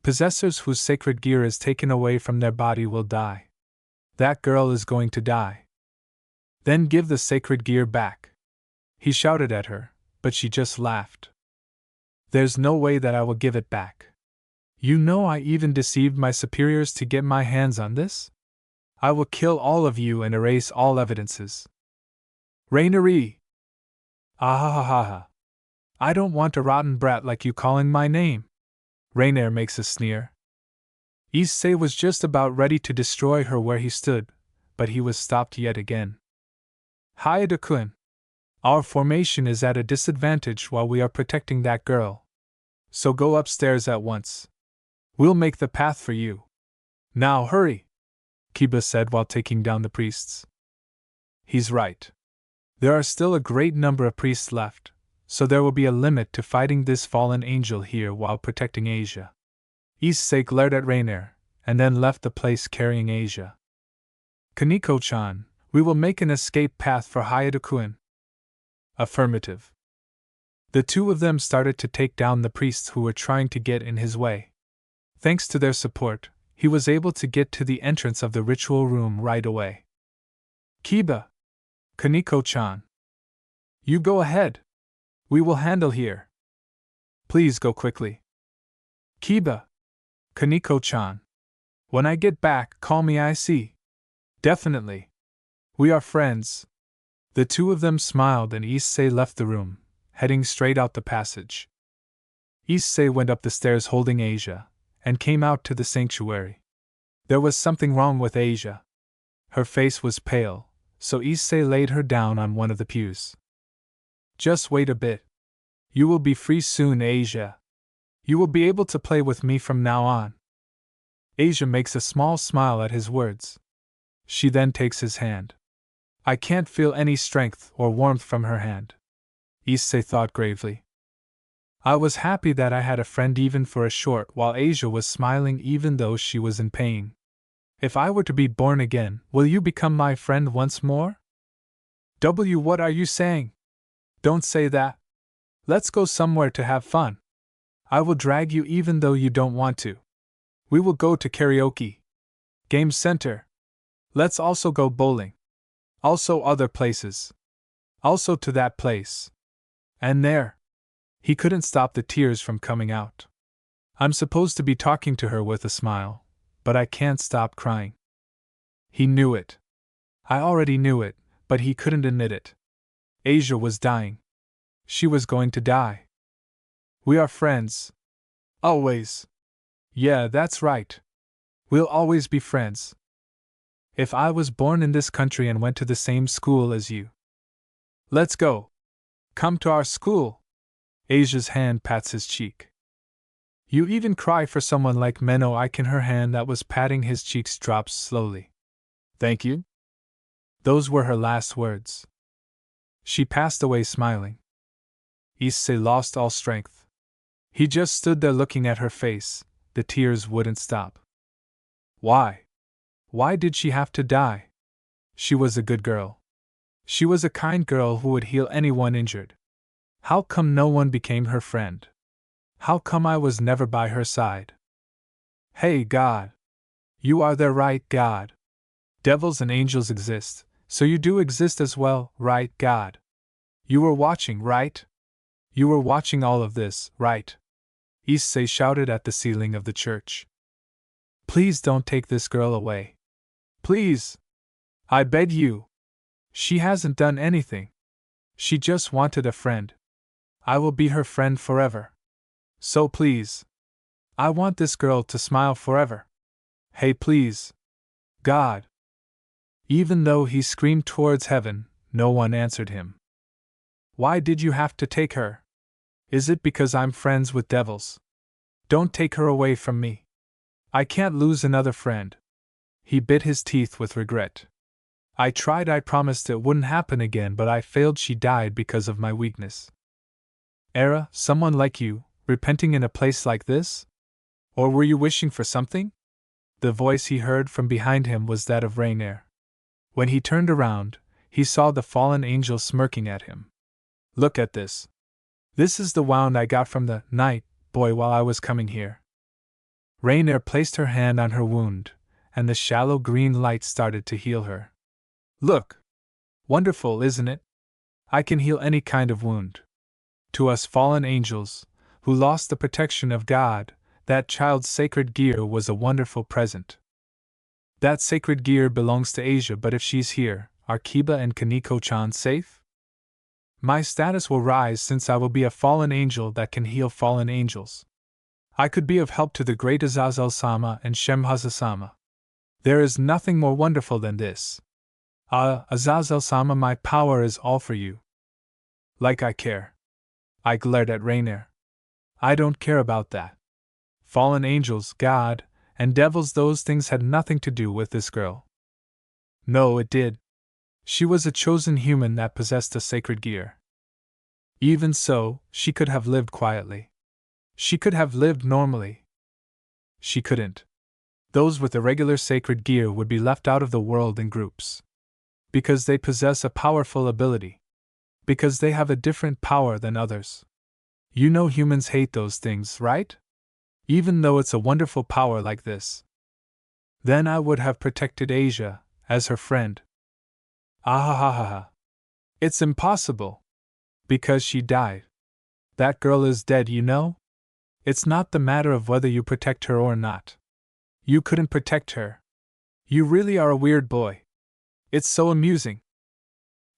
Possessors whose sacred gear is taken away from their body will die. That girl is going to die. Then give the sacred gear back. He shouted at her, but she just laughed. There's no way that I will give it back. You know I even deceived my superiors to get my hands on this? I will kill all of you and erase all evidences. Rainery! Ahahaha. I don't want a rotten brat like you calling my name. Rainier makes a sneer. Issei was just about ready to destroy her where he stood, but he was stopped yet again. Hayada-kun. Our formation is at a disadvantage while we are protecting that girl. So go upstairs at once. We'll make the path for you. Now hurry, Kiba said while taking down the priests. He's right. There are still a great number of priests left, so there will be a limit to fighting this fallen angel here while protecting Asia. Issei glared at Rainier, and then left the place carrying Asia. Kaneko-chan, we will make an escape path for Hayada-kun. Affirmative. The two of them started to take down the priests who were trying to get in his way. Thanks to their support, he was able to get to the entrance of the ritual room right away. Kiba! Kaneko-chan! You go ahead! We will handle here. Please go quickly. Kiba! Kaneko-chan! When I get back, call me issei. Definitely. We are friends. The two of them smiled and Issei left the room, heading straight out the passage. Issei went up the stairs holding Asia, and came out to the sanctuary. There was something wrong with Asia. Her face was pale, so Issei laid her down on one of the pews. Just wait a bit. You will be free soon, Asia. You will be able to play with me from now on. Asia makes a small smile at his words. She then takes his hand. I can't feel any strength or warmth from her hand. Issei thought gravely. I was happy that I had a friend even for a short while. Asia was smiling even though she was in pain. If I were to be born again, will you become my friend once more? What are you saying? Don't say that. Let's go somewhere to have fun. I will drag you even though you don't want to. We will go to karaoke. Game center. Let's also go bowling. Also other places. Also to that place. And there. He couldn't stop the tears from coming out. I'm supposed to be talking to her with a smile, but I can't stop crying. He knew it. I already knew it, but he couldn't admit it. Asia was dying. She was going to die. We are friends. Always. Yeah, that's right. We'll always be friends. If I was born in this country and went to the same school as you. Let's go. Come to our school. Asia's hand pats his cheek. You even cry for someone like Menno Ike, and her hand that was patting his cheeks drops slowly. Thank you? Those were her last words. She passed away smiling. Issei lost all strength. He just stood there looking at her face. The tears wouldn't stop. Why? Why did she have to die? She was a good girl. She was a kind girl who would heal anyone injured. How come no one became her friend? How come I was never by her side? Hey, God! You are there, right, God? Devils and angels exist, so you do exist as well, right, God? You were watching, right? You were watching all of this, right? Issei shouted at the ceiling of the church. Please don't take this girl away. Please! I beg you! She hasn't done anything. She just wanted a friend. I will be her friend forever. So please. I want this girl to smile forever. Hey, please. God. Even though he screamed towards heaven, no one answered him. Why did you have to take her? Is it because I'm friends with devils? Don't take her away from me. I can't lose another friend. He bit his teeth with regret. I tried, I promised it wouldn't happen again, but I failed. She died because of my weakness. Era, someone like you, repenting in a place like this? Or were you wishing for something? The voice he heard from behind him was that of Rainier. When he turned around, he saw the fallen angel smirking at him. Look at this. This is the wound I got from the night boy while I was coming here. Rainier placed her hand on her wound, and the shallow green light started to heal her. Look! Wonderful, isn't it? I can heal any kind of wound. To us fallen angels, who lost the protection of God, that child's sacred gear was a wonderful present. That sacred gear belongs to Asia, but if she's here, are Kiba and Kaneko-chan safe? My status will rise since I will be a fallen angel that can heal fallen angels. I could be of help to the great Azazel-sama and Shemhaza-sama. There is nothing more wonderful than this. Azazel-sama, my power is all for you. Like I care. I glared at Rainier. I don't care about that. Fallen angels, God, and devils, those things had nothing to do with this girl. No, it did. She was a chosen human that possessed a sacred gear. Even so, she could have lived quietly. She could have lived normally. She couldn't. Those with irregular sacred gear would be left out of the world in groups. Because they possess a powerful ability. Because they have a different power than others. You know humans hate those things, right? Even though it's a wonderful power like this. Then I would have protected Asia, as her friend. Ahahaha. It's impossible. Because she died. That girl is dead, you know? It's not the matter of whether you protect her or not. You couldn't protect her. You really are a weird boy. It's so amusing.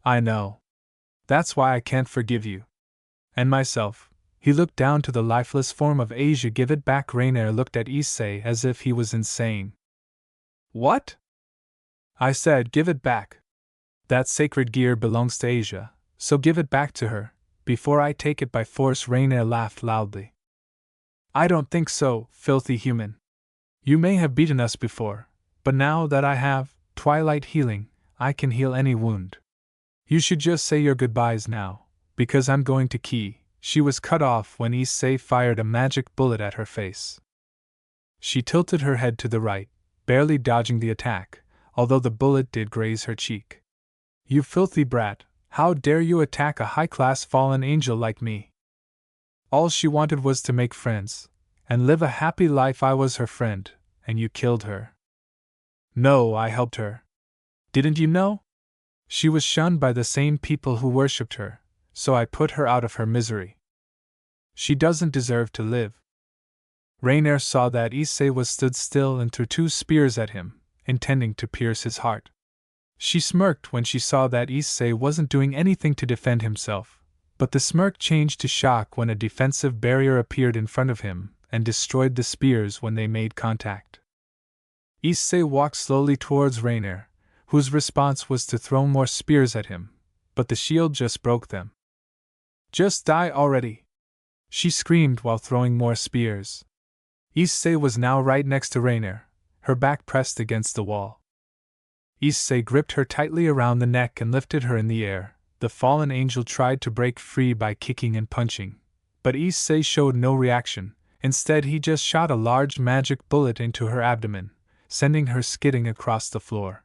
I know. That's why I can't forgive you. And myself. He looked down to the lifeless form of Asia. Give it back. Rainier looked at Issei as if he was insane. What? I said give it back. That sacred gear belongs to Asia, so give it back to her, before I take it by force. Rainier laughed loudly. I don't think so, filthy human. You may have beaten us before, but now that I have twilight healing, I can heal any wound. You should just say your goodbyes now, because I'm going to key. She was cut off when Issei fired a magic bullet at her face. She tilted her head to the right, barely dodging the attack, although the bullet did graze her cheek. You filthy brat, how dare you attack a high-class fallen angel like me? All she wanted was to make friends, and live a happy life. I was her friend, and you killed her. No, I helped her. Didn't you know? She was shunned by the same people who worshipped her, so I put her out of her misery. She doesn't deserve to live. Rainier saw that issei was stood still and threw 2 spears at him, intending to pierce his heart. She smirked when she saw that issei wasn't doing anything to defend himself, but the smirk changed to shock when a defensive barrier appeared in front of him and destroyed the spears when they made contact. Issei walked slowly towards Rainier, whose response was to throw more spears at him, but the shield just broke them. "Just die already!" she screamed while throwing more spears. Issei was now right next to Rainier, her back pressed against the wall. Issei gripped her tightly around the neck and lifted her in the air. The fallen angel tried to break free by kicking and punching, but Issei showed no reaction. Instead, he just shot a large magic bullet into her abdomen, sending her skidding across the floor.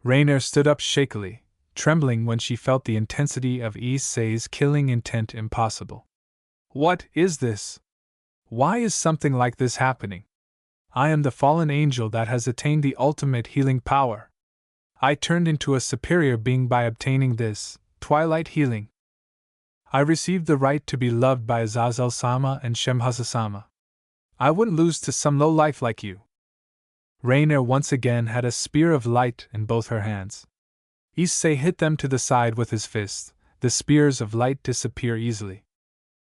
Rainier stood up shakily, trembling when she felt the intensity of Issei's killing intent impossible. "What is this? Why is something like this happening? I am the fallen angel that has attained the ultimate healing power. I turned into a superior being by obtaining this twilight healing. I received the right to be loved by Azazel-sama and Shemhasa-sama. I wouldn't lose to some low-life like you." Rainier once again had a spear of light in both her hands. Issei hit them to the side with his fist. The spears of light disappear easily.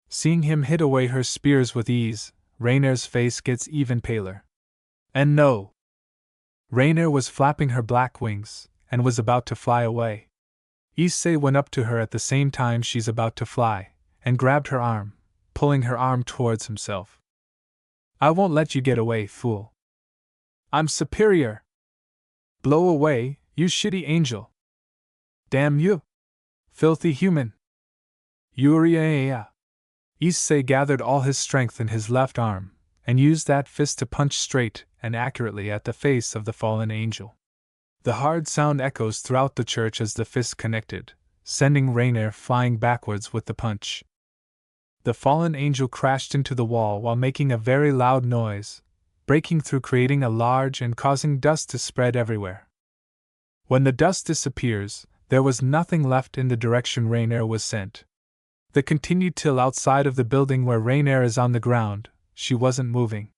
Seeing him hit away her spears with ease, Rainier's face gets even paler. And no! Rainier was flapping her black wings, and was about to fly away. Issei went up to her at the same time she's about to fly, and grabbed her arm, pulling her arm towards himself. "I won't let you get away, fool. I'm superior. Blow away, you shitty angel. Damn you! Filthy human. Uriah." Issei gathered all his strength in his left arm, and used that fist to punch straight and accurately at the face of the fallen angel. The hard sound echoes throughout the church as the fist connected, sending Rainier flying backwards with the punch. The fallen angel crashed into the wall while making a very loud noise, breaking through, creating a large and causing dust to spread everywhere. When the dust disappears, there was nothing left in the direction Rainier was sent. They continued till outside of the building where Rainier is on the ground. She wasn't moving.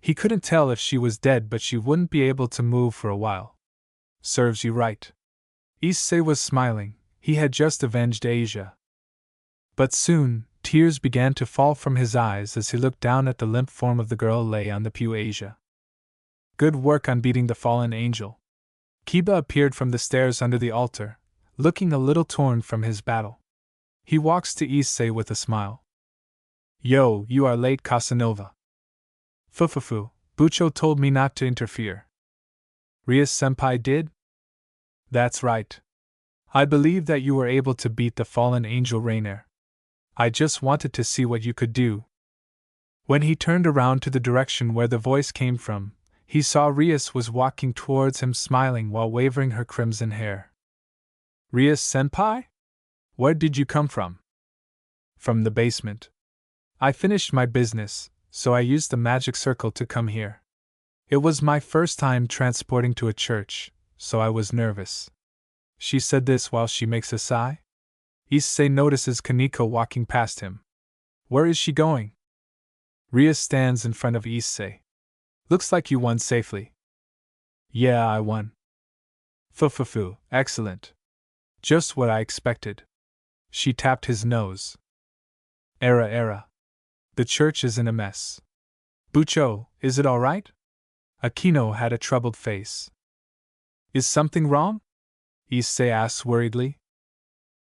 He couldn't tell if she was dead, but she wouldn't be able to move for a while. "Serves you right." Issei was smiling. He had just avenged Asia. But soon, tears began to fall from his eyes as he looked down at the limp form of the girl lay on the pew. "Asia. Good work on beating the fallen angel." Kiba appeared from the stairs under the altar, looking a little torn from his battle. He walks to Issei with a smile. "Yo, you are late, Casanova." "Fufufu, Bucho told me not to interfere." "Rias-senpai did?" "That's right. I believe that you were able to beat the fallen angel Rainier. I just wanted to see what you could do." When he turned around to the direction where the voice came from, he saw Rias was walking towards him smiling while waving her crimson hair. "Rias-senpai? Where did you come from?" "From the basement. I finished my business, so I used the magic circle to come here. It was my first time transporting to a church, so I was nervous." She said this while she makes a sigh. Issei notices Kaneko walking past him. "Where is she going?" Rias stands in front of Issei. "Looks like you won safely." "Yeah, I won." "Fufufu, excellent. Just what I expected." She tapped his nose. Era. The church is in a mess." "Bucho, is it all right?" Aquino had a troubled face. "Is something wrong?" Issei asks worriedly.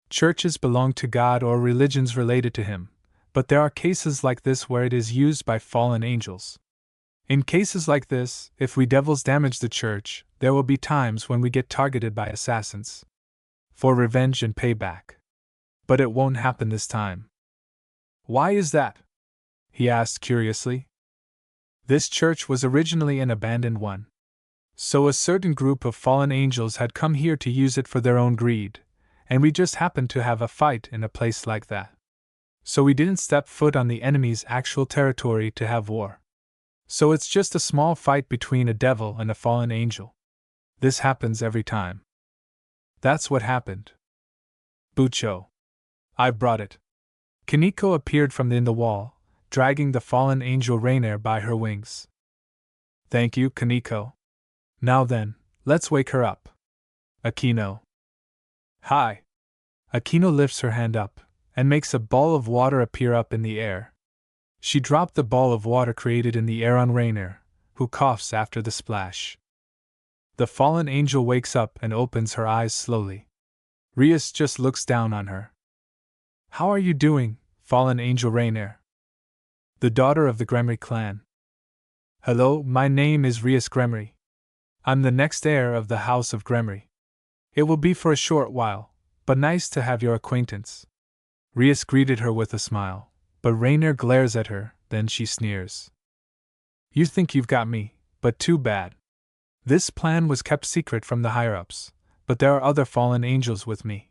"Churches belong to God or religions related to him, but there are cases like this where it is used by fallen angels. In cases like this, if we devils damage the church, there will be times when we get targeted by assassins. For revenge and payback. But it won't happen this time." "Why is that?" he asked curiously. "This church was originally an abandoned one. So a certain group of fallen angels had come here to use it for their own greed, and we just happened to have a fight in a place like that. So we didn't step foot on the enemy's actual territory to have war. So it's just a small fight between a devil and a fallen angel. This happens every time." "That's what happened." "Bucho. I brought it." Kiniko appeared from in the wall, dragging the fallen angel Rainier by her wings. Thank you, Kiniko. Now then, let's wake her up. Aquino. Hi. Aquino lifts her hand up, and makes a ball of water appear up in the air. She dropped the ball of water created in the air on Rainier, who coughs after the splash. The fallen angel wakes up and opens her eyes slowly. Rias just looks down on her. How are you doing, fallen angel Rainier? The daughter of the Gremory clan. Hello, my name is Rias Gremory. I'm the next heir of the House of Gremory. It will be for a short while, but nice to have your acquaintance. Rias greeted her with a smile, but Rainier glares at her, then she sneers. You think you've got me, but too bad. This plan was kept secret from the higher-ups, but there are other fallen angels with me.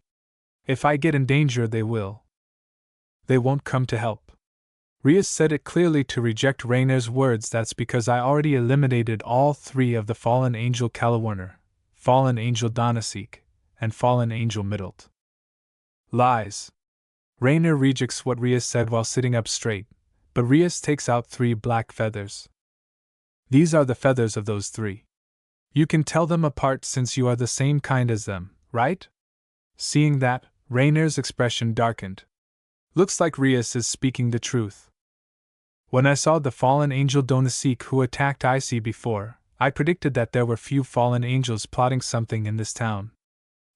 If I get in danger, they will. They won't come to help. Rias said it clearly to reject Rainier's words. That's because I already eliminated all 3 of the fallen angel Calawerner, fallen angel Donasek, and fallen angel Middlet. Lies. Rainier rejects what Rias said while sitting up straight, but Rias takes out 3 black feathers. These are the feathers of those 3. You can tell them apart since you are the same kind as them, right? Seeing that, Rainier's expression darkened. Looks like Rias is speaking the truth. When I saw the fallen angel Donasek who attacked Issei before, I predicted that there were few fallen angels plotting something in this town.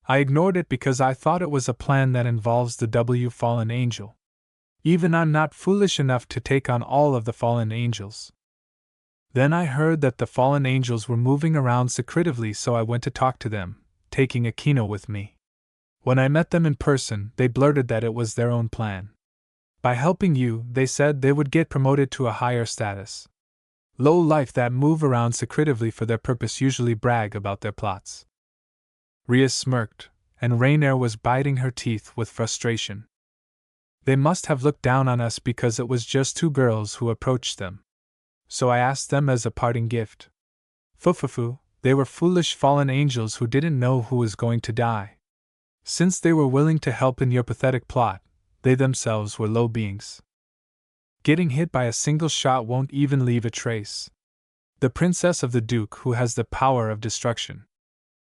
I ignored it because I thought it was a plan that involves the fallen angel. Even I'm not foolish enough to take on all of the fallen angels. Then I heard that the fallen angels were moving around secretively, so I went to talk to them, taking Aquino with me. When I met them in person, they blurted that it was their own plan. By helping you, they said they would get promoted to a higher status. Low life that move around secretively for their purpose usually brag about their plots. Rias smirked, and Rainier was biting her teeth with frustration. They must have looked down on us because it was just 2 girls who approached them. So I asked them as a parting gift. Fufufu, they were foolish fallen angels who didn't know who was going to die. Since they were willing to help in your pathetic plot, they themselves were low beings. Getting hit by a single shot won't even leave a trace. The princess of the Duke who has the power of destruction.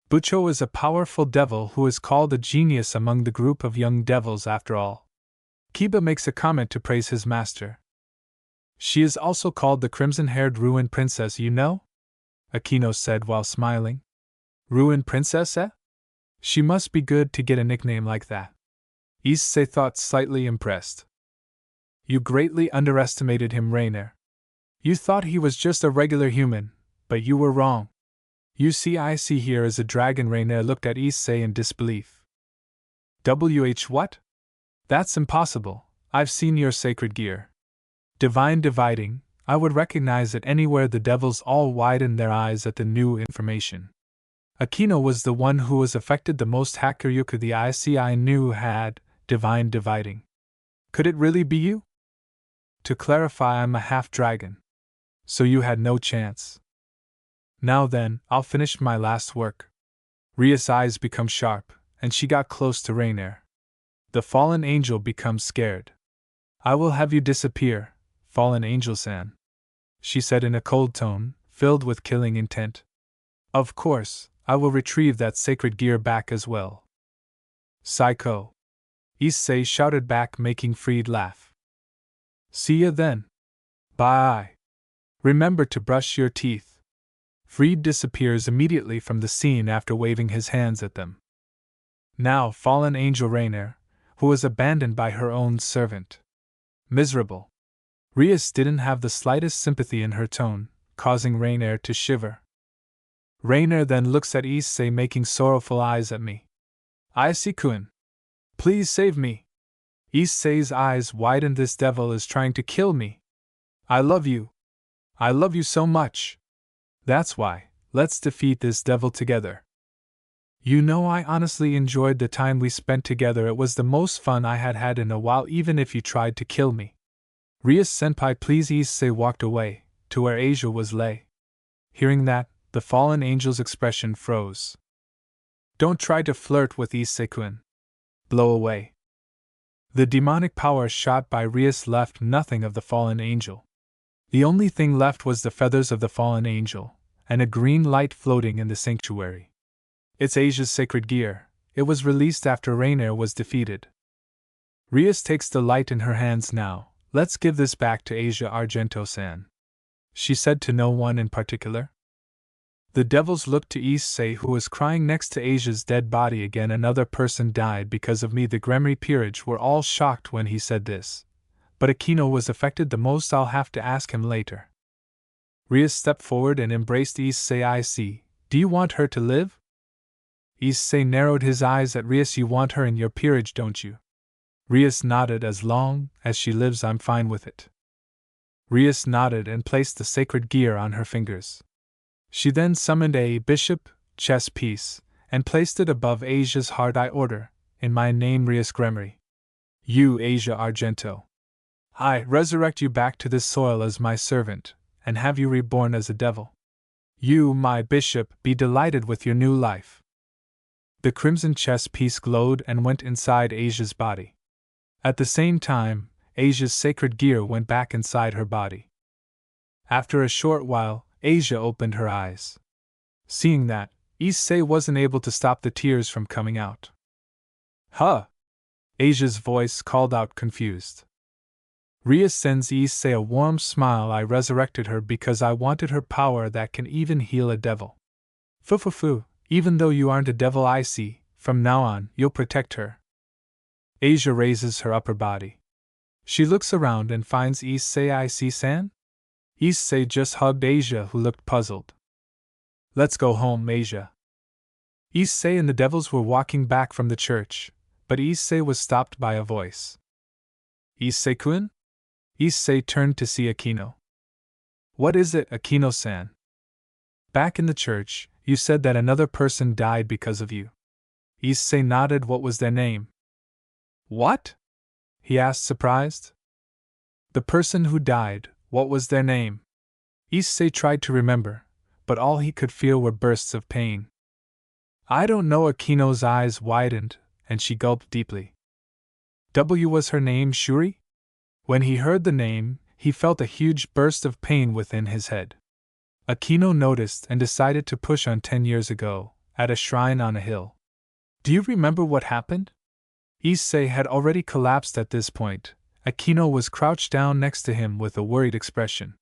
Bucho is a powerful devil who is called a genius among the group of young devils after all. Kiba makes a comment to praise his master. She is also called the crimson-haired ruined princess, you know? Aquino said while smiling. Ruined princess, eh? She must be good to get a nickname like that. Issei thought, slightly impressed. You greatly underestimated him, Rainier. You thought he was just a regular human, but you were wrong. You see, I see here is a dragon. Rainier looked at Issei in disbelief. What? That's impossible. I've seen your sacred gear. Divine dividing, I would recognize it anywhere. The devils all widened their eyes at the new information. Aquino was the one who was affected the most. Hakuryuku the issei I knew had divine dividing. Could it really be you? To clarify, I'm a half-dragon. So you had no chance. Now then, I'll finish my last work. Ria's eyes become sharp, and she got close to Rainier. The fallen angel becomes scared. I will have you disappear, fallen angel-san, she said in a cold tone, filled with killing intent. Of course, I will retrieve that sacred gear back as well. Psycho! Issei shouted back, making Freed laugh. See ya then. Bye. Remember to brush your teeth. Freed disappears immediately from the scene after waving his hands at them. Now fallen angel Rainier, who was abandoned by her own servant. Miserable. Rias didn't have the slightest sympathy in her tone, causing Rainier to shiver. Rainier then looks at Issei, making sorrowful eyes at me. Issei-kun, please save me. Issei's eyes widened. This devil is trying to kill me. I love you. I love you so much. That's why, let's defeat this devil together. You know, I honestly enjoyed the time we spent together. It was the most fun I had had in a while, even if you tried to kill me. Rias-senpai, please. Issei walked away, to where Asia was lay. Hearing that, the fallen angel's expression froze. Don't try to flirt with Issei-kun. Blow away. The demonic power shot by Rias left nothing of the fallen angel. The only thing left was the feathers of the fallen angel, and a green light floating in the sanctuary. It's Asia's sacred gear. It was released after Rainier was defeated. Rias takes the light in her hands now. Let's give this back to Asia Argento-san. She said to no one in particular. The devils looked to Issei, who was crying next to Asia's dead body. Again, another person died because of me. The Gremry peerage were all shocked when he said this. But Aquino was affected the most. I'll have to ask him later. Rias stepped forward and embraced Issei. I see. Do you want her to live? Issei narrowed his eyes at Rias. You want her in your peerage, don't you? Rias nodded. As long as she lives, I'm fine with it. Rias nodded and placed the sacred gear on her fingers. She then summoned a bishop chess piece and placed it above Asia's heart. I order, in my name Rias Gremry. You, Asia Argento. I resurrect you back to this soil as my servant, and have you reborn as a devil. You, my bishop, be delighted with your new life. The crimson chess piece glowed and went inside Asia's body. At the same time, Asia's sacred gear went back inside her body. After a short while, Asia opened her eyes. Seeing that, Issei wasn't able to stop the tears from coming out. Huh! Asia's voice called out, confused. Rias sends Issei a warm smile. I resurrected her because I wanted her power that can even heal a devil. Fu, even though you aren't a devil, I see, from now on, you'll protect her. Asia raises her upper body. She looks around and finds Issei. I see-san? Issei just hugged Asia, who looked puzzled. Let's go home, Asia. Issei and the devils were walking back from the church, but Issei was stopped by a voice. Issei-kun? Issei turned to see Aquino. What is it, Aquino-san? Back in the church, you said that another person died because of you. Issei nodded. What was their name? What? He asked, surprised. The person who died, what was their name? Issei tried to remember, but all he could feel were bursts of pain. I don't know. Aquino's eyes widened, and she gulped deeply. W was her name, Shuri? When he heard the name, he felt a huge burst of pain within his head. Aquino noticed and decided to push on 10 years ago, at a shrine on a hill. Do you remember what happened? Issei had already collapsed at this point. Aquino was crouched down next to him with a worried expression.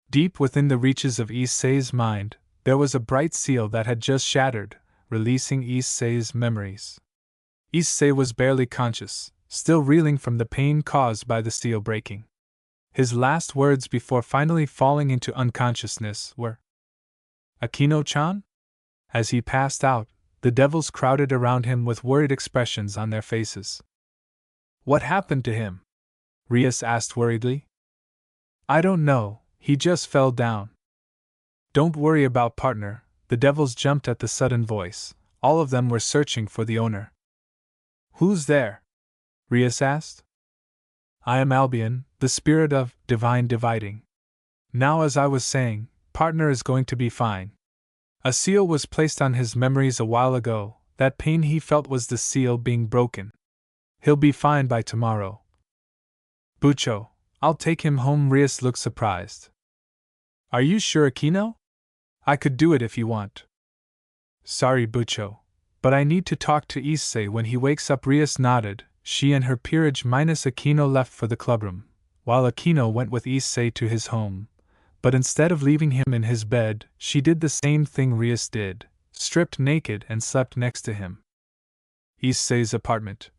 Deep within the reaches of Issei's mind, there was a bright seal that had just shattered, releasing Issei's memories. Issei was barely conscious, still reeling from the pain caused by the seal breaking. His last words before finally falling into unconsciousness were, Aquino-chan? As he passed out, the devils crowded around him with worried expressions on their faces. What happened to him? Rias asked worriedly. I don't know, he just fell down. Don't worry about partner, the devils jumped at the sudden voice. All of them were searching for the owner. Who's there? Rias asked. I am Albion, the spirit of divine dividing. Now, as I was saying, partner is going to be fine. A seal was placed on his memories a while ago. That pain he felt was the seal being broken. He'll be fine by tomorrow. Bucho, I'll take him home. Rias looked surprised. Are you sure, Aquino? I could do it if you want. Sorry, Bucho, but I need to talk to Issei when he wakes up. Rias nodded. She and her peerage minus Aquino left for the clubroom, while Aquino went with Issei to his home. But instead of leaving him in his bed, she did the same thing Rias did, stripped naked and slept next to him. Issei's apartment.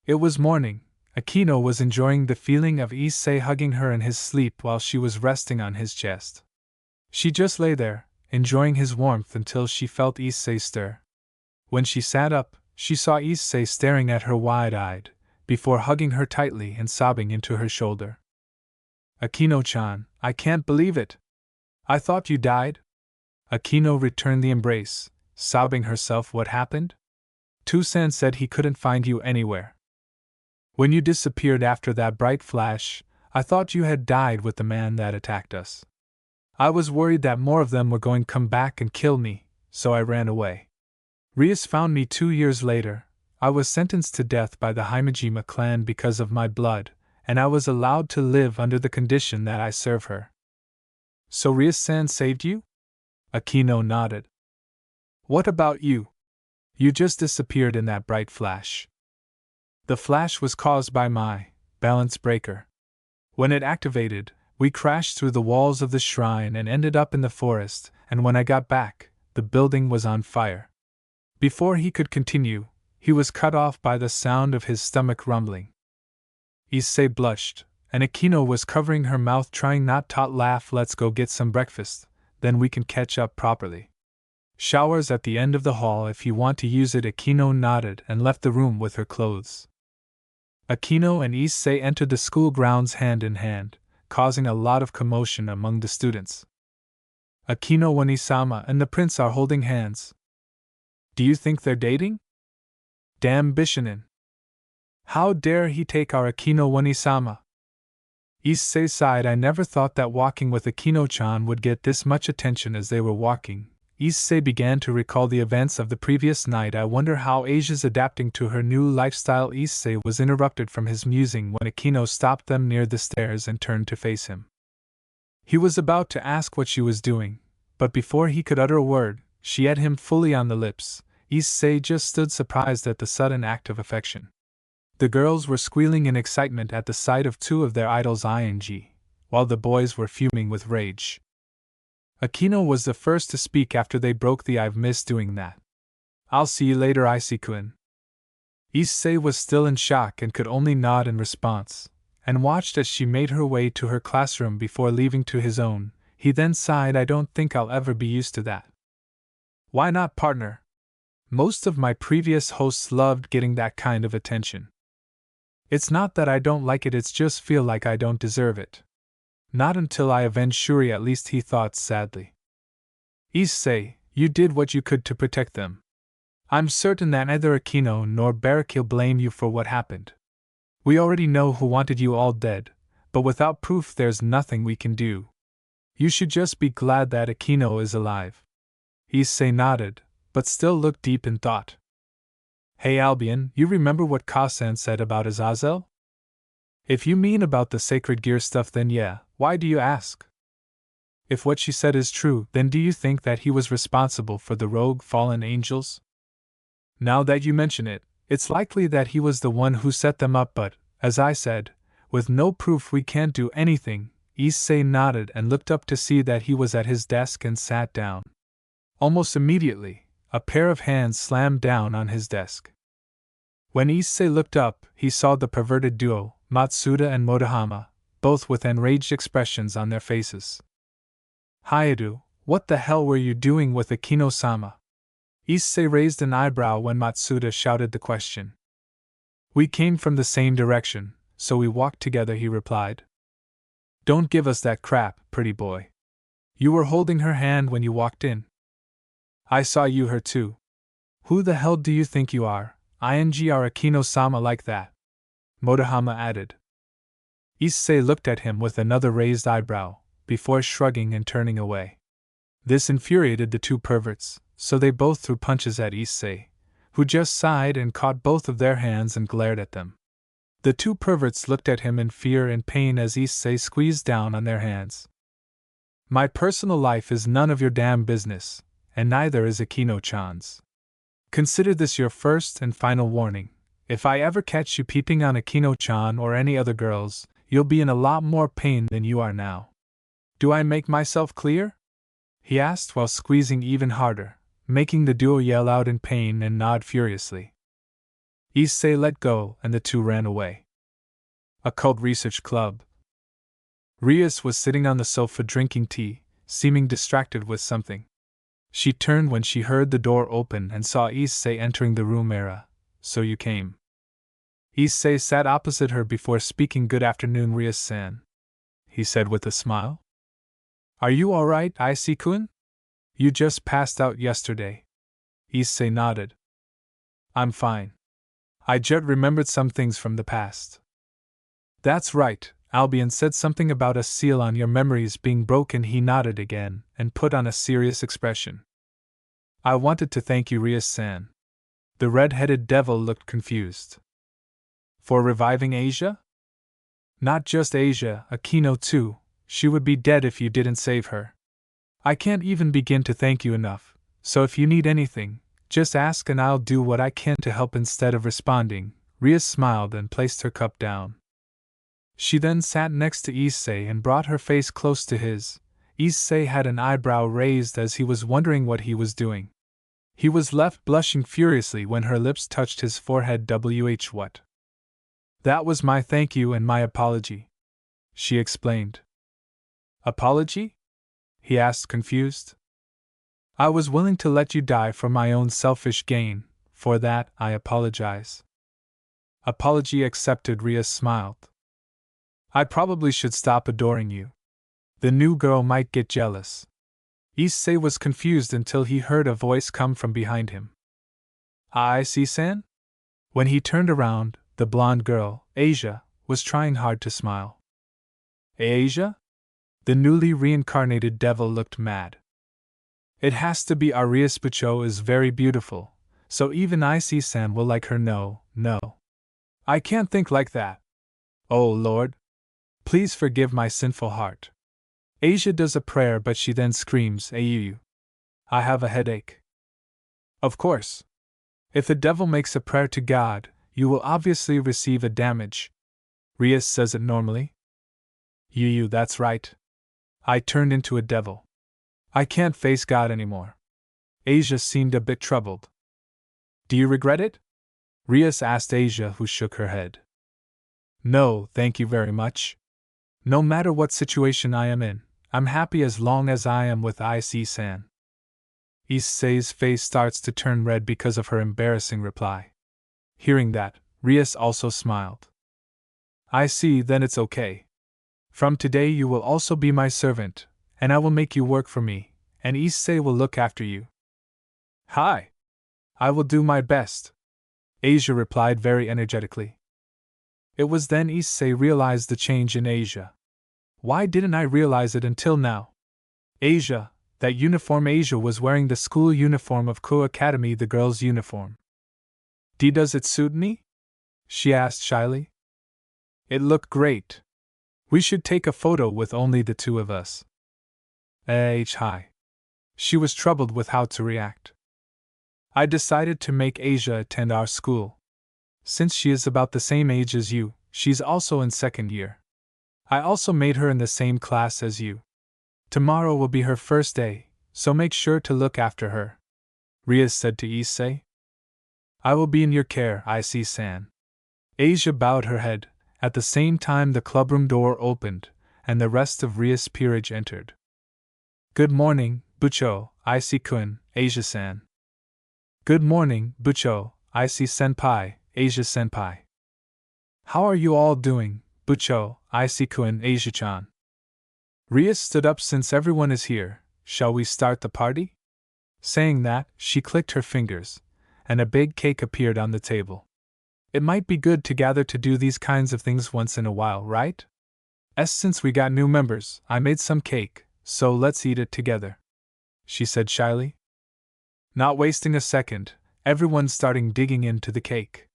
It was morning. Aquino was enjoying the feeling of Issei hugging her in his sleep while she was resting on his chest. She just lay there, enjoying his warmth until she felt Issei stir. When she sat up, she saw Issei staring at her wide-eyed, before hugging her tightly and sobbing into her shoulder. Aquino-chan, I can't believe it. I thought you died? Aquino returned the embrace, sobbing herself. What happened? Tusan said he couldn't find you anywhere. When you disappeared after that bright flash, I thought you had died with the man that attacked us. I was worried that more of them were going to come back and kill me, so I ran away. Rias found me 2 years later. I was sentenced to death by the Himejima clan because of my blood, and I was allowed to live under the condition that I serve her. So Ryo-san saved you? Akino nodded. What about you? You just disappeared in that bright flash. The flash was caused by my balance breaker. When it activated, we crashed through the walls of the shrine and ended up in the forest, and when I got back, the building was on fire. Before he could continue, he was cut off by the sound of his stomach rumbling. Issei blushed, and Akino was covering her mouth trying not to laugh. Let's go get some breakfast, then we can catch up properly. Showers at the end of the hall if you want to use it. Akino nodded and left the room with her clothes. Akino and Issei entered the school grounds hand in hand, causing a lot of commotion among the students. Akino Wanisama and the prince are holding hands. Do you think they're dating? Damn Bishinin. How dare he take our Akino Wanisama? Issei sighed. I never thought that walking with Akino-chan would get this much attention as they were walking. Issei began to recall the events of the previous night. I wonder how Asia's adapting to her new lifestyle. Issei was interrupted from his musing when Akino stopped them near the stairs and turned to face him. He was about to ask what she was doing, but before he could utter a word, she had him fully on the lips. Issei just stood surprised at the sudden act of affection. The girls were squealing in excitement at the sight of two of their idols ing, while the boys were fuming with rage. Akino was the first to speak after they broke the "I've missed doing that. I'll see you later, Issei-kun." Issei was still in shock and could only nod in response, and watched as she made her way to her classroom before leaving to his own. He then sighed, I don't think I'll ever be used to that. Why not, partner? Most of my previous hosts loved getting that kind of attention. It's not that I don't like it, it's just feel like I don't deserve it. Not until I avenge Shuri, at least, he thought sadly. Issei, you did what you could to protect them. I'm certain that neither Akino nor Barakil blame you for what happened. We already know who wanted you all dead, but without proof there's nothing we can do. You should just be glad that Akino is alive. Issei nodded, but still looked deep in thought. Hey Albion, you remember what Kasan said about Azazel? If you mean about the sacred gear stuff, then yeah, why do you ask? If what she said is true, then do you think that he was responsible for the rogue fallen angels? Now that you mention it, it's likely that he was the one who set them up, but, as I said, with no proof we can't do anything. Issei nodded and looked up to see that he was at his desk and sat down. Almost immediately, a pair of hands slammed down on his desk. When Issei looked up, he saw the perverted duo, Matsuda and Motohama, both with enraged expressions on their faces. Hayadu, what the hell were you doing with Akino-sama? Issei raised an eyebrow when Matsuda shouted the question. We came from the same direction, so we walked together, he replied. Don't give us that crap, pretty boy. You were holding her hand when you walked in. I saw you her too. Who the hell do you think you are, are Akino-sama like that? Motohama added. Issei looked at him with another raised eyebrow, before shrugging and turning away. This infuriated the two perverts, so they both threw punches at Issei, who just sighed and caught both of their hands and glared at them. The two perverts looked at him in fear and pain as Issei squeezed down on their hands. My personal life is none of your damn business, and neither is Akino-chan's. Consider this your first and final warning. If I ever catch you peeping on Akino-chan or any other girls, you'll be in a lot more pain than you are now. Do I make myself clear? He asked while squeezing even harder, making the duo yell out in pain and nod furiously. Issei let go and the two ran away. Occult Research Club. Rias was sitting on the sofa drinking tea, seeming distracted with something. She turned when she heard the door open and saw Issei entering the room. So you came. Issei sat opposite her before speaking. Good afternoon, Rias-san, he said with a smile. Are you alright, Issei-kun? You just passed out yesterday. Issei nodded. I'm fine. I just remembered some things from the past. That's right, Albion said something about a seal on your memories being broken. He nodded again and put on a serious expression. I wanted to thank you, Rias-san. The red-headed devil looked confused. For reviving Asia? Not just Asia, Aquino too. She would be dead if you didn't save her. I can't even begin to thank you enough, so if you need anything, just ask and I'll do what I can to help. Instead of responding, Ria smiled and placed her cup down. She then sat next to Issei and brought her face close to his. Issei had an eyebrow raised as he was wondering what he was doing. He was left blushing furiously when her lips touched his forehead. What? That was my thank you and my apology, she explained. Apology? He asked, confused. I was willing to let you die for my own selfish gain. For that, I apologize. Apology accepted. Ria smiled. I probably should stop adoring you. The new girl might get jealous. Issei was confused until he heard a voice come from behind him. Issei-san? When he turned around, the blonde girl, Asia, was trying hard to smile. Asia? The newly reincarnated devil looked mad. It has to be Arias. Bucho is very beautiful, so even Issei-san will like her. No. I can't think like that. Oh Lord. Please forgive my sinful heart. Asia does a prayer but she then screams, Ayuyu. I have a headache. Of course. If the devil makes a prayer to God, you will obviously receive a damage. Rias says it normally. Yuyu, that's right. I turned into a devil. I can't face God anymore. Asia seemed a bit troubled. Do you regret it? Rias asked Asia, who shook her head. No, thank you very much. No matter what situation I am in, I'm happy as long as I am with Issei-san. Issei's face starts to turn red because of her embarrassing reply. Hearing that, Rias also smiled. I see, then it's okay. From today you will also be my servant, and I will make you work for me, and Issei will look after you. Hi! I will do my best, Asia replied very energetically. It was then Issei realized the change in Asia. Why didn't I realize it until now? Asia, that uniform. Asia was wearing the school uniform of Ko Academy, the girls' uniform. Does it suit me? She asked shyly. It looked great. We should take a photo with only the two of us. Hi. She was troubled with how to react. I decided to make Asia attend our school. Since she is about the same age as you, she's also in second year. I also made her in the same class as you. Tomorrow will be her first day, so make sure to look after her, Rias said to Issei. I will be in your care, Issei-san. Asia bowed her head. At the same time the clubroom door opened, and the rest of Rias' peerage entered. Good morning, Bucho, Issei-kun, Asia-san. Good morning, Bucho, Issei-senpai, Asia-senpai. How are you all doing, Bucho, Issei-kun, Asia-chan? Rias stood up. Since everyone is here, shall we start the party? Saying that, she clicked her fingers, and a big cake appeared on the table. It might be good to gather to do these kinds of things once in a while, right? Since we got new members, I made some cake, so let's eat it together, she said shyly. Not wasting a second, everyone started digging into the cake.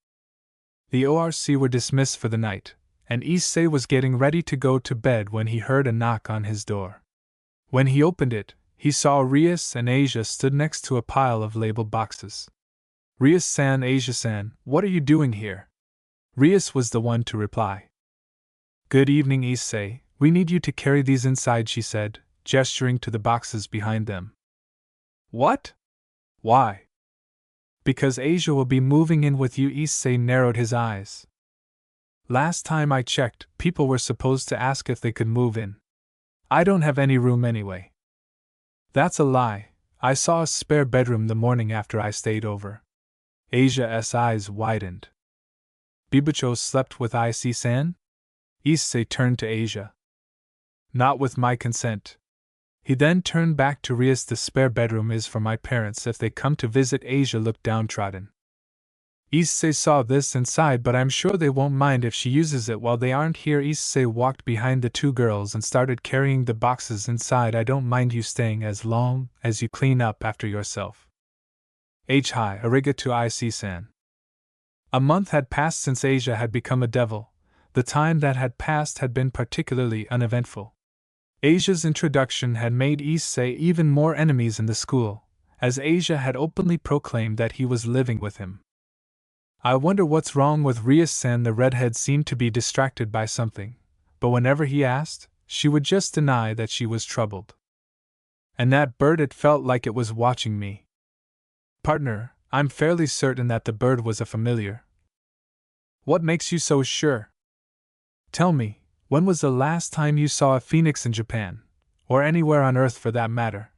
The ORC were dismissed for the night, and Issei was getting ready to go to bed when he heard a knock on his door. When he opened it, he saw Rias and Asia stood next to a pile of labeled boxes. Rias-san, Asia-san, what are you doing here? Rias was the one to reply. Good evening, Issei, we need you to carry these inside, she said, gesturing to the boxes behind them. What? Why? Because Asia will be moving in with you. Issei narrowed his eyes. Last time I checked, people were supposed to ask if they could move in. I don't have any room anyway. That's a lie. I saw a spare bedroom the morning after I stayed over. Asia's eyes widened. Bibucho slept with Issei-san? Issei turned to Asia. Not with my consent. He then turned back to Rias. The spare bedroom is for my parents if they come to visit. Asia looked downtrodden. Issei saw this and sighed, but I'm sure they won't mind if she uses it while they aren't here. Issei walked behind the two girls and started carrying the boxes inside. I don't mind you staying as long as you clean up after yourself. Hi, arigato issei-san. A month had passed since Asia had become a devil. The time that had passed had been particularly uneventful. Asia's introduction had made Issei even more enemies in the school, as Asia had openly proclaimed that he was living with him. I wonder what's wrong with Ria-san. The redhead seemed to be distracted by something, but whenever he asked, she would just deny that she was troubled. And that bird, it felt like it was watching me. Partner, I'm fairly certain that the bird was a familiar. What makes you so sure? Tell me, when was the last time you saw a phoenix in Japan, or anywhere on Earth for that matter?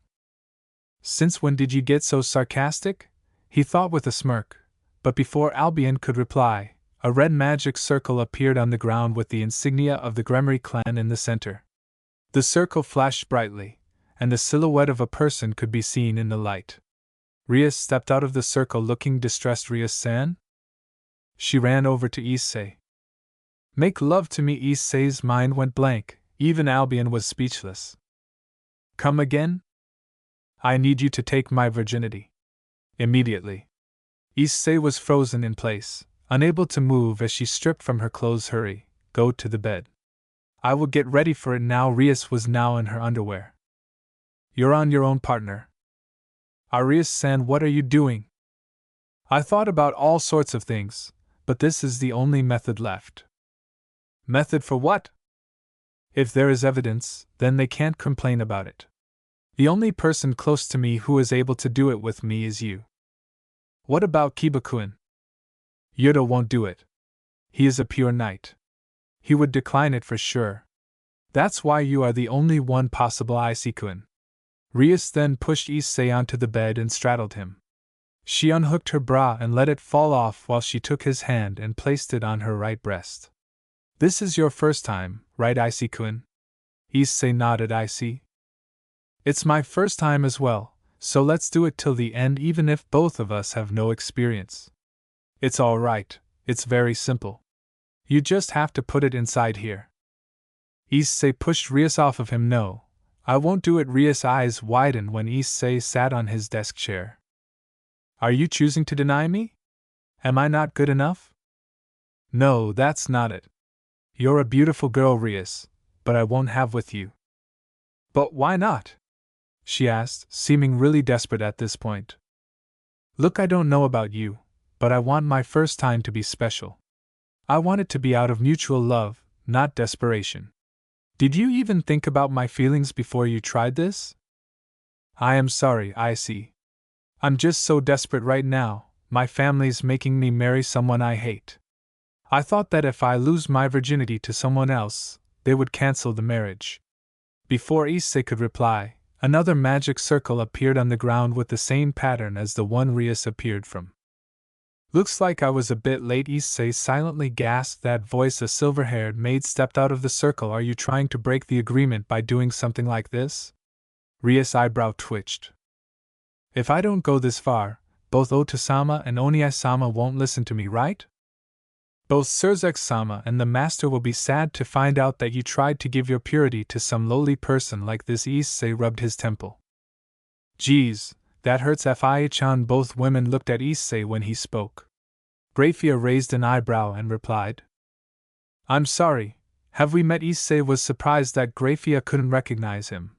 Since when did you get so sarcastic? He thought with a smirk, but before Albion could reply, a red magic circle appeared on the ground with the insignia of the Gremory clan in the center. The circle flashed brightly, and the silhouette of a person could be seen in the light. Ria stepped out of the circle looking distressed. Ria-san? She ran over to Issei. Make love to me. Issei's mind went blank, even Albion was speechless. Come again? I need you to take my virginity. Immediately. Issei was frozen in place, unable to move as she stripped from her clothes. Hurry, go to the bed. I will get ready for it now. Rias was now in her underwear. You're on your own, partner. Arias-san, what are you doing? I thought about all sorts of things, but this is the only method left. Method for what? If there is evidence, then they can't complain about it. The only person close to me who is able to do it with me is you. What about Kiba-kun? Yuta won't do it. He is a pure knight. He would decline it for sure. That's why you are the only one possible. Issei-kun. Rias then pushed Issei onto the bed and straddled him. She unhooked her bra and let it fall off while she took his hand and placed it on her right breast. This is your first time, right, Issei-kun? Issei nodded. I see. It's my first time as well, so let's do it till the end even if both of us have no experience. It's all right, it's very simple. You just have to put it inside here. Issei pushed Rias off of him. No, I won't do it. Rias' eyes widened when Issei sat on his desk chair. Are you choosing to deny me? Am I not good enough? No, that's not it. You're a beautiful girl, Rias, but I won't have with you. But why not? She asked, seeming really desperate at this point. Look, I don't know about you, but I want my first time to be special. I want it to be out of mutual love, not desperation. Did you even think about my feelings before you tried this? I am sorry, Issei. I'm just so desperate right now. My family's making me marry someone I hate. I thought that if I lose my virginity to someone else, they would cancel the marriage. Before Issei could reply, another magic circle appeared on the ground with the same pattern as the one Rias appeared from. Looks like I was a bit late. Issei silently gasped that voice. A silver-haired maid stepped out of the circle. Are you trying to break the agreement by doing something like this? Rias' eyebrow twitched. If I don't go this far, both Oto-sama and Oniai-sama won't listen to me, right? Both Surzek-sama and the master will be sad to find out that you tried to give your purity to some lowly person like this. Issei rubbed his temple. Geez, that hurts. Fie-chan. Both women looked at Issei when he spoke. Grafia raised an eyebrow and replied, I'm sorry, have we met? Issei was surprised that Grafia couldn't recognize him,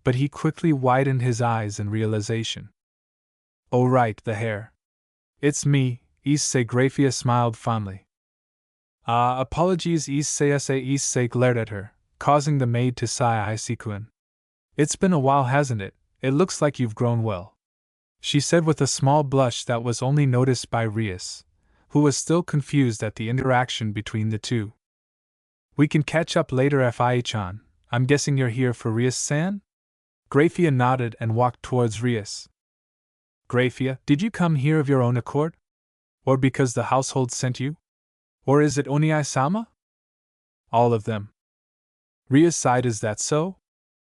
but he quickly widened his eyes in realization. Oh right, the hair. It's me, Issei. Grafia smiled fondly. Apologies. Issei glared at her, causing the maid to sigh. Issei-kun. It's been a while, hasn't it? It looks like you've grown well, she said with a small blush that was only noticed by Rias, who was still confused at the interaction between the two. We can catch up later. Fie-chan, I'm guessing you're here for Rias-san? Grafia nodded and walked towards Rias. Grafia, did you come here of your own accord? Or because the household sent you? Or is it Oniai-sama? All of them. Rias sighed. Is that so?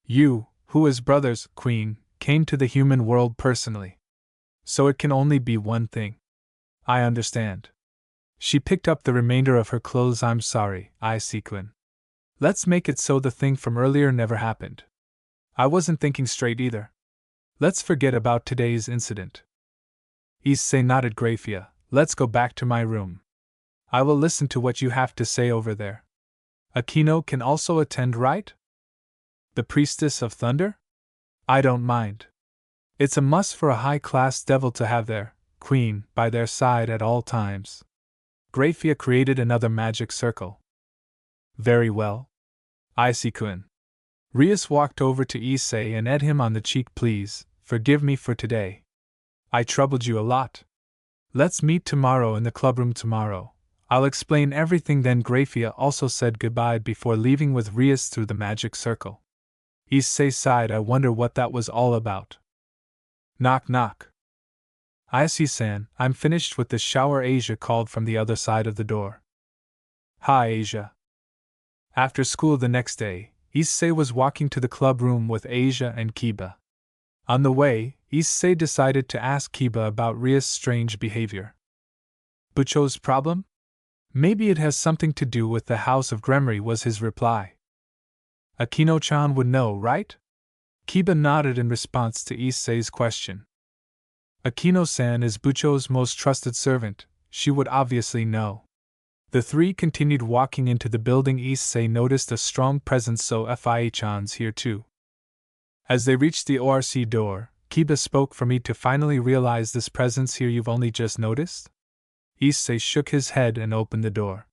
You, who as brothers, Queen, came to the human world personally. So it can only be one thing. I understand. She picked up the remainder of her clothes. I'm sorry, Issei-kun. Let's make it so the thing from earlier never happened. I wasn't thinking straight either. Let's forget about today's incident. Issei nodded. Grafia, let's go back to my room. I will listen to what you have to say over there. Aquino can also attend, right? The Priestess of Thunder? I don't mind. It's a must for a high-class devil to have their queen by their side at all times. Grafia created another magic circle. Very well. Issei-kun. Rias walked over to Issei and ate him on the cheek. Please, forgive me for today. I troubled you a lot. Let's meet tomorrow in the clubroom tomorrow. I'll explain everything then. Grafia also said goodbye before leaving with Rias through the magic circle. Issei sighed. I wonder what that was all about. Knock knock. Issei-san, I'm finished with the shower. Asia called from the other side of the door. Hi Asia. After school the next day, Issei was walking to the club room with Asia and Kiba. On the way, Issei decided to ask Kiba about Rias' strange behavior. Bucho's problem? Maybe it has something to do with the House of Gremory, was his reply. Aquino-chan would know, right? Kiba nodded in response to Issei's question. Aquino-san is Bucho's most trusted servant, she would obviously know. The three continued walking into the building. Issei noticed a strong presence, so Fia-chan's here too. As they reached the ORC door, Kiba spoke. For me to finally realize this presence here, you've only just noticed? Issei shook his head and opened the door.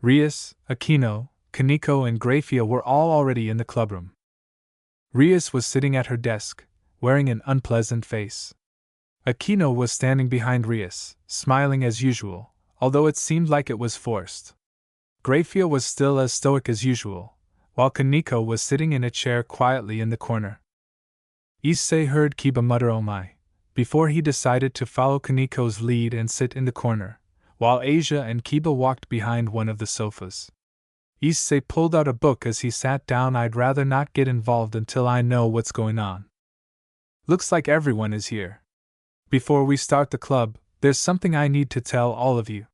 Rias, Aquino, Kaneko and Grafia were all already in the clubroom. Rias was sitting at her desk, wearing an unpleasant face. Aquino was standing behind Rias, smiling as usual, although it seemed like it was forced. Grafia was still as stoic as usual, while Kaneko was sitting in a chair quietly in the corner. Issei heard Kiba mutter "oh my," before he decided to follow Kaneko's lead and sit in the corner, while Asia and Kiba walked behind one of the sofas. Issei pulled out a book as he sat down. I'd rather not get involved until I know what's going on. Looks like everyone is here. Before we start the club, there's something I need to tell all of you.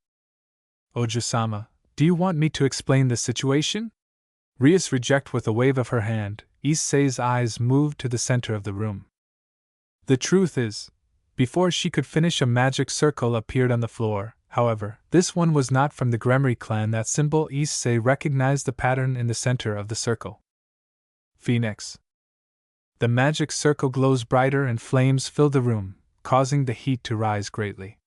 Oja-sama, do you want me to explain the situation? Rias rejected with a wave of her hand. Issei's eyes moved to the center of the room. The truth is, before she could finish, a magic circle appeared on the floor. However, this one was not from the Gremory clan. That symbol, Issei recognized the pattern in the center of the circle. Phoenix. The magic circle glows brighter and flames fill the room, causing the heat to rise greatly.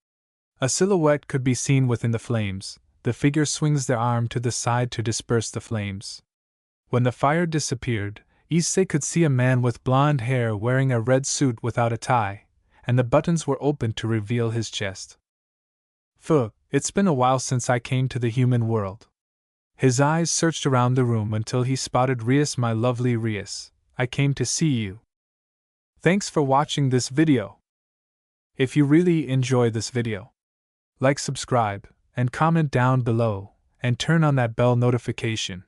A silhouette could be seen within the flames. The figure swings their arm to the side to disperse the flames. When the fire disappeared, Issei could see a man with blonde hair wearing a red suit without a tie, and the buttons were open to reveal his chest. Phew, it's been a while since I came to the human world. His eyes searched around the room until he spotted Rias. My lovely Rias, I came to see you. Thanks for watching this video. If you really enjoy this video, like, subscribe, and comment down below, and turn on that bell notification.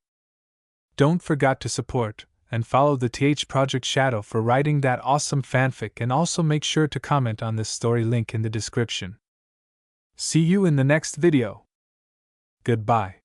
Don't forget to support and follow the ThProjectShadow for writing that awesome fanfic, and also make sure to comment on this story, link in the description. See you in the next video. Goodbye.